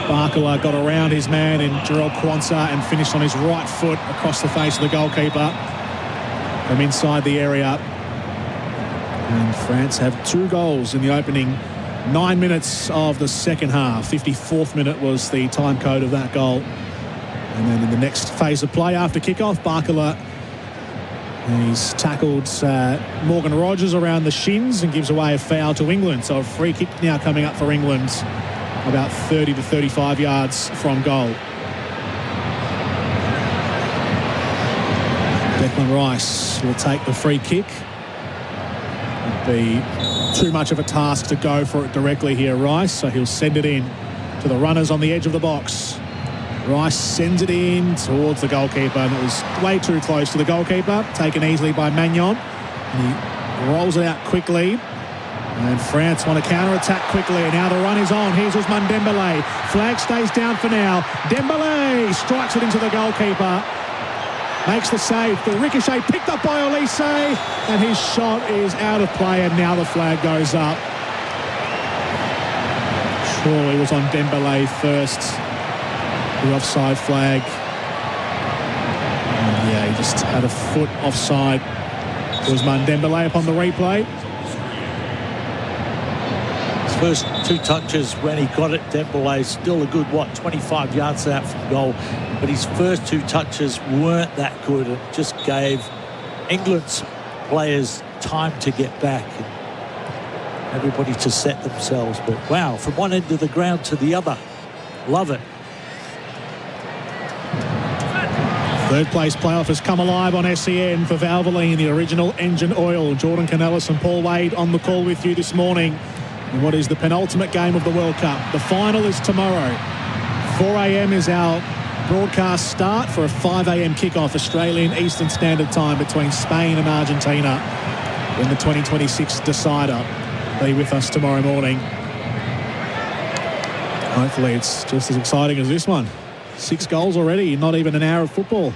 Barcola got around his man in Jarrell Quansah and finished on his right foot across the face of the goalkeeper from inside the area. And France have 2 goals in the opening 9 minutes of the second half. 54th minute was the time code of that goal. And then in the next phase of play after kickoff, Barcola And he's tackled Morgan Rogers around the shins and gives away a foul to England. So a free kick now coming up for England, about 30 to 35 yards from goal. Declan Rice will take the free kick. It'd be too much of a task to go for it directly here, Rice, so he'll send it in to the runners on the edge of the box. Rice sends it in towards the goalkeeper, and it was way too close to the goalkeeper, taken easily by Magnon. And he rolls it out quickly, and France want to counter-attack quickly, and now the run is on. Here's Ousmane Dembélé. Flag stays down for now. Dembélé strikes it into the goalkeeper. Makes the save. The ricochet picked up by Olise, and his shot is out of play, and now the flag goes up. Surely was on Dembélé first. The offside flag. And yeah, he just had a foot offside. Ousmane Dembélé upon the replay. His first two touches when he got it, Dembélé still a good, 25 yards out from goal. But his first two touches weren't that good. It just gave England's players time to get back and everybody to set themselves. But wow, from one end of the ground to the other. Love it. Third place playoff has come alive on SEN for Valvoline, the original engine oil. Jordan Canellis and Paul Wade on the call with you this morning in what is the penultimate game of the World Cup. The final is tomorrow. 4 a.m. is our broadcast start for a 5 a.m. kickoff Australian Eastern Standard Time between Spain and Argentina in the 2026 decider. Be with us tomorrow morning. Hopefully it's just as exciting as this one. 6 goals already, not even an hour of football.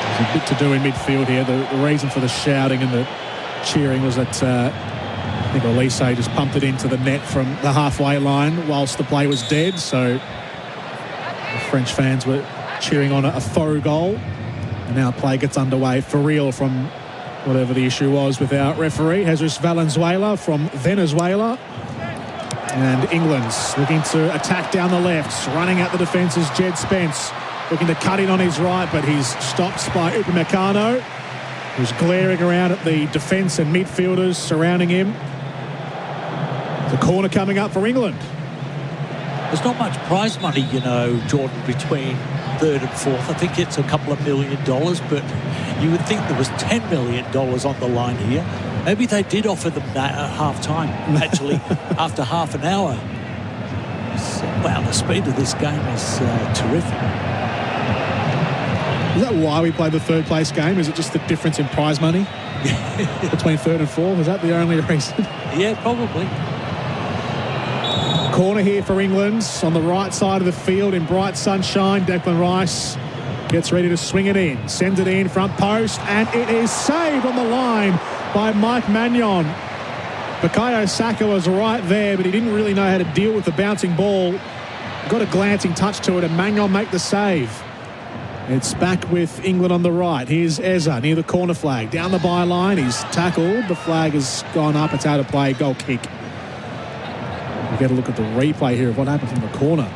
There's a bit to do in midfield here. The reason for the shouting and the cheering was that I think Olise just pumped it into the net from the halfway line whilst the play was dead. So the French fans were cheering on a faux goal, and now play gets underway for real from whatever the issue was with our referee. Jesus Valenzuela from Venezuela, and England's looking to attack down the left. Running at the defences, Jed Spence looking to cut in on his right, but he's stopped by Upamecano, who's glaring around at the defence and midfielders surrounding him. The corner coming up for England. There's not much prize money, you know, Jordan, between third and fourth. I think it's a couple of $1 million, but you would think there was $10 million on the line here. Maybe they did offer them that at half-time, actually, after half an hour. So, wow, the speed of this game is terrific. Is that why we play the third place game? Is it just the difference in prize money between third and fourth? Is that the only reason? Yeah, probably. Corner here for England on the right side of the field in bright sunshine. Declan Rice gets ready to swing it in, sends it in front post, and it is saved on the line by Mike Magnon. Bukayo Saka was right there, but he didn't really know how to deal with the bouncing ball. Got a glancing touch to it, and Magnon make the save. It's back with England on the right. Here's Eza near the corner flag. Down the byline, he's tackled. The flag has gone up. It's out of play. Goal kick. We'll get a look at the replay here of what happened from the corner.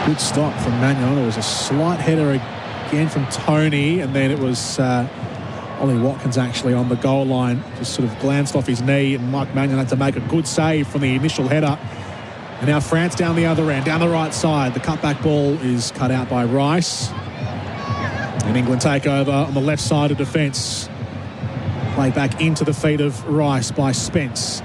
Good stop from Magnon. It was a slight header again from Tony, and then it was Ollie Watkins actually on the goal line. Just sort of glanced off his knee, and Mike Magnon had to make a good save from the initial header. And now France down the other end, down the right side. The cutback ball is cut out by Rice. And England take over on the left side of defence. Play back into the feet of Rice by Spence.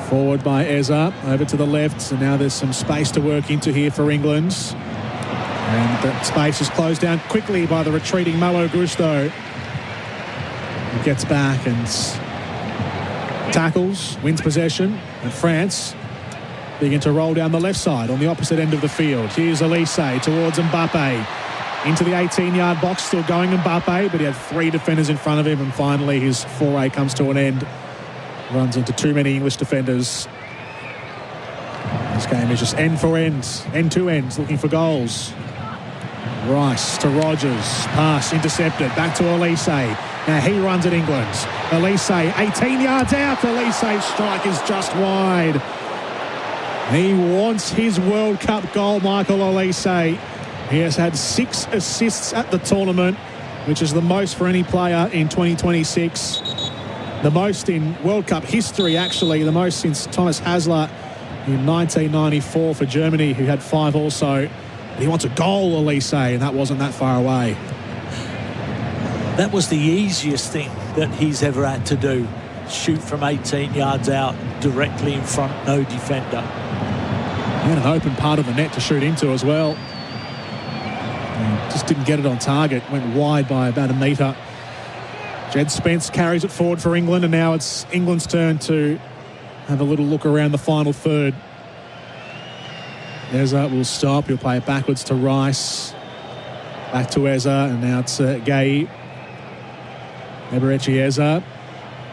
Forward by Eza, over to the left. And now there's some space to work into here for England. And that space is closed down quickly by the retreating Malo Gusto. He gets back and tackles, wins possession. And France begin to roll down the left side on the opposite end of the field. Here's Olise towards Mbappe. Into the 18-yard box, still going Mbappe, but he had 3 defenders in front of him, and finally his foray comes to an end. Runs into too many English defenders. This game is just end for end to end, looking for goals. Rice to Rogers. Pass intercepted. Back to Elise. Now he runs at England. Elise, 18 yards out. Elise's strike is just wide. He wants his World Cup goal, Michael Elise. He has had 6 assists at the tournament, which is the most for any player in 2026. The most in World Cup history, actually. The most since Thomas Hasler in 1994 for Germany, who had 5 also. He wants a goal, Elise, and that wasn't that far away. That was the easiest thing that he's ever had to do. Shoot from 18 yards out, directly in front, no defender. He had an open part of the net to shoot into as well. And just didn't get it on target. Went wide by about a metre. Jed Spence carries it forward for England, and now it's England's turn to have a little look around the final third. Eza will stop. He'll play it backwards to Rice. Back to Eza, and now it's Gay. Eberechi Eza.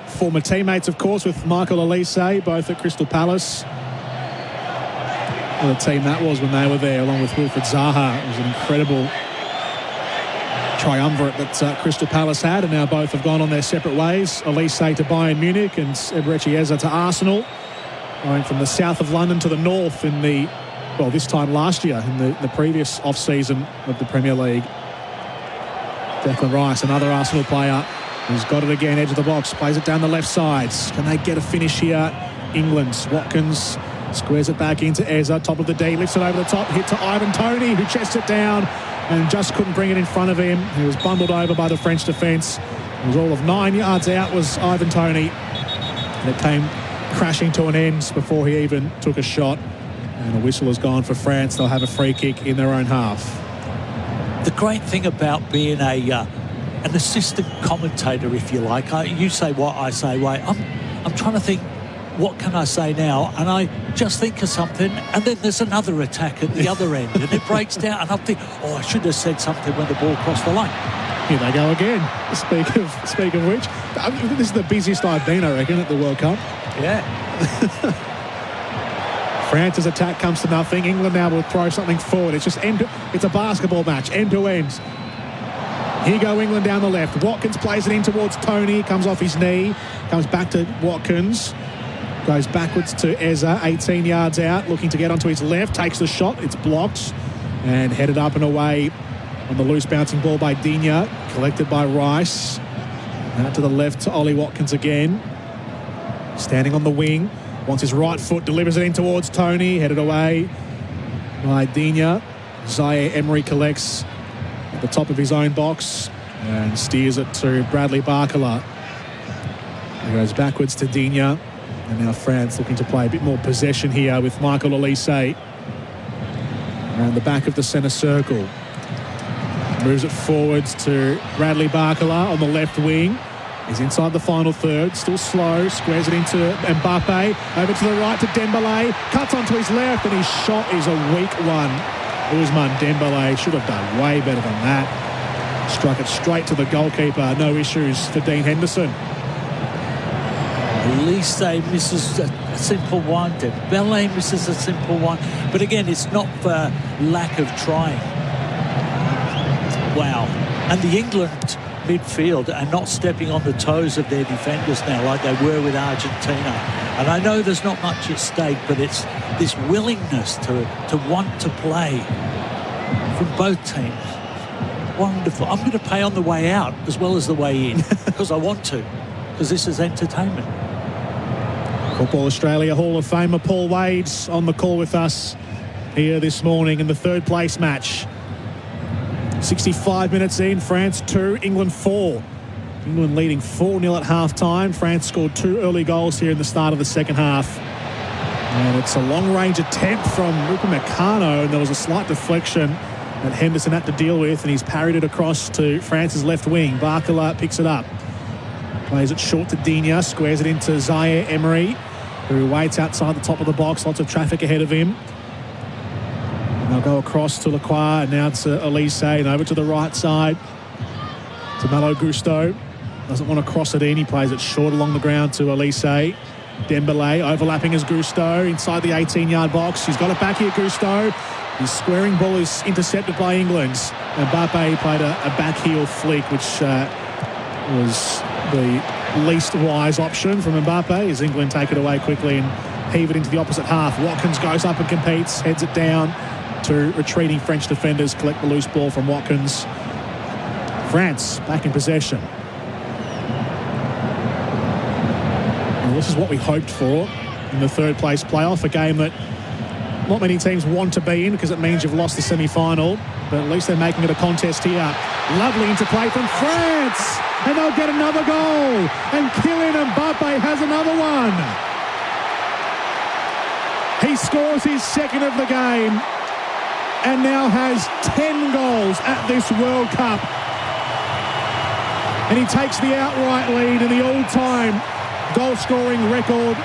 Former teammates, of course, with Michael Elise, both at Crystal Palace. What a team that was when they were there, along with Wilfried Zaha. It was an incredible triumvirate that Crystal Palace had, and now both have gone on their separate ways. Elise to Bayern Munich and Eberechi Eza to Arsenal. Going from the south of London to the north in the, well, this time last year in the previous off-season of the Premier League. Declan Rice, another Arsenal player, who's got it again, edge of the box, plays it down the left side. Can they get a finish here? England. Watkins squares it back into Eza, top of the D, lifts it over the top, hit to Ivan Toney, who chests it down and just couldn't bring it in front of him. He was bundled over by the French defence. It was all of 9 yards out was Ivan Toney. And it came crashing to an end before he even took a shot. And the whistle has gone for France. They'll have a free kick in their own half. The great thing about being an assistant commentator, if you like, you say what, I say wait. I'm trying to think, what can I say now? And I just think of something, and then there's another attack at the other end, and it breaks down, and I think, oh, I should have said something when the ball crossed the line. Here they go again. Speak of which, this is the busiest I've been, I reckon, at the World Cup. Yeah. France's attack comes to nothing. England now will throw something forward. It's just it's a basketball match, end to end. Here go England down the left. Watkins plays it in towards Toney. Comes off his knee. Comes back to Watkins. Goes backwards to Eza, 18 yards out, looking to get onto his left. Takes the shot. It's blocked. And headed up and away on the loose bouncing ball by Digne. Collected by Rice. Out to the left to Ollie Watkins again. Standing on the wing. Wants his right foot. Delivers it in towards Toney. Headed away by Digne. Zaire Emery collects at the top of his own box and steers it to Bradley Barcola. He goes backwards to Digne. And now France looking to play a bit more possession here with Michael Elise around the back of the centre circle. Moves it forwards to Bradley Barcola on the left wing. He's inside the final third, still slow, squares it into Mbappe, over to the right to Dembele, cuts onto his left, and his shot is a weak one. Ousmane Dembele should have done way better than that. Struck it straight to the goalkeeper, no issues for Dean Henderson. Elise misses a simple one. Dembele misses a simple one. But again, it's not for lack of trying. Wow. And the England midfield are not stepping on the toes of their defenders now like they were with Argentina. And I know there's not much at stake, but it's this willingness to want to play from both teams. Wonderful. I'm going to pay on the way out as well as the way in because I want to, because this is entertainment. Football Australia Hall of Famer Paul Wade's on the call with us here this morning in the third place match. 65 minutes in, France 2, England 4. England leading 4-0 at half-time. France scored 2 early goals here in the start of the second half. And it's a long-range attempt from Upamecano, and there was a slight deflection that Henderson had to deal with, and he's parried it across to France's left wing. Barcola picks it up. Plays it short to Digne, squares it into Zaire Emery, who waits outside the top of the box. Lots of traffic ahead of him. And they'll go across to Lacroix, and now it's Elise, and over to the right side to Malo Gusto. Doesn't want to cross it in. He plays it short along the ground to Elise. Dembele overlapping as Gusto inside the 18-yard box. He's got it back here, Gusto. His squaring ball is intercepted by England. Mbappe played a back heel flick, which was the least wise option from Mbappe as England take it away quickly and heave it into the opposite half. Watkins goes up and competes, heads it down to retreating French defenders, collect the loose ball from Watkins. France back in possession. And this is what we hoped for in the third place playoff, a game that not many teams want to be in because it means you've lost the semi-final, but at least they're making it a contest here. Lovely interplay from France, and they'll get another goal, and Kylian Mbappe has another one. He scores his second of the game and now has 10 goals at this World Cup. And he takes the outright lead in the all-time goal-scoring record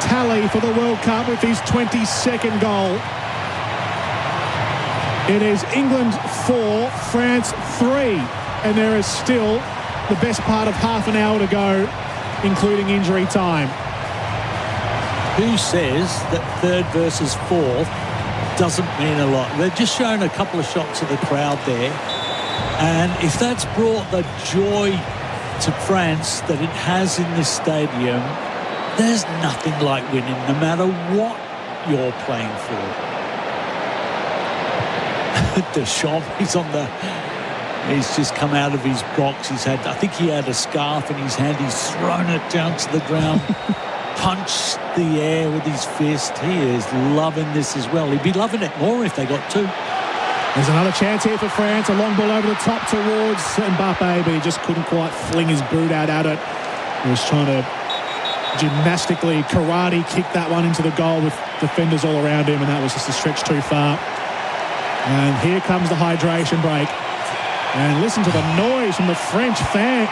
tally for the World Cup with his 22nd goal. It is England 4, France 3, and there is still the best part of half an hour to go, including injury time. Who says that third versus fourth doesn't mean a lot? They're just showing a couple of shots of the crowd there, and if that's brought the joy to France that it has in this stadium, there's nothing like winning, no matter what you're playing for. Deschamps, he's just come out of his box. I think he had a scarf in his hand. He's thrown it down to the ground, punched the air with his fist. He is loving this as well. He'd be loving it more if they got two. There's another chance here for France. A long ball over the top towards Mbappe, but he just couldn't quite fling his boot out at it. He was trying to gymnastically karate kick that one into the goal with defenders all around him, and that was just a stretch too far. And here comes the hydration break. And listen to the noise from the French fans.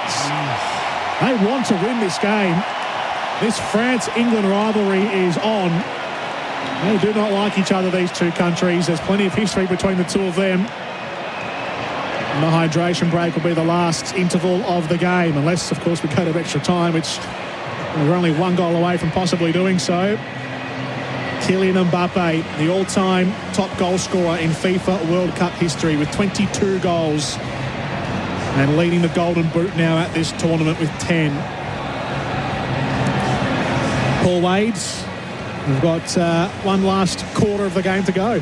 They want to win this game. This France-England rivalry is on. They do not like each other, these two countries. There's plenty of history between the two of them. And the hydration break will be the last interval of the game, unless, of course, we go to extra time, which we're only one goal away from possibly doing so. Kylian Mbappe, the all-time top goal scorer in FIFA World Cup history with 22 goals and leading the Golden Boot now at this tournament with 10. Paul Wades, we've got one last quarter of the game to go.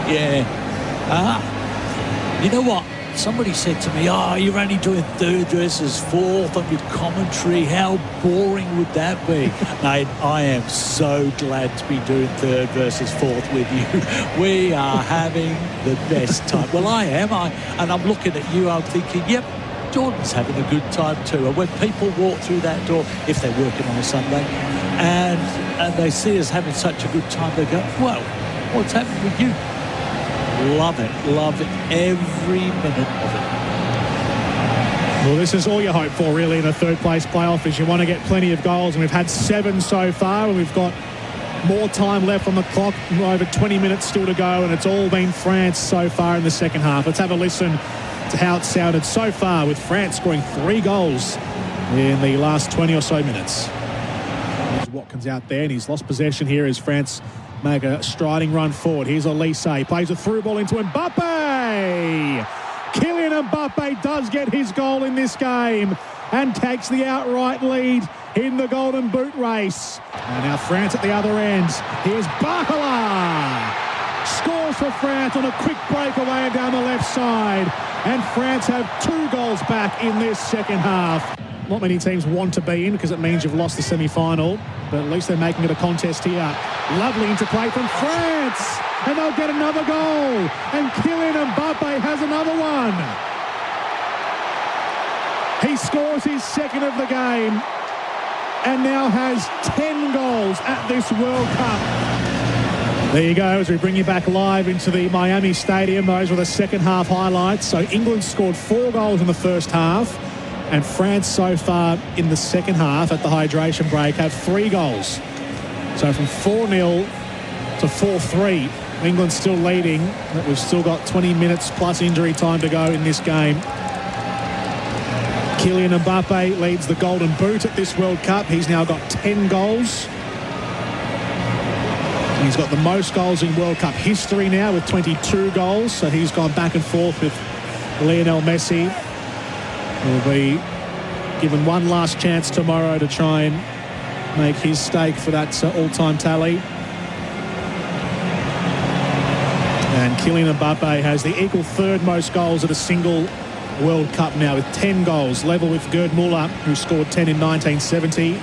Yeah. You know what? Somebody said to me, you're only doing third versus fourth on your commentary. How boring would that be? Mate, I am so glad to be doing third versus fourth with you. We are having the best time. Well, I am. And I'm looking at you, I'm thinking, yep, Jordan's having a good time too. And when people walk through that door, if they're working on a Sunday, and they see us having such a good time, they go, well, what's happening with you? Love it every minute of it. Well, this is all you hope for, really, in a third-place playoff, is you want to get plenty of goals, and we've had 7 so far, and we've got more time left on the clock, over 20 minutes still to go, and it's all been France so far in the second half. Let's have a listen to how it sounded so far, with France scoring 3 goals in the last 20 or so minutes. There's Watkins out there, and he's lost possession here as France make a striding run forward. Here's Elise, plays a through ball into Mbappe. Kylian Mbappe does get his goal in this game and takes the outright lead in the Golden Boot race. And now France at the other end. Here's Barcola. Scores for France on a quick breakaway down the left side. And France have 2 goals back in this second half. Not many teams want to be in because it means you've lost the semi-final, but at least they're making it a contest here. Lovely interplay from France, and they'll get another goal, and Kylian Mbappe has another one. He scores his second of the game and now has 10 goals at this World Cup. There you go, as we bring you back live into the Miami Stadium. Those were the second half highlights. So England scored 4 goals in the first half, and France so far in the second half at the hydration break have 3 goals. So from 4-0 to 4-3, England's still leading, but we've still got 20 minutes plus injury time to go in this game. Kylian Mbappe leads the Golden Boot at this World Cup. He's now got 10 goals. He's got the most goals in World Cup history now with 22 goals. So he's gone back and forth with Lionel Messi. Will be given one last chance tomorrow to try and make his stake for that all-time tally. And Kylian Mbappe has the equal third most goals at a single World Cup now with 10 goals, level with Gerd Muller, who scored 10 in 1970.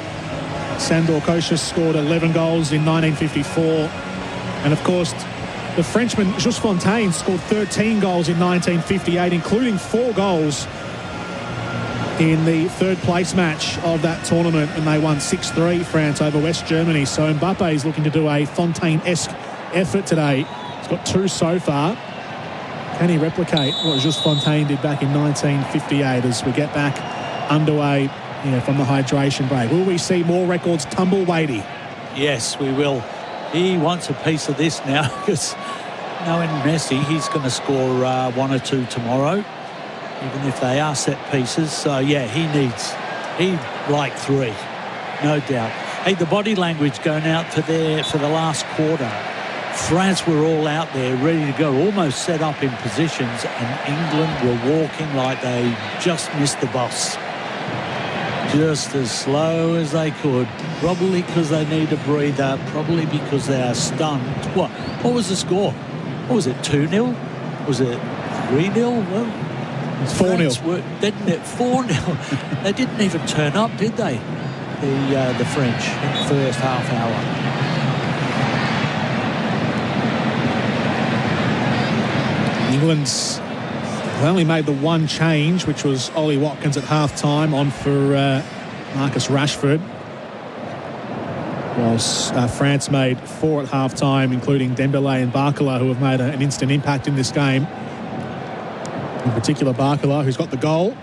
Sandor Kosciusz scored 11 goals in 1954. And of course, the Frenchman Just Fontaine scored 13 goals in 1958, including 4 goals in the third place match of that tournament, and they won 6-3, France over West Germany. So Mbappe is looking to do a Fontaine-esque effort today. He's got 2 so far. Can he replicate what Just Fontaine did back in 1958 as we get back underway from the hydration break? Will we see more records tumble, Wadey? Yes, we will. He wants a piece of this now because knowing Messi, he's going to score 1 or 2 tomorrow, even if they are set pieces. So, yeah, he'd like 3, no doubt. Hey, the body language going out for the last quarter. France were all out there ready to go, almost set up in positions, and England were walking like they just missed the bus. Just as slow as they could, probably because they need a breather, probably because they are stunned. What was the score? What was it, 2-0? Was it 3-0? Well, it's 4-0. Didn't it? 4-0. They didn't even turn up, did they? The French in the first half hour. England's only made the one change, which was Ollie Watkins at half-time on for Marcus Rashford. Whilst France made 4 at half-time, including Dembele and Barcola, who have made an instant impact in this game. In particular, Barcola, who's got the goal.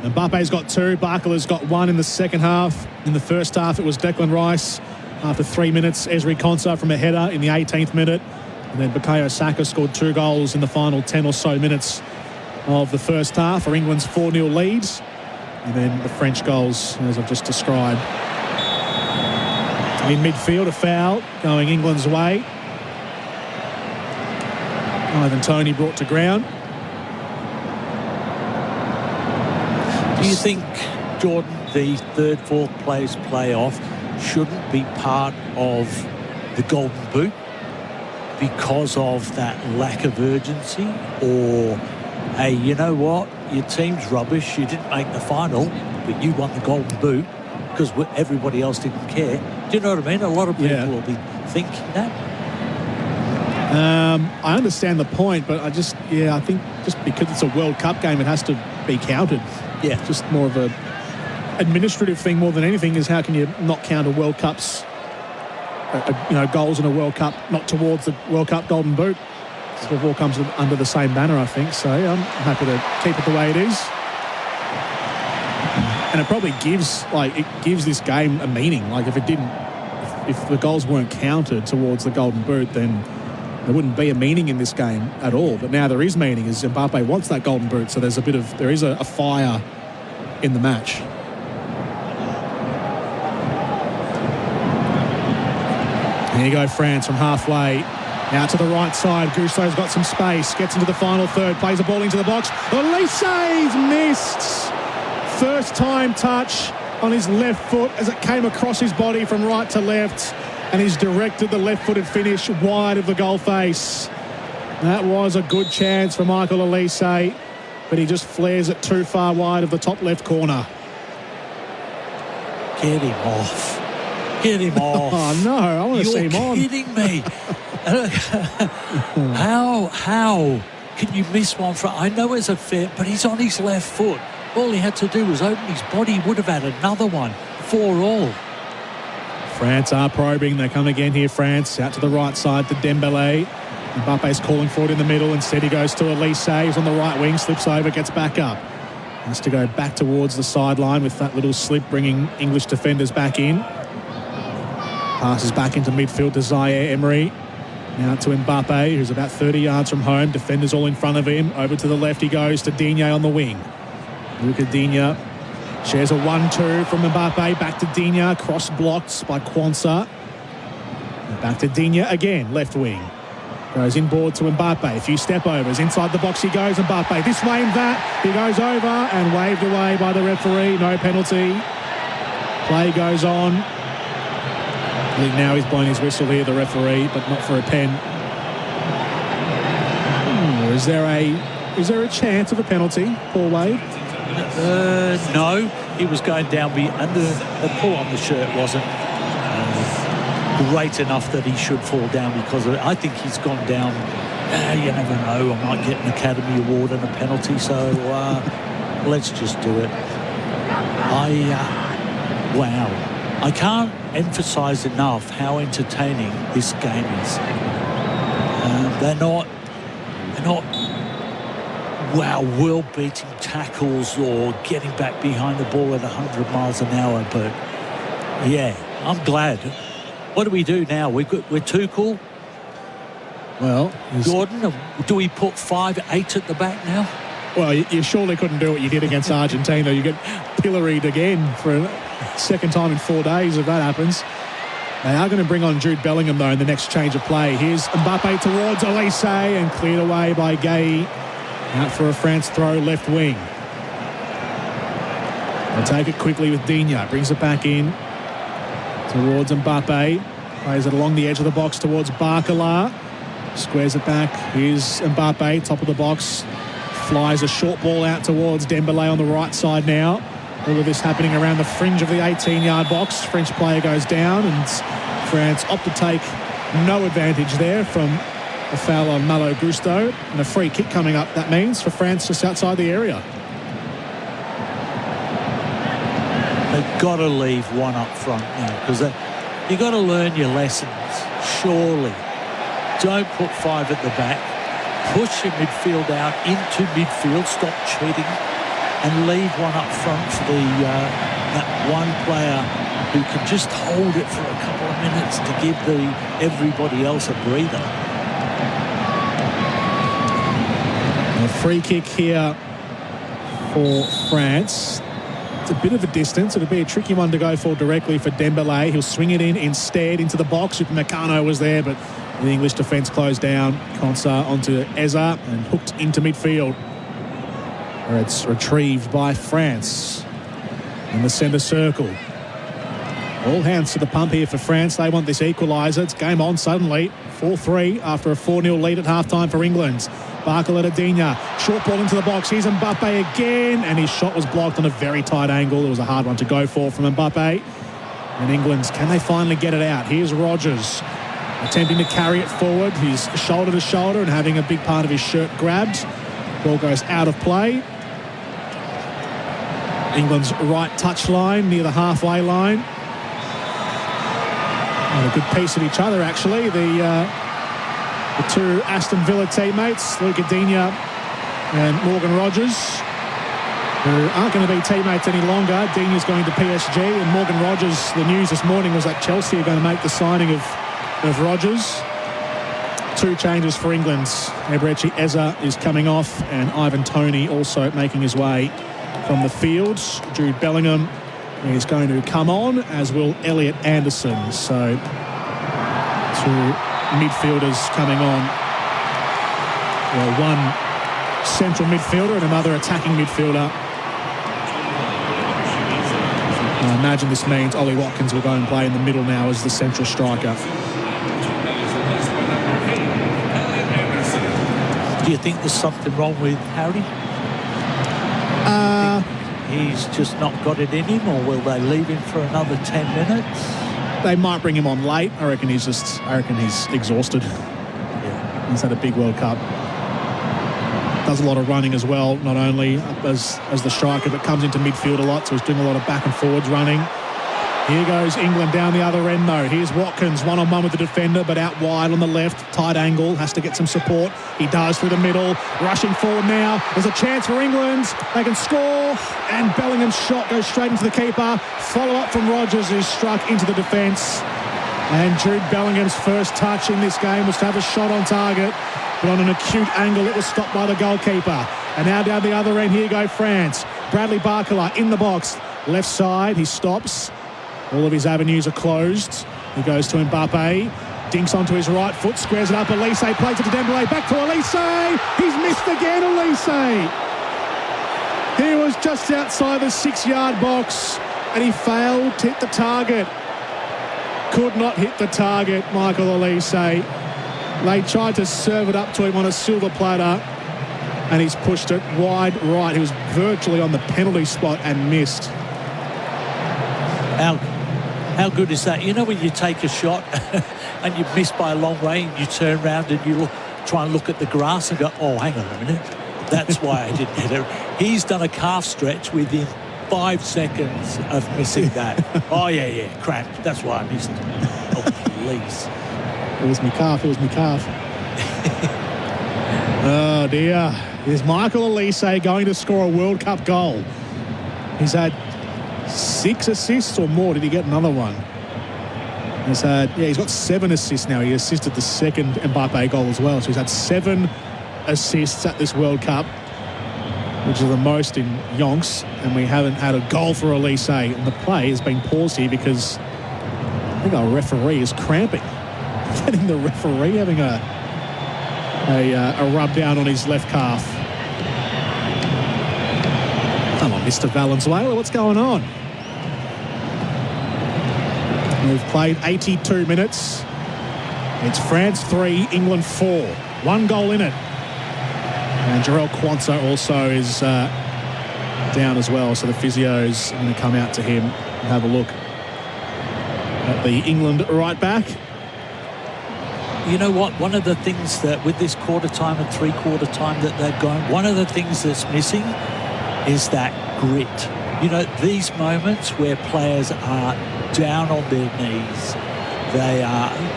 Mbappe's got 2. Barcola's got 1 in the second half. In the first half, it was Declan Rice. After 3 minutes, Ezri Konsa from a header in the 18th minute. And then Bukayo Saka scored 2 goals in the final 10 or so minutes of the first half for England's 4-0 leads. And then the French goals, as I've just described. In midfield, a foul going England's way. Ivan Toney brought to ground. Do you think, Jordan, the third, fourth place playoff shouldn't be part of the Golden Boot because of that lack of urgency? Or, hey, you know what? Your team's rubbish. You didn't make the final, but you won the Golden Boot because everybody else didn't care. Do you know what I mean? A lot of people will be thinking that. I understand the point, but I think just because it's a World Cup game, it has to be counted. Yeah. Just more of a administrative thing more than anything is how can you not count a World Cup's goals in a World Cup, not towards the World Cup Golden Boot. So it all comes under the same banner, I think. So yeah, I'm happy to keep it the way it is. And it probably gives this game a meaning. Like if the goals weren't counted towards the Golden Boot, then there wouldn't be a meaning in this game at all. But now there is meaning, as Mbappe wants that Golden Boot. So there is a fire in the match. Here you go, France from halfway. Out to the right side. Gousso's got some space. Gets into the final third. Plays the ball into the box. Olise's missed. First time touch on his left foot as it came across his body from right to left. And he's directed the left-footed finish wide of the goal face. That was a good chance for Michael Olise, but he just flares it too far wide of the top left corner. Get him off. Get him off. Oh, no, I want to see him on. You're kidding me. How can you miss one from... I know it's a fair, but he's on his left foot. All he had to do was open his body. He would have had another one. 4-4. France are probing. They come again here, France. Out to the right side to Dembele. Mbappe's calling for it in the middle. Instead, he goes to Olise. He's on the right wing, slips over, gets back up. Has to go back towards the sideline with that little slip, bringing English defenders back in. Passes back into midfield to Zaire Emery. Now to Mbappe, who's about 30 yards from home. Defenders all in front of him. Over to the left he goes to Digne on the wing. Luca Digne shares a 1-2 from Mbappe. Back to Digne. Cross blocked by Quansah. Back to Digne again, left wing. Goes inboard to Mbappe. A few step-overs. Inside the box he goes, Mbappe. This way and that. He goes over and waved away by the referee. No penalty. Play goes on. I think now he's blowing his whistle here, the referee, but not for a pen. Is there a chance of a penalty, Paul Wade? No. He was going down under the pull on the shirt wasn't great enough that he should fall down because of it. I think he's gone down. You never know. I might get an Academy Award and a penalty, so let's just do it. Wow. I can't emphasise enough how entertaining this game is. They're not world-beating tackles or getting back behind the ball at 100 miles an hour, but yeah, I'm glad. What do we do now? We're too cool. Well, Gordon, do we put 5'8" at the back now? Well, you surely couldn't do what you did against Argentina. You get pilloried again for a second time in 4 days if that happens. They are going to bring on Jude Bellingham, though, in the next change of play. Here's Mbappe towards Elise and cleared away by Gay. Out for a France throw, left wing. They'll take it quickly with Digne. Brings it back in towards Mbappe. Plays it along the edge of the box towards Barcola. Squares it back. Here's Mbappe, top of the box. Flies a short ball out towards Dembélé on the right side now. All of this happening around the fringe of the 18-yard box. French player goes down and France opt to take no advantage there from a foul on Malo Gusto. And a free kick coming up, that means, for France just outside the area. They've got to leave one up front now because you've got to learn your lessons, surely. Don't put 5 at the back. Push your midfield out into midfield. Stop cheating. And leave one up front for that one player who can just hold it for a couple of minutes to give everybody else a breather. A free kick here for France. It's a bit of a distance. It'll be a tricky one to go for directly for Dembélé. He'll swing it in instead into the box. Upamecano was there, but the English defence closed down. Konsa onto Eza and hooked into midfield, where it's retrieved by France in the centre circle. All hands to the pump here for France. They want this equaliser. It's game on suddenly. 4-3 after a 4-0 lead at half-time for England. Barcola to Digne. Short ball into the box. Here's Mbappe again. And his shot was blocked on a very tight angle. It was a hard one to go for from Mbappe. And England, can they finally get it out? Here's Rodgers attempting to carry it forward. He's shoulder to shoulder and having a big part of his shirt grabbed. Ball goes out of play. England's right touchline near the halfway line. And a good piece of each other, actually. The two Aston Villa teammates, Luca Digne and Morgan Rodgers, who aren't going to be teammates any longer. Digne's going to PSG, and Morgan Rodgers, the news this morning was that Chelsea are going to make the signing of Rodgers. 2 changes for England. Eberechi Eza is coming off, and Ivan Toney also making his way from the field. Jude Bellingham is going to come on, as will Elliot Anderson. So 2 midfielders coming on. Well, one central midfielder and another attacking midfielder. I imagine this means Ollie Watkins will go and play in the middle now as the central striker. Do you think there's something wrong with Harry? He's just not got it in him, or will they leave him for another 10 minutes? They might bring him on late. I reckon he's exhausted. Yeah. He's had a big World Cup. Does a lot of running as well, not only as the striker, but comes into midfield a lot, so he's doing a lot of back and forwards running. Here goes England down the other end, though. Here's Watkins, one-on-one with the defender, but out wide on the left. Tight angle, has to get some support. He does through the middle. Rushing forward now. There's a chance for England. They can score. And Bellingham's shot goes straight into the keeper. Follow-up from Rodgers, who's struck into the defence. And Jude Bellingham's first touch in this game was to have a shot on target. But on an acute angle, it was stopped by the goalkeeper. And now down the other end, here go France. Bradley Barcola in the box. Left side, he stops. All of his avenues are closed. He goes to Mbappe. Dinks onto his right foot, squares it up. Elise plays it to Dembele. Back to Elise. He's missed again, Elise. He was just outside the 6-yard box and he failed to hit the target. Could not hit the target, Michael Elise. They tried to serve it up to him on a silver platter and he's pushed it wide right. He was virtually on the penalty spot and missed. How good is that? You know when you take a shot and you miss by a long way and you turn around and you try and look at the grass and go, oh, hang on a minute. That's why I didn't hit it. He's done a calf stretch within 5 seconds of missing that. Oh, yeah, cramped. That's why I missed it. Oh, please. It was me calf. Oh, dear. Here's Michael Elise going to score a World Cup goal. He's had 6 assists or more. Did he get another one? He's got 7 assists now. He assisted the second Mbappe goal as well. So he's had 7 assists at this World Cup, which is the most in yonks, and we haven't had a goal for Elise. And the play has been paused here because I think our referee is cramping. Getting the referee having a rub down on his left calf. Come on, Mr. Valenzuela, what's going on? We've played 82 minutes. It's France 3, England 4. 1 goal in it. And Jarrell Quansah also is down as well. So the physio's going to come out to him and have a look at the England right back. You know what? One of the things that with this quarter time and 3/4 time that they've gone, one of the things that's missing is that grit. You know, these moments where players are down on their knees,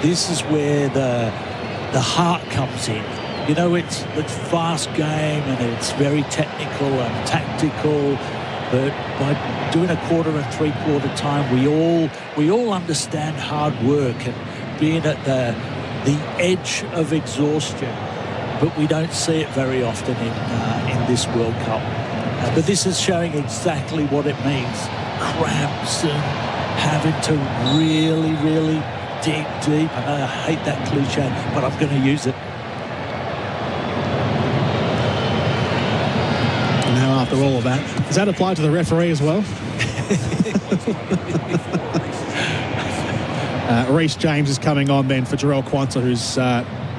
this is where the heart comes in. You know, it's fast game and it's very technical and tactical, but by doing a quarter and 3/4 time, we all understand hard work and being at the edge of exhaustion, but we don't see it very often in this World Cup. But this is showing exactly what it means. Cramps and having to really, really dig deep. I know I hate that cliche, but I'm going to use it. Now, after all of that, does that apply to the referee as well? Reece James is coming on then for Jarrell Quansah, who's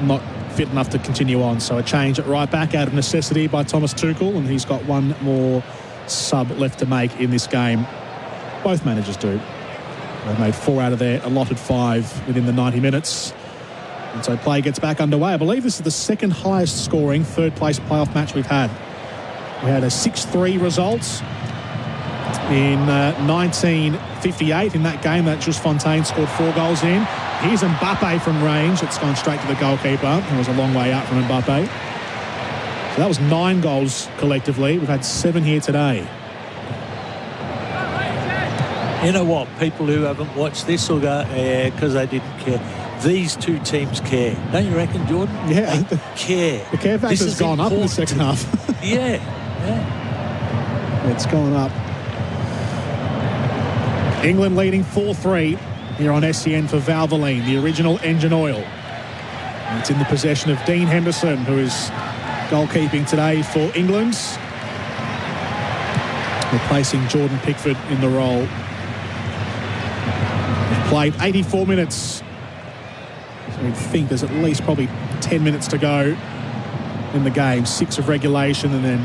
not fit enough to continue on. So a change at right back out of necessity by Thomas Tuchel, and he's got one more sub left to make in this game. Both managers do. They've made 4 out of their allotted 5 within the 90 minutes. And so play gets back underway. I believe this is the second highest scoring third place playoff match we've had. We had a 6-3 result in 1958 in that game that Just Fontaine scored 4 goals in. Here's Mbappe from range. It's gone straight to the goalkeeper. It was a long way out from Mbappe. So that was 9 goals collectively. We've had 7 here today. You know what? People who haven't watched this will go, yeah, because they didn't care. These two teams care. Don't you reckon, Jordan? Yeah. They care. The care factor's gone up in the second half. Yeah. It's gone up. England leading 4-3 here on SEN for Valvoline, the original engine oil. And it's in the possession of Dean Henderson, who is goalkeeping today for England, replacing Jordan Pickford in the role. We've played 84 minutes. So we think there's at least probably 10 minutes to go in the game. 6 of regulation, and then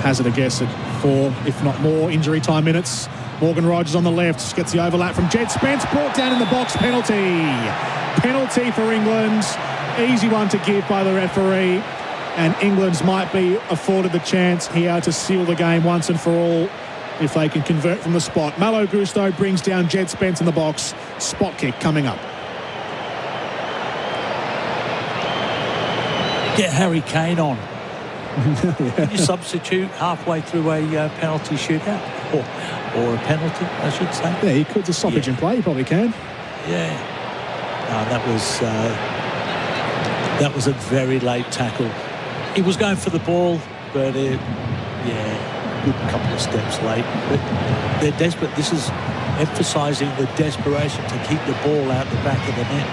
hazard a guess at 4, if not more, injury time minutes. Morgan Rogers on the left, gets the overlap from Jed Spence, brought down in the box, penalty. Penalty for England. Easy one to give by the referee. And England's might be afforded the chance here to seal the game once and for all if they can convert from the spot. Malo Gusto brings down Jed Spence in the box. Spot kick coming up. Get Harry Kane on. Can you substitute halfway through a penalty shootout? Or a penalty, I should say. Yeah, he could. A stoppage in play, you probably can. Yeah. That was a very late tackle. He was going for the ball, but good couple of steps late. But they're desperate. This is emphasising the desperation to keep the ball out the back of the net.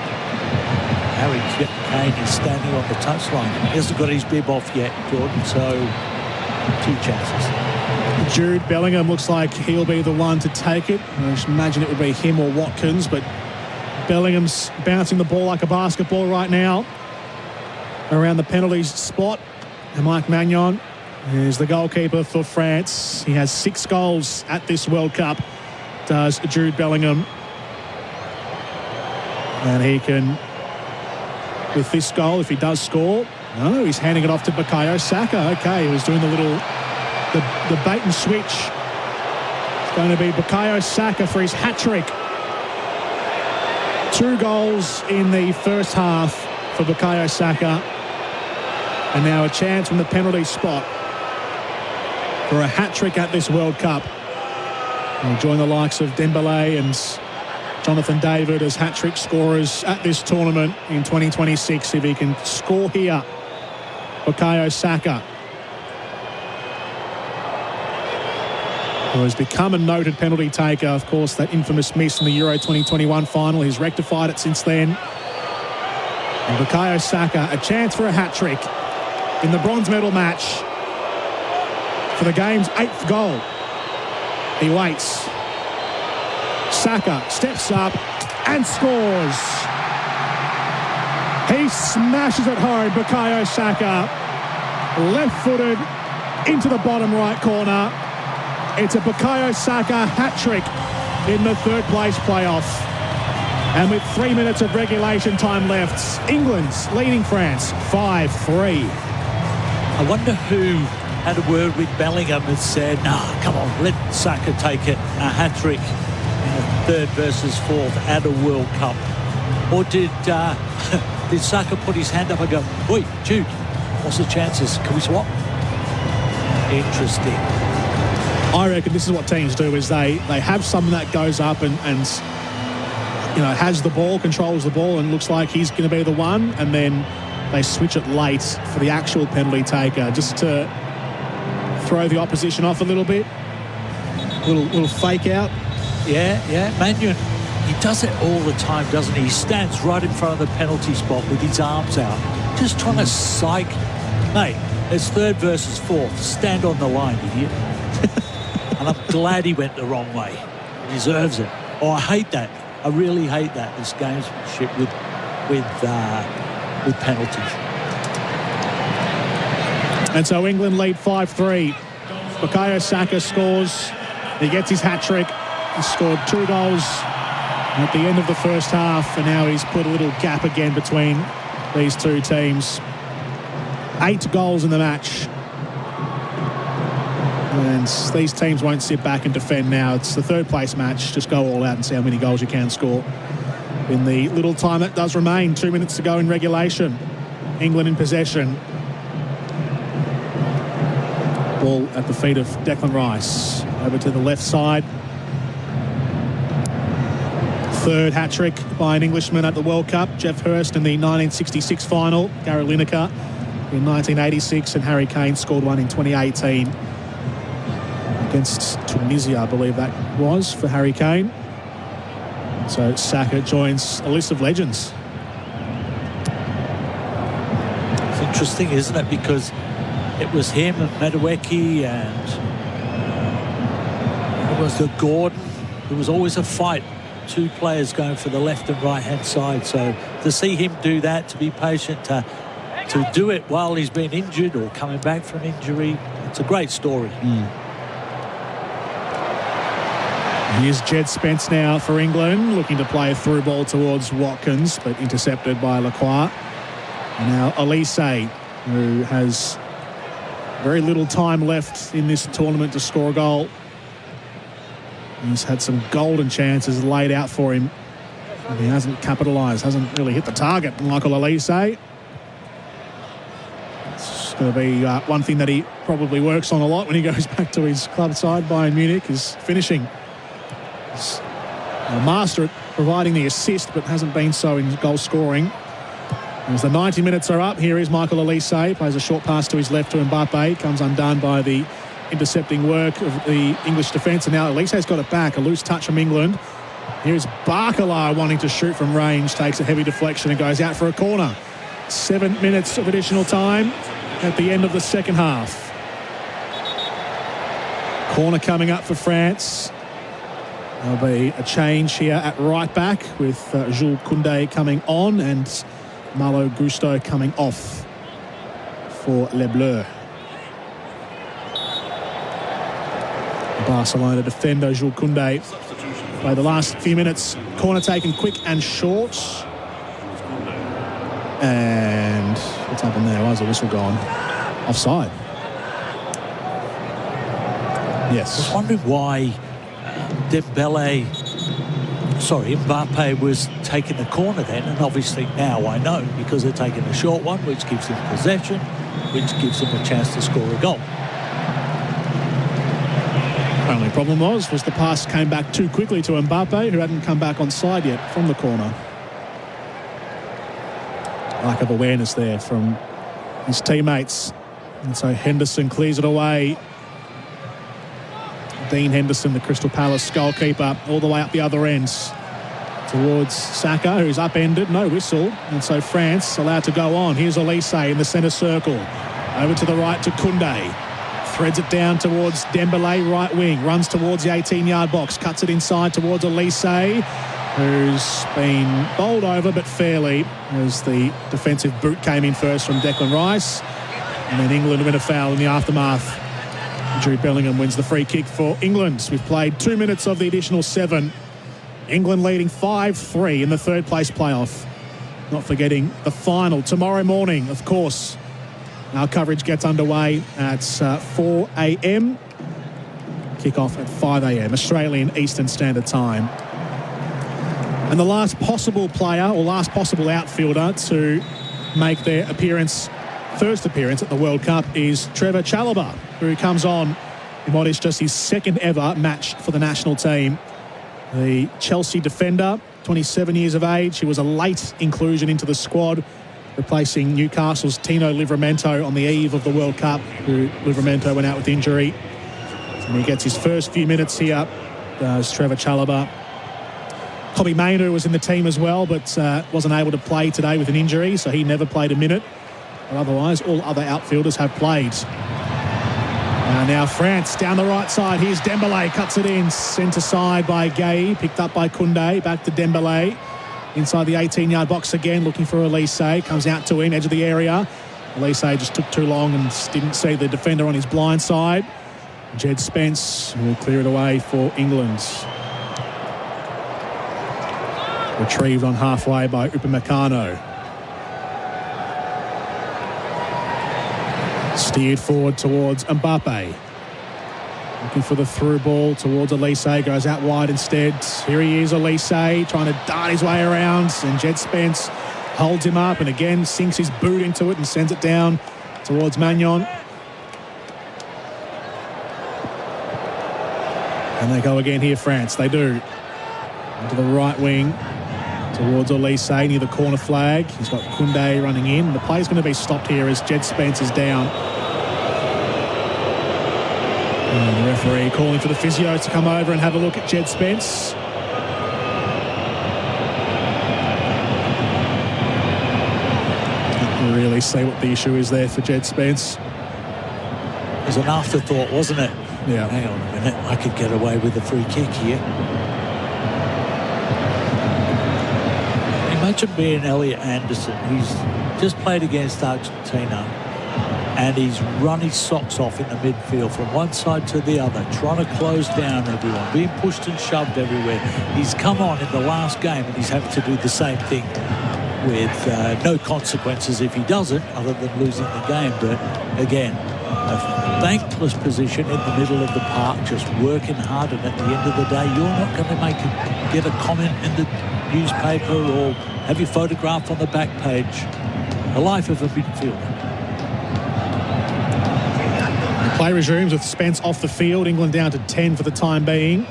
Harry Kane is standing on the touchline. He hasn't got his bib off yet, Jordan, so 2 chances. Jude Bellingham looks like he'll be the one to take it. I should imagine it would be him or Watkins, but Bellingham's bouncing the ball like a basketball right now around the penalties spot. And Mike Magnon is the goalkeeper for France. He has 6 goals at this World Cup, does Jude Bellingham. And he can, with this goal, if he does score, no, he's handing it off to Bukayo Saka. Okay, he was doing the bait and switch. It's going to be Bukayo Saka for his hat-trick. 2 goals in the first half for Bukayo Saka. And now a chance from the penalty spot for a hat-trick at this World Cup. He'll join the likes of Dembele and Jonathan David as hat-trick scorers at this tournament in 2026. If he can score here, Bukayo Saka, who has become a noted penalty taker. Of course, that infamous miss in the Euro 2021 final. He's rectified it since then. And Bukayo Saka, a chance for a hat-trick in the bronze medal match for the game's 8th goal. He waits. Saka steps up and scores. He smashes it home, Bukayo Saka. Left-footed into the bottom right corner. It's a Bukayo Saka hat-trick in the 3rd place playoff. And with 3 minutes of regulation time left, England's leading France 5-3. I wonder who had a word with Bellingham and said, come on, let Saka take it. A hat-trick in the 3rd versus 4th at a World Cup. Or did Saka put his hand up and go, "Oi, Jude, what's the chances? Can we swap?" Interesting. I reckon this is what teams do, is they have someone that goes up and has the ball, controls the ball, and looks like he's going to be the one, and then they switch it late for the actual penalty taker, just to throw the opposition off a little bit. Little fake out. Yeah, Magnon, he does it all the time, doesn't he? He stands right in front of the penalty spot with his arms out, just trying to psych. Mate, it's 3rd versus 4th. Stand on the line, idiot. And I'm glad he went the wrong way. He deserves it. Oh, I hate that. I really hate that, this gamesmanship with penalties. And so England lead 5-3. Bukayo Saka scores. He gets his hat-trick. He scored 2 goals at the end of the first half, and now he's put a little gap again between these 2 teams. 8 goals in the match. And these teams won't sit back and defend now. It's the 3rd place match. Just go all out and see how many goals you can score in the little time that does remain. 2 minutes to go in regulation. England in possession. Ball at the feet of Declan Rice. Over to the left side. 3rd hat-trick by an Englishman at the World Cup. Jeff Hurst in the 1966 final. Gary Lineker in 1986. And Harry Kane scored one in 2018. Against Tunisia, I believe that was, for Harry Kane. So Saka joins a list of legends. It's interesting, isn't it? Because it was him and Madueke and it was the Gordon. There was always a fight. 2 players going for the left and right-hand side. So to see him do that, to be patient, to do it while he's been injured or coming back from injury, it's a great story. Here's Jed Spence now for England, looking to play a through ball towards Watkins, but intercepted by Lacroix. And now Elise, who has very little time left in this tournament to score a goal. He's had some golden chances laid out for him, and he hasn't capitalised, hasn't really hit the target, Michael Elise. It's going to be one thing that he probably works on a lot when he goes back to his club side, Bayern Munich, is finishing. He's a master at providing the assist, but hasn't been so in goal scoring. As the 90 minutes are up, here is Michael Elise, plays a short pass to his left to Mbappe, comes undone by the intercepting work of the English defence, and now Elise's got it back. A loose touch from England. Here's Barkala wanting to shoot from range, takes a heavy deflection and goes out for a corner. 7 minutes of additional time at the end of the second half. Corner coming up for France. There'll be a change here at right back with Jules Koundé coming on and Malo Gusto coming off for Les Bleus. Barcelona defender Jules Koundé played the last few minutes. Corner taken quick and short. And what's happened there? Why is the whistle gone? Offside. Yes. I was wondering why Mbappe was taking the corner then, and obviously now I know, because they're taking a short one, which gives him possession, which gives him a chance to score a goal. Only problem was the pass came back too quickly to Mbappe, who hadn't come back on side yet from the corner. Lack of awareness there from his teammates. And so Henderson clears it away. Dean Henderson, the Crystal Palace goalkeeper, all the way up the other end towards Saka, who's upended, no whistle. And so France allowed to go on. Here's Elise in the centre circle. Over to the right to Koundé. Threads it down towards Dembélé, right wing. Runs towards the 18-yard box. Cuts it inside towards Elise, who's been bowled over, but fairly, as the defensive boot came in first from Declan Rice. And then England win a foul in the aftermath. Jude Bellingham wins the free kick for England. We've played 2 minutes of the additional 7. England leading 5-3 in the third place playoff. Not forgetting the final tomorrow morning, of course. Our coverage gets underway at 4 a.m. Kick-off at 5 a.m. Australian Eastern Standard Time. And the last possible player or last possible outfielder to make their first appearance at the World Cup is Trevor Chalobah, who comes on in what is just his second ever match for the national team. The Chelsea defender, 27 years of age. He was a late inclusion into the squad, replacing Newcastle's Tino Livramento on the eve of the World Cup, who Livramento went out with injury. And he gets his first few minutes here, does Trevor Chalobah. Kobbie Mainoo was in the team as well, but wasn't able to play today with an injury, so he never played a minute. But otherwise, all other outfielders have played. Now France down the right side. Here's Dembélé, cuts it in. Centre side by Gay, picked up by Koundé. Back to Dembélé. Inside the 18-yard box again, looking for Elise. Comes out to him, edge of the area. Elise just took too long and didn't see the defender on his blind side. Jed Spence will clear it away for England. Retrieved on halfway by Upamecano. Steered forward towards Mbappe. Looking for the through ball towards Elise. Goes out wide instead. Here he is, Elise, trying to dart his way around. And Jed Spence holds him up and again sinks his boot into it and sends it down towards Magnon. And they go again here, France. They do. Into the right wing towards Elise near the corner flag. He's got Koundé running in. The play's going to be stopped here as Jed Spence is down. And the referee calling for the physios to come over and have a look at Jed Spence. Can't really see what the issue is there for Jed Spence. It was an afterthought, wasn't it? Yeah. Hang on a minute, I could get away with a free kick here. Imagine being Elliot Anderson. He's just played against Argentina and he's run his socks off in the midfield from one side to the other, trying to close down everyone, being pushed and shoved everywhere. He's come on in the last game and he's having to do the same thing with no consequences if he doesn't, other than losing the game. But again, a thankless position in the middle of the park, just working hard, and at the end of the day, you're not going to get a comment in the newspaper or have your photograph on the back page. The life of a midfielder. Play resumes with Spence off the field. England down to 10 for the time being.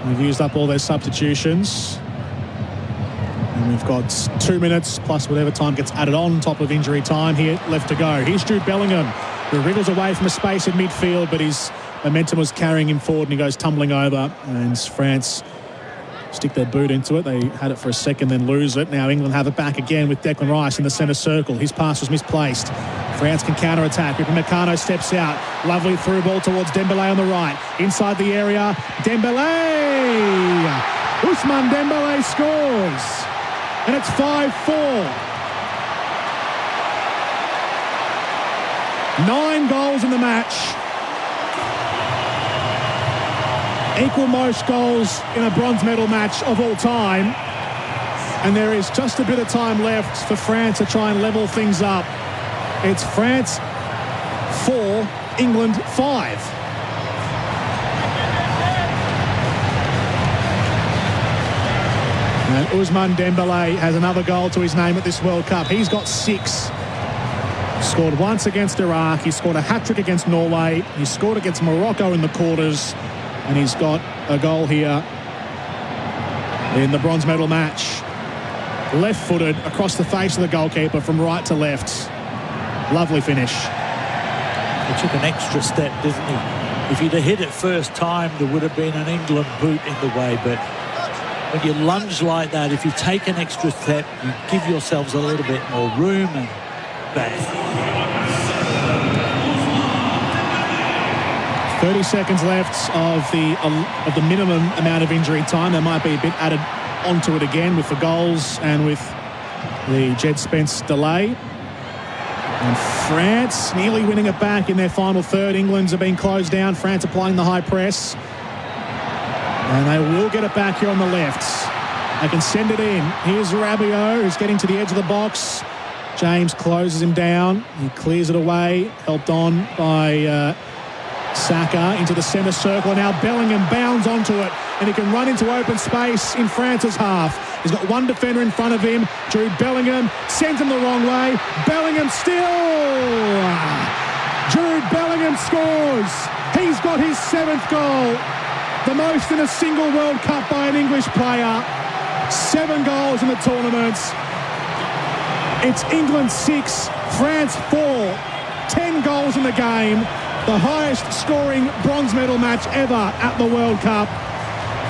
We've used up all their substitutions. And we've got 2 minutes plus whatever time gets added on top of injury time here left to go. Here's Jude Bellingham, who wriggles away from a space in midfield, but his momentum was carrying him forward and he goes tumbling over. And France stick their boot into it. They had it for a second, then lose it. Now England have it back again with Declan Rice in the centre circle. His pass was misplaced. France can counter-attack. Upamecano steps out. Lovely through ball towards Dembele on the right. Inside the area, Dembele! Ousmane Dembele scores. And it's 5-4. 9 goals in the match. Equal most goals in a bronze medal match of all time. And there is just a bit of time left for France to try and level things up. It's France 4, England 5. And Ousmane Dembele has another goal to his name at this World Cup. He's got 6. Scored once against Iraq. He scored a hat-trick against Norway. He scored against Morocco in the quarters. And he's got a goal here in the bronze medal match. Left-footed across the face of the goalkeeper from right to left. Lovely finish. He took an extra step, didn't he? If he'd have hit it first time, there would have been an England boot in the way. But when you lunge like that, if you take an extra step, you give yourselves a little bit more room and bang. 30 seconds left of the minimum amount of injury time. There might be a bit added onto it again with the goals and with the Jed Spence delay. And France nearly winning it back in their final third. England's are being closed down. France applying the high press. And they will get it back here on the left. They can send it in. Here's Rabiot, who's getting to the edge of the box. James closes him down. He clears it away, helped on by Saka into the centre circle. And now Bellingham bounds onto it. And he can run into open space in France's half. He's got one defender in front of him. Jude Bellingham sends him the wrong way. Bellingham still. Jude Bellingham scores. He's got his 7th goal. The most in a single World Cup by an English player. 7 goals in the tournament. It's England 6, France 4. 10 goals in the game. The highest scoring bronze medal match ever at the World Cup.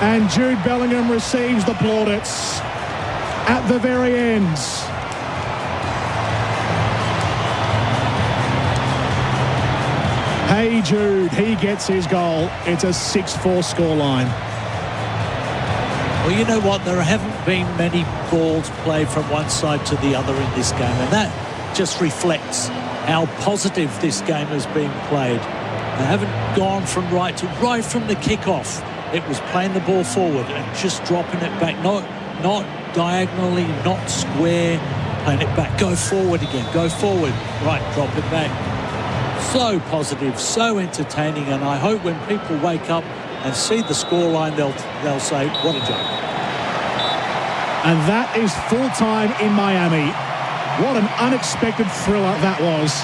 And Jude Bellingham receives the plaudits at the very end. Hey Jude, he gets his goal. It's a 6-4 scoreline. Well, you know what? There haven't been many balls played from one side to the other in this game, and that just reflects how positive this game has been played. They haven't gone from right from the kickoff. It was playing the ball forward and just dropping it back, not diagonally, not square, playing it back. Go forward again, go forward. Right, drop it back. So positive, so entertaining, and I hope when people wake up and see the scoreline, they'll say, what a joke. And that is full time in Miami. What an unexpected thriller that was.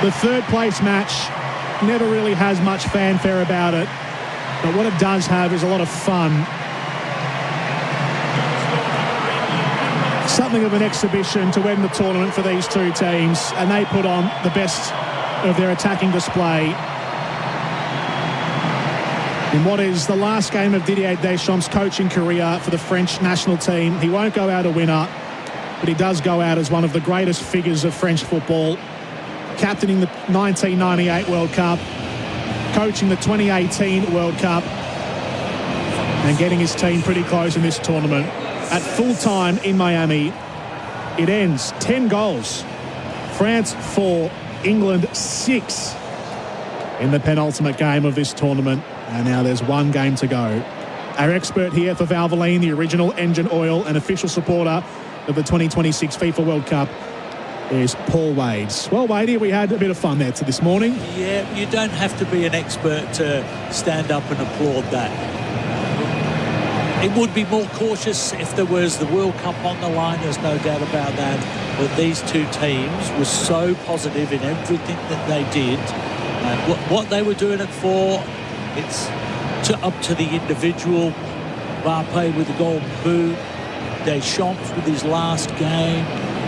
The third place match never really has much fanfare about it, but what it does have is a lot of fun. Something of an exhibition to win the tournament for these two teams, and they put on the best of their attacking display in what is the last game of Didier Deschamps' coaching career for the French national team. He won't go out a winner, but he does go out as one of the greatest figures of French football, captaining the 1998 World Cup, coaching the 2018 World Cup, and getting his team pretty close in this tournament. At full time in Miami, it ends 10 goals. France 4, England 6 in the penultimate game of this tournament. And now there's one game to go. Our expert here for Valvoline, the original engine oil and official supporter of the 2026 FIFA World Cup, is Paul Wades. Well, Wadey, we had a bit of fun there this morning. Yeah, you don't have to be an expert to stand up and applaud that. It would be more cautious if there was the World Cup on the line, there's no doubt about that. But these two teams were so positive in everything that they did. And what they were doing it for, it's up to the individual. Mbappe with the golden boot, Deschamps with his last game.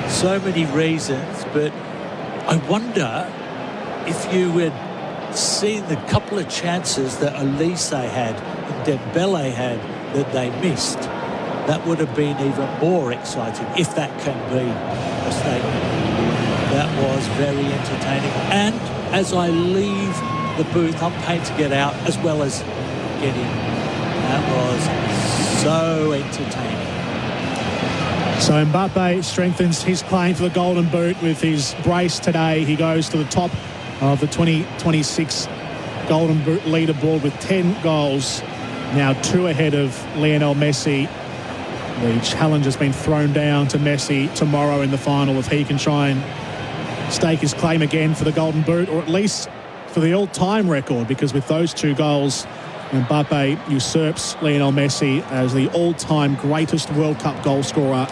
So many reasons, but I wonder if you had seen the couple of chances that Olise had and Dembele had, that they missed, that would have been even more exciting, if that can be a statement. That was very entertaining. And as I leave the booth, I'm paid to get out as well as get in. That was so entertaining. So Mbappe strengthens his claim for the Golden Boot with his brace today. He goes to the top of the 2026 Golden Boot leaderboard with 10 goals, now 2 ahead of Lionel Messi. The challenge has been thrown down to Messi tomorrow in the final if he can try and stake his claim again for the Golden Boot, or at least for the all-time record, because with those 2 goals, Mbappe usurps Lionel Messi as the all-time greatest World Cup goal scorer.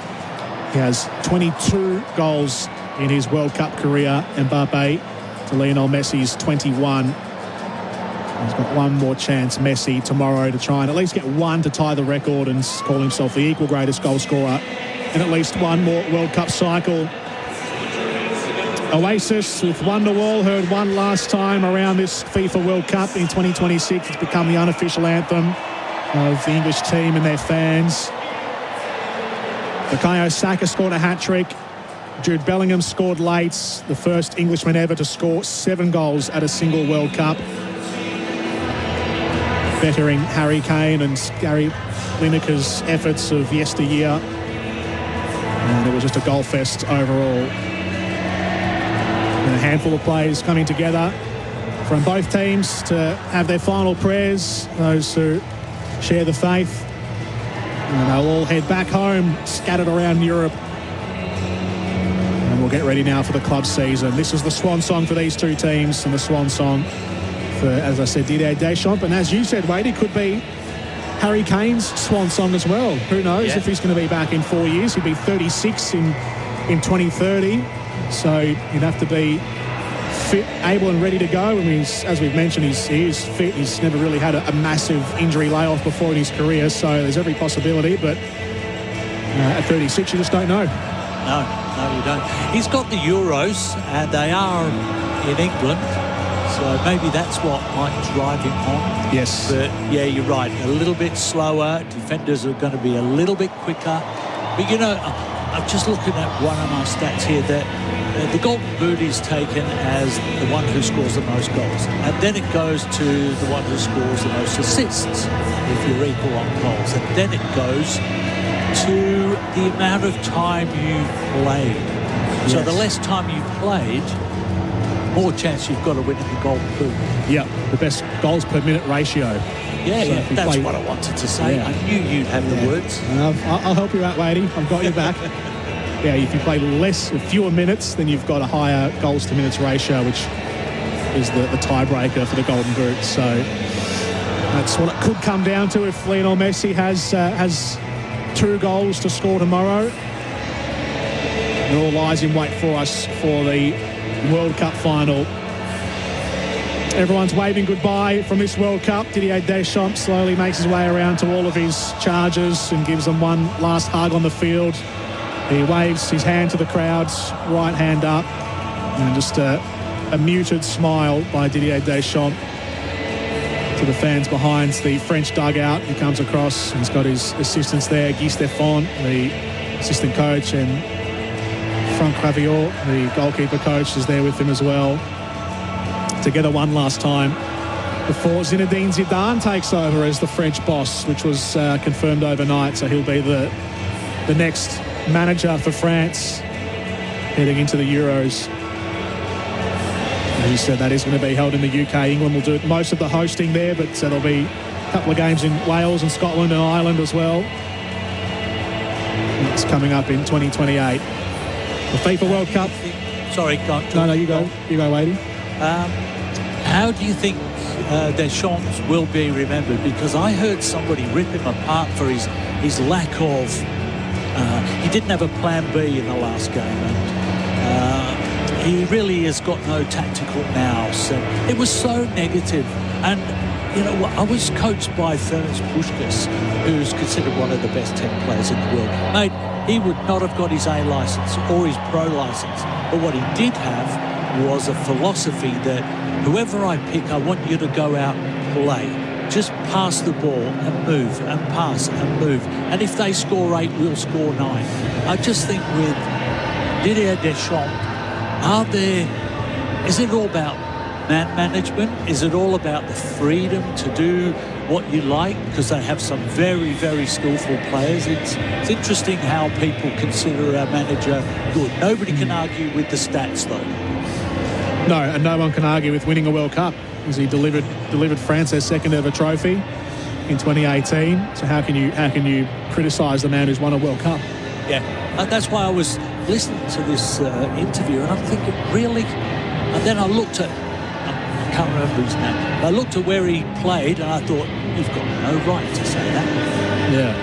He has 22 goals in his World Cup career, Mbappe, to Lionel Messi's 21. He's got one more chance, Messi, tomorrow to try and at least get one to tie the record and call himself the equal greatest goal scorer in at least one more World Cup cycle. Oasis with Wonderwall, heard one last time around this FIFA World Cup in 2026. It's become the unofficial anthem of the English team and their fans. Bukayo Saka scored a hat-trick. Jude Bellingham scored late, the first Englishman ever to score 7 goals at a single World Cup. Bettering Harry Kane and Gary Lineker's efforts of yesteryear. And it was just a goal fest overall. And a handful of players coming together from both teams to have their final prayers, those who share the faith. And they'll all head back home, scattered around Europe. And we'll get ready now for the club season. This is the swan song for these 2 teams, and the swan song for, as I said, Didier Deschamps. And as you said, Wade, it could be Harry Kane's swan song as well. Who knows if he's going to be back in 4 years. He'll be 36 in 2030. So you'd have to be fit, able and ready to go. I mean, as we've mentioned, he is fit. He's never really had a massive injury layoff before in his career, so there's every possibility. But at 36, you just don't know. No, you don't. He's got the Euros, and they are in England, so maybe that's what might drive him on. Yes. But, yeah, you're right. A little bit slower. Defenders are going to be a little bit quicker. But, you know, I'm just looking at one of my stats here that the Golden Boot is taken as the one who scores the most goals. And then it goes to the one who scores the most assists, if you're equal on goals. And then it goes to the amount of time you've played. So the less time you've played, more chance you've got to win in the Golden Boot. Yeah, the best goals per minute ratio. Yeah, So if you that's play- what I wanted to say. Yeah. I knew you'd have the words. I'll help you out, Wadey. I've got your back. Yeah, if you play fewer minutes, then you've got a higher goals to minutes ratio, which is the tiebreaker for the Golden Boot. So that's what it could come down to if Lionel Messi has 2 goals to score tomorrow. It all lies in wait for us for the World Cup final. Everyone's waving goodbye from this World Cup. Didier Deschamps slowly makes his way around to all of his charges and gives them one last hug on the field. He waves his hand to the crowds, right hand up, and just a muted smile by Didier Deschamps to the fans behind the French dugout. He comes across and he's got his assistants there, Guy Stéphane, the assistant coach, and Franck Raviot, the goalkeeper coach, is there with him as well. Together one last time before Zinedine Zidane takes over as the French boss, which was confirmed overnight. So he'll be the next manager for France heading into the Euros. As you said, that is going to be held in the UK. England will do most of the hosting there, but there'll be a couple of games in Wales and Scotland and Ireland as well. It's coming up in 2028. The FIFA World Cup. Sorry, can't No, you go. You go, Wadey. How do you think Deschamps will be remembered? Because I heard somebody rip him apart for his lack of... he didn't have a plan B in the last game. And, he really has got no tactical nous. And it was so negative. And, you know, I was coached by Ferenc Puskas, who's considered one of the best 10 players in the world. Mate, he would not have got his A licence or his pro licence. But what he did have was a philosophy that whoever I pick, I want you to go out and play. just pass the ball and move and pass and move. And if they score 8, we'll score 9. I just think with Didier Deschamps, is it all about man management? Is it all about the freedom to do what you like? Because they have some very, very skillful players. It's interesting how people consider our manager good. Nobody can argue with the stats, though. No, and no one can argue with winning a World Cup, as he delivered France their second ever trophy in 2018. So how can you criticise the man who's won a World Cup? Yeah, and that's why I was listening to this interview, and I'm thinking, really? And then I looked at, I can't remember his name, I looked at where he played, and I thought, you've got no right to say that. Yeah.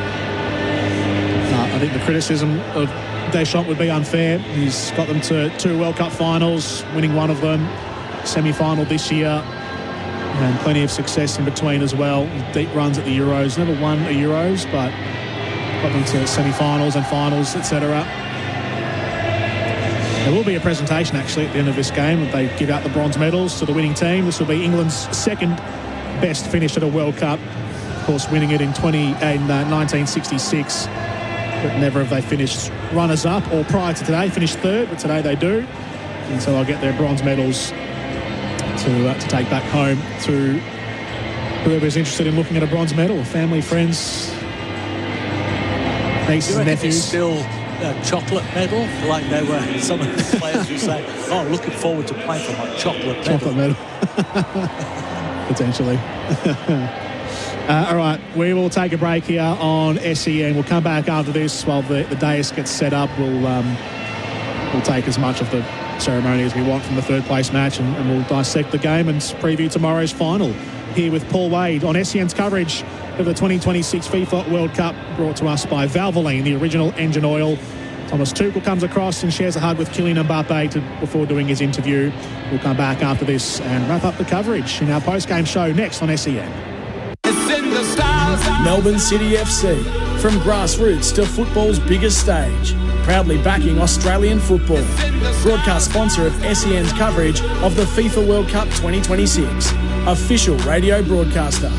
I think the criticism of Deschamps would be unfair. He's got them to 2 World Cup finals, winning one of them, semi-final this year, and plenty of success in between as well. Deep runs at the Euros. Never won a Euros, but got them to semi-finals and finals, etc. There will be a presentation, actually, at the end of this game. They give out the bronze medals to the winning team. This will be England's second best finish at a World Cup. Of course, winning it in 1966. But never have they finished runners-up, or prior to today, finished third, but today they do. And so I'll get their bronze medals to take back home to whoever's interested in looking at a bronze medal. Family, friends, nieces and nephews. Still a chocolate medal, like they were some of the players who say, oh, looking forward to playing for my chocolate medal. Chocolate medal. Potentially. All right, we will take a break here on SEN. We'll come back after this while the dais gets set up. We'll take as much of the ceremony as we want from the third place match, and we'll dissect the game and preview tomorrow's final here with Paul Wade on SEN's coverage of the 2026 FIFA World Cup, brought to us by Valvoline, the original engine oil. Thomas Tuchel comes across and shares a hug with Kylian Mbappe before doing his interview. We'll come back after this and wrap up the coverage in our post-game show next on SEN. Melbourne City FC, from grassroots to football's biggest stage, proudly backing Australian football. Broadcast sponsor of SEN's coverage of the FIFA World Cup 2026. Official radio broadcaster.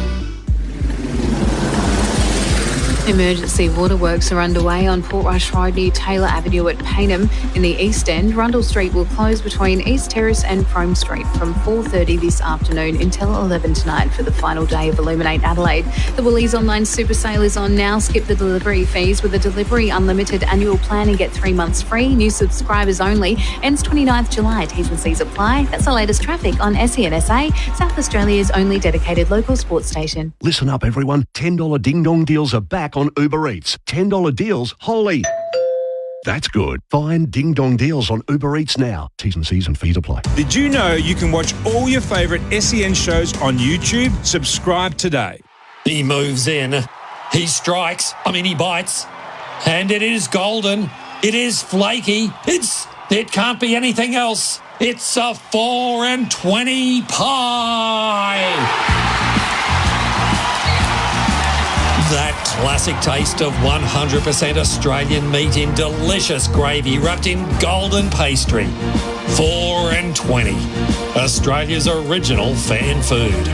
Emergency waterworks are underway on Portrush Road near Taylor Avenue at Payneham. In the East End, Rundle Street will close between East Terrace and Frome Street from 4:30 this afternoon until 11 tonight for the final day of Illuminate Adelaide. The Woolies Online Super Sale is on now. Skip the delivery fees with a Delivery Unlimited annual plan and get 3 months free. New subscribers only. Ends 29th July. T's and C's apply. That's the latest traffic on SENSA, South Australia's only dedicated local sports station. Listen up, everyone. $10 ding-dong deals are back on Uber Eats. $10 deals, holy. That's good. Find Ding Dong deals on Uber Eats now. T's and C's and fees apply. Did you know you can watch all your favourite SEN shows on YouTube? Subscribe today. He moves in. He strikes. He bites. And it is golden. It is flaky. It can't be anything else. It's a 4 and 20 pie. That classic taste of 100% Australian meat in delicious gravy wrapped in golden pastry. 4 and 20. Australia's original fan food.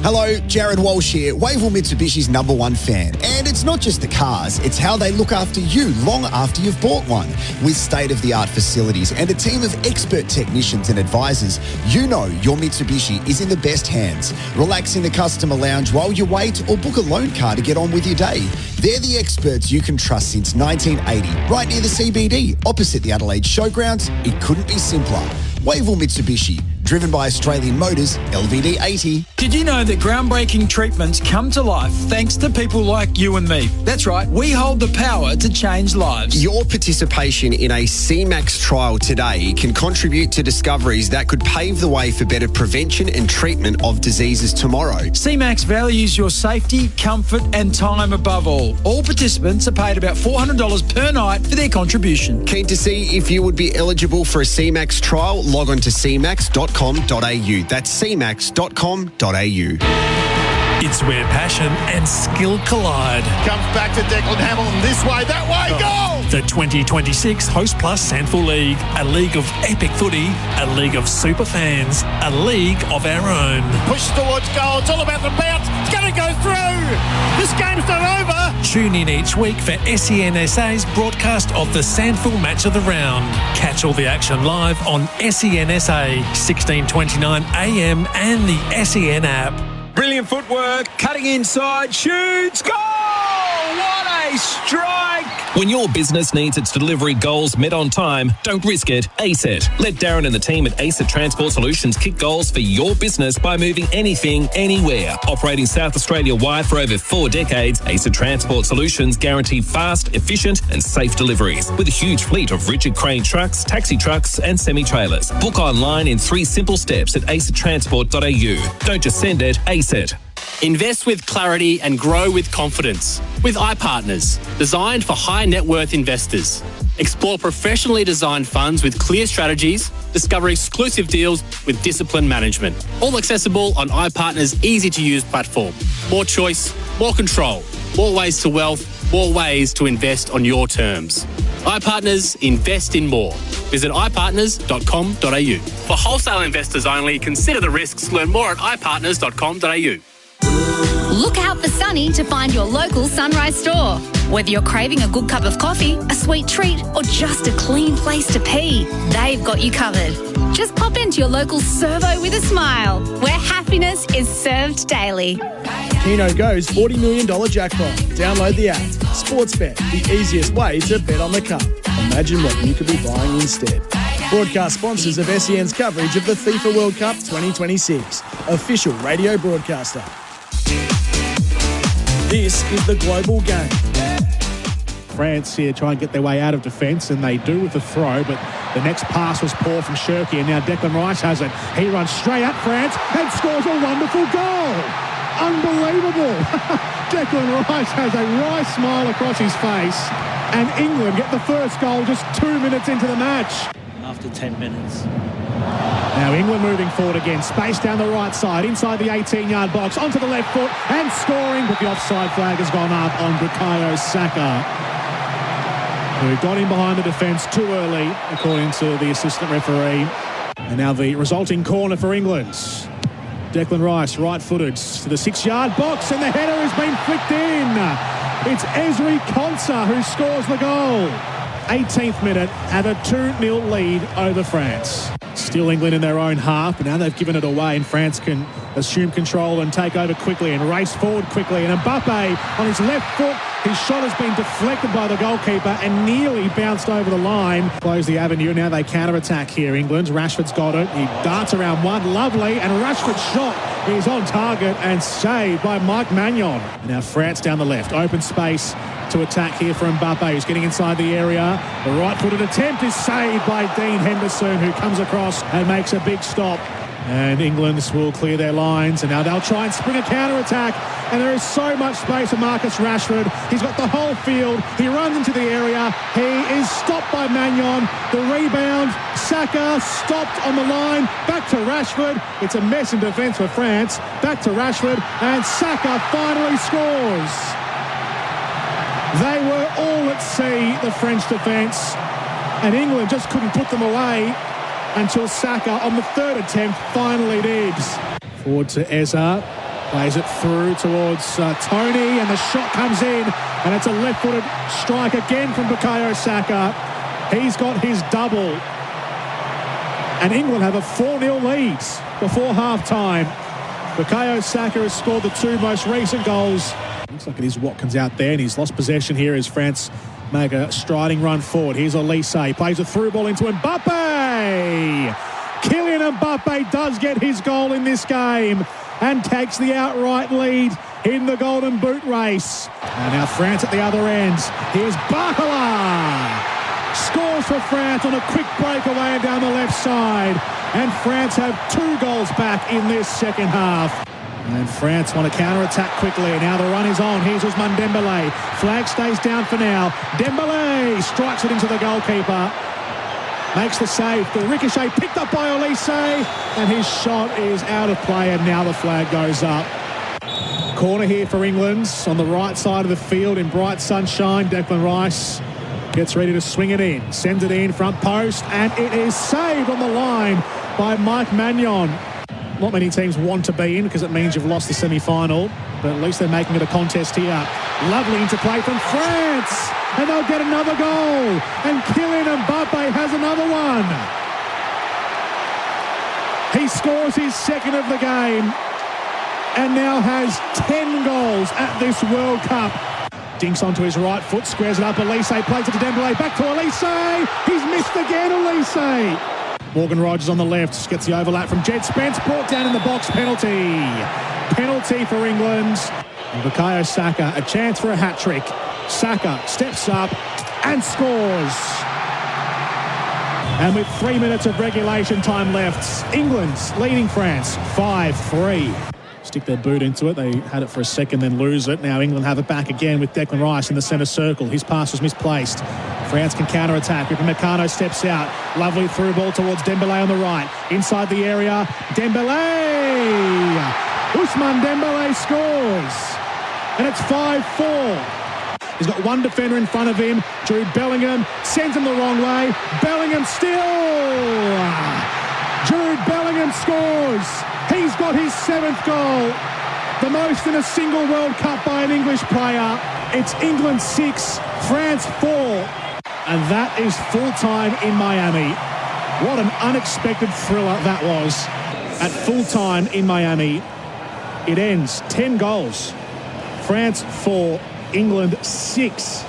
Hello, Jared Walsh here, Wavell Mitsubishi's #1 fan. And it's not just the cars, it's how they look after you long after you've bought one. With state-of-the-art facilities and a team of expert technicians and advisors, you know your Mitsubishi is in the best hands. Relax in the customer lounge while you wait or book a loan car to get on with your day. They're the experts you can trust since 1980, right near the CBD, opposite the Adelaide Showgrounds. It couldn't be simpler. Wavell Mitsubishi, driven by Australian Motors, LVD 80. Did you know that groundbreaking treatments come to life thanks to people like you and me? That's right, we hold the power to change lives. Your participation in a CMAX trial today can contribute to discoveries that could pave the way for better prevention and treatment of diseases tomorrow. CMAX values your safety, comfort and time above all. All participants are paid about $400 per night for their contribution. Keen to see if you would be eligible for a CMAX trial? Log on to cmax.com.au. That's cmax.com.au. It's where passion and skill collide. Comes back to Declan Hamilton, this way, that way, goal! The 2026 Host Plus SANFL League, a league of epic footy, a league of super fans, a league of our own. Push towards goal, it's all about the bounce, it's going to go through! This game's not over! Tune in each week for SENSA's broadcast of the SANFL Match of the Round. Catch all the action live on SENSA, 16:29 AM and the SEN app. Brilliant footwork, cutting inside, shoots, goal! What a strike! When your business needs its delivery goals met on time, don't risk it. ASET. Let Darren and the team at ASET Transport Solutions kick goals for your business by moving anything, anywhere. Operating South Australia-wide for over 4 decades, ASET Transport Solutions guarantee fast, efficient and safe deliveries with a huge fleet of rigid crane trucks, taxi trucks and semi-trailers. Book online in 3 simple steps at asettransport.au. Don't just send it, ASET. Invest with clarity and grow with confidence with iPartners, designed for high net worth investors. Explore professionally designed funds with clear strategies, discover exclusive deals with disciplined management. All accessible on iPartners' easy-to-use platform. More choice, more control, more ways to wealth, more ways to invest on your terms. iPartners, invest in more. Visit iPartners.com.au. For wholesale investors only, consider the risks. Learn more at iPartners.com.au. Look out for Sunny to find your local Sunrise store. Whether you're craving a good cup of coffee, a sweet treat, or just a clean place to pee, they've got you covered. Just pop into your local servo with a smile, where happiness is served daily. Keno Go's $40 million jackpot. Download the app. Sportsbet, the easiest way to bet on the cup. Imagine what you could be buying instead. Broadcast sponsors of SEN's coverage of the FIFA World Cup 2026. Official radio broadcaster. This is the Global Game. France here try and get their way out of defence, and they do with the throw, but the next pass was poor from Shirky, and now Declan Rice has it. He runs straight at France and scores a wonderful goal. Unbelievable. Declan Rice has a wry smile across his face, and England get the first goal just 2 minutes into the match. After 10 minutes. Now England moving forward again, space down the right side, inside the 18-yard box, onto the left foot, and scoring, but the offside flag has gone up on Bukayo Saka, who got in behind the defence too early, according to the assistant referee. And now the resulting corner for England. Declan Rice, right-footed, to the 6-yard box, and the header has been flicked in. It's Ezri Konsa who scores the goal. 18th minute, and a 2-0 lead over France. Still England in their own half, but now they've given it away, and France can assume control and take over quickly and race forward quickly. And Mbappe on his left foot, his shot has been deflected by the goalkeeper and nearly bounced over the line. Close the avenue, now they counter-attack here, England. Rashford's got it, he darts around one, lovely, and Rashford's shot is on target and saved by Mike Magnon. And now France down the left, open space to attack here for Mbappe, who's getting inside the area. The right-footed attempt is saved by Dean Henderson, who comes across and makes a big stop. And England will clear their lines, and now they'll try and spring a counter-attack. And there is so much space for Marcus Rashford. He's got the whole field. He runs into the area. He is stopped by Magnon. The rebound, Saka stopped on the line. Back to Rashford. It's a mess in defence for France. Back to Rashford, and Saka finally scores. They were all at sea, the French defence, and England just couldn't put them away until Saka, on the third attempt, finally did. Forward to Eza, plays it through towards Tony, and the shot comes in, and it's a left-footed strike again from Bukayo Saka. He's got his double, and England have a 4-0 lead before half-time. Bukayo Saka has scored the 2 most recent goals. Looks like it is Watkins out there, and he's lost possession here as France make a striding run forward. Here's Elise, plays a through ball into Mbappe. Kylian Mbappe does get his goal in this game and takes the outright lead in the Golden Boot race. And now France at the other end. Here's Barcola. Scores for France on a quick breakaway down the left side. And France have 2 goals back in this second half. And France want to counter-attack quickly. Now the run is on. Here's Ousmane Dembélé. Flag stays down for now. Dembélé strikes it into the goalkeeper. Makes the save. The ricochet picked up by Olise. And his shot is out of play. And now the flag goes up. Corner here for England on the right side of the field in bright sunshine. Declan Rice gets ready to swing it in. Sends it in, front post, and it is saved on the line by Mike Magnon. Not many teams want to be in because it means you've lost the semi-final, but at least they're making it a contest here. Lovely interplay from France, and they'll get another goal. And Kylian Mbappe has another one. He scores his second of the game and now has 10 goals at this World Cup. Dinks onto his right foot, squares it up. Elise plays it to Dembele. Back to Elise. He's missed again, Elise. Morgan Rogers on the left gets the overlap from Jed Spence. Brought down in the box. Penalty. Penalty for England. And Bukayo Saka, a chance for a hat-trick. Saka steps up and scores. And with 3 minutes of regulation time left, England's leading France 5-3. Stick their boot into it. They had it for a second, then lose it. Now England have it back again with Declan Rice in the centre circle. His pass was misplaced. France can counter-attack. Upamecano steps out. Lovely through ball towards Dembele on the right. Inside the area, Dembele! Ousmane Dembele scores. And it's 5-4. He's got one defender in front of him. Jude Bellingham sends him the wrong way. Bellingham still! Jude Bellingham scores. He's got his 7th goal. The most in a single World Cup by an English player. It's England 6, France 4. And that is full-time in Miami. What an unexpected thriller that was. At full-time in Miami, it ends 10 goals. France 4, England 6.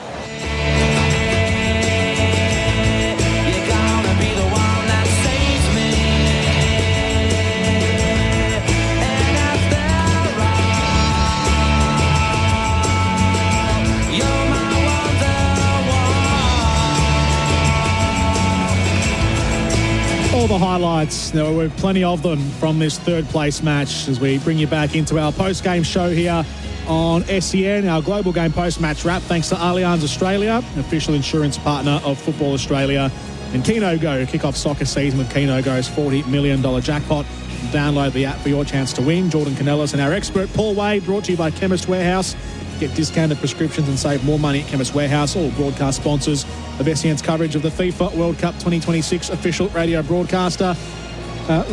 All the highlights, there were plenty of them from this third place match as we bring you back into our post-game show here on SEN, our global game post-match wrap, thanks to Allianz Australia, official insurance partner of Football Australia, and Keno Go, kick off soccer season with Keno Go's $40 million jackpot. Download the app for your chance to win. Jordan Canellis and our expert Paul Wade, brought to you by Chemist Warehouse. Get discounted prescriptions and save more money at Chemist Warehouse, all broadcast sponsors of SEN's coverage of the FIFA World Cup 2026 official radio broadcaster.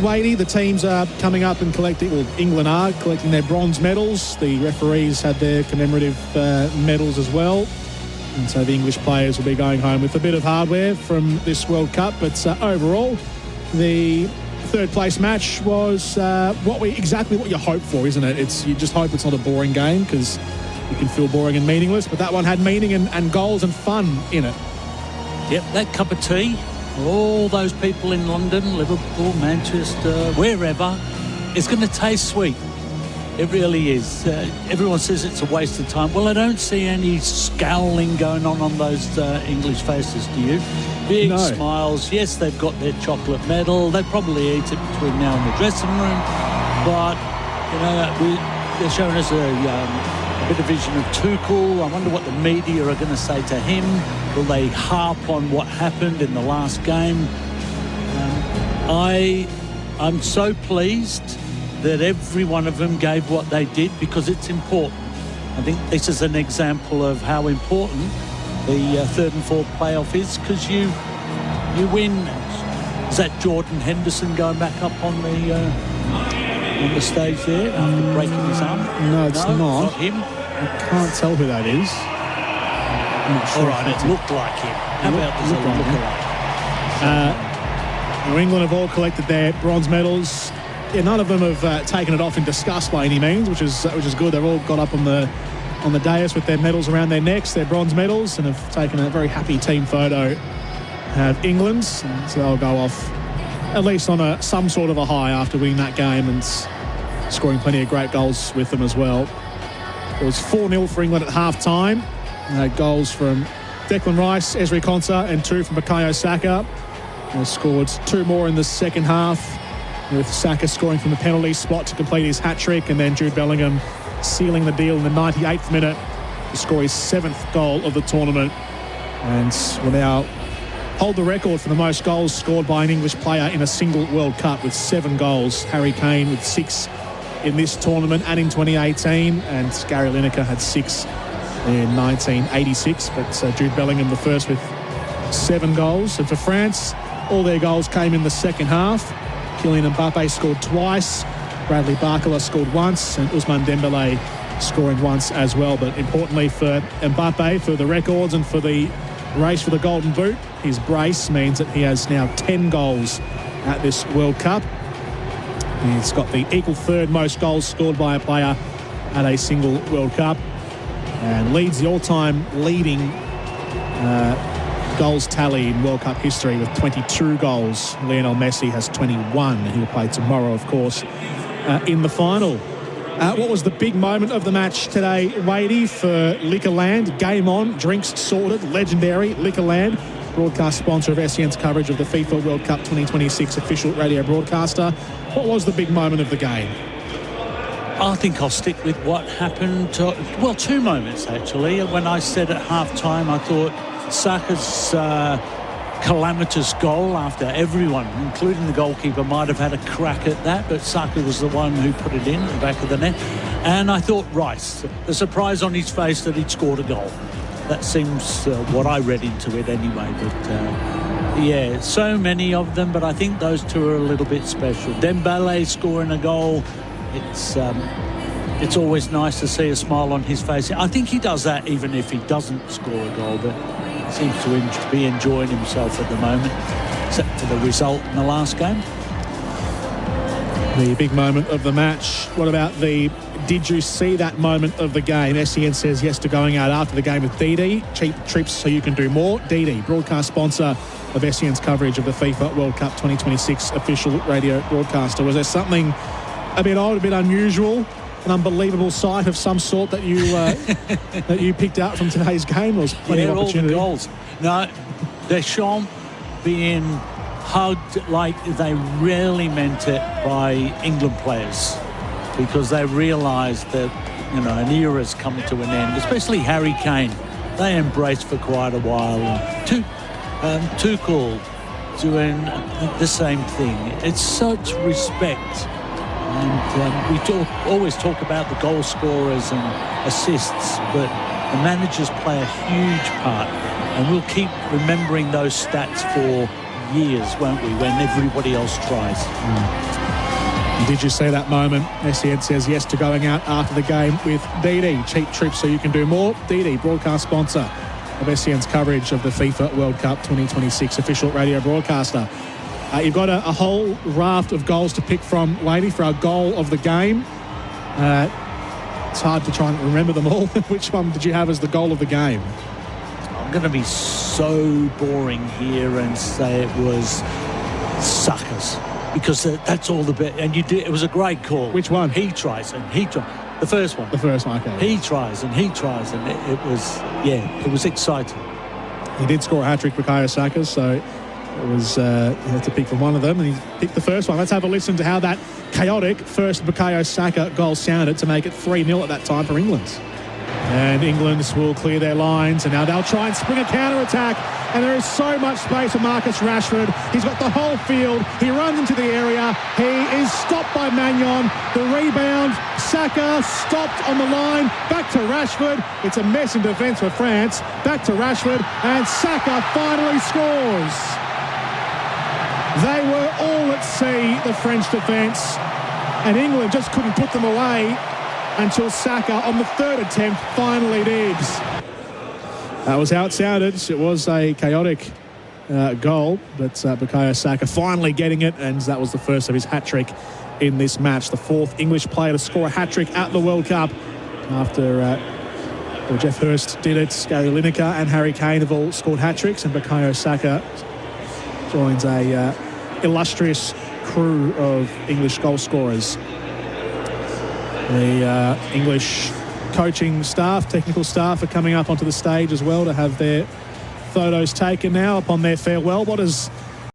Wadey, the teams are coming up and collecting, well, England are collecting their bronze medals. The referees had their commemorative medals as well. And so the English players will be going home with a bit of hardware from this World Cup. But overall, the third place match was exactly what you hope for, isn't it? You just hope it's not a boring game because you can feel boring and meaningless. But that one had meaning and goals and fun in it. Yep, that cup of tea. All those people in London, Liverpool, Manchester, wherever, it's going to taste sweet. It really is. Everyone says it's a waste of time. Well, I don't see any scowling going on those English faces, do you? Big smiles. Yes, they've got their chocolate medal. They probably eat it between now and the dressing room. But, they're showing us a bit of vision of Tuchel. I wonder what the media are going to say to him. Will they harp on what happened in the last game? I'm so pleased that every one of them gave what they did because it's important. I think this is an example of how important the third and fourth playoff is because you win. Is that Jordan Henderson going back up on the stage there after breaking his arm? No, it's not him. I can't tell who that is. I'm not sure. All right, it looked like him. How about this lookalike? New England have all collected their bronze medals. Yeah, none of them have taken it off in disgust by any means, which is good. They've all got up on the dais with their medals around their necks, their bronze medals, and have taken a very happy team photo of England. So they'll go off at least on some sort of a high after winning that game and scoring plenty of great goals with them as well. It was 4-0 for England at half-time. Goals from Declan Rice, Ezri Konsa, and 2 from Bukayo Saka. They scored 2 more in the second half, with Saka scoring from the penalty spot to complete his hat-trick, and then Jude Bellingham sealing the deal in the 98th minute to score his 7th goal of the tournament. And will now hold the record for the most goals scored by an English player in a single World Cup with 7 goals. Harry Kane with 6 in this tournament and in 2018, and Gary Lineker had 6 in 1986, but Jude Bellingham the first with 7 goals. And for France, all their goals came in the second half. Kylian Mbappe scored twice, Bradley Barcola scored once, and Ousmane Dembélé scoring once as well. But importantly for Mbappe, for the records and for the race for the Golden Boot, his brace means that he has now 10 goals at this World Cup. He's got the equal third most goals scored by a player at a single World Cup, and leads the all-time leading goals tally in World Cup history with 22 goals. Lionel Messi has 21. He'll play tomorrow, of course, in the final. What was the big moment of the match today, Wadey, for Liquorland? Game on, drinks sorted, legendary Liquorland, broadcast sponsor of SEN's coverage of the FIFA World Cup 2026 official radio broadcaster. What was the big moment of the game? I think I'll stick with what happened. Well, 2 moments, actually. When I said at half-time, I thought Saka's calamitous goal, after everyone, including the goalkeeper, might have had a crack at that, but Saka was the one who put it in the back of the net. And I thought Rice, the surprise on his face that he'd scored a goal. That seems what I read into it anyway. But yeah, so many of them, but I think those 2 are a little bit special. Dembele scoring a goal. It's always nice to see a smile on his face. I think he does that even if he doesn't score a goal, but seems to be enjoying himself at the moment, except for the result in the last game. The big moment of the match. What about the did you see that moment of the game? SEN says yes to going out after the game with DD. Cheap trips so you can do more. DD, broadcast sponsor of SEN's coverage of the FIFA World Cup 2026 official radio broadcaster. Was there something a bit odd, a bit unusual, an unbelievable sight of some sort that you that you picked out from today's game? There was plenty of opportunity. All the goals. No, Deschamps being hugged like they really meant it by England players, because they realised that, you know, an era's come to an end, especially Harry Kane. They embraced for quite a while. And Tuchel doing the same thing. It's such respect. And we always talk about the goal scorers and assists, but the managers play a huge part. And we'll keep remembering those stats for years, won't we, when everybody else tries. Did you see that moment? SEN says yes to going out after the game with DD. Cheap trips so you can do more. DD, broadcast sponsor of SEN's coverage of the FIFA World Cup 2026 official radio broadcaster. You've got a whole raft of goals to pick from, Wadey, for our goal of the game. It's hard to try and remember them all. Which one did you have as the goal of the game? I'm going to be so boring here and say it was Saka's, because that's all the bit. And you did. It was a great call. Which one? He tries and he tries. The first one. The first one, okay. He tries and he tries, and it was exciting. He did score a hat-trick, Bukayo Saka, so it was, you had to pick from one of them, and he picked the first one. Let's have a listen to how that chaotic first Bukayo Saka goal sounded to make it 3-0 at that time for England. And England will clear their lines, and now they'll try and spring a counter-attack, and there is so much space for Marcus Rashford. He's got the whole field. He runs into the area. He is stopped by Magnon. The rebound, Saka stopped on the line. Back to Rashford. It's a mess in defence for France. Back to Rashford, and Saka finally scores. They were all at sea, the French defence, and England just couldn't put them away until Saka, on the third attempt, finally did. That was how it sounded. It was a chaotic goal, but Bukayo Saka finally getting it, and that was the first of his hat-trick in this match. The fourth English player to score a hat-trick at the World Cup after Jeff Hurst did it. Gary Lineker and Harry Kane have all scored hat-tricks, and Bukayo Saka joins a illustrious crew of English goal scorers. The English coaching staff, technical staff, are coming up onto the stage as well to have their photos taken now upon their farewell. What does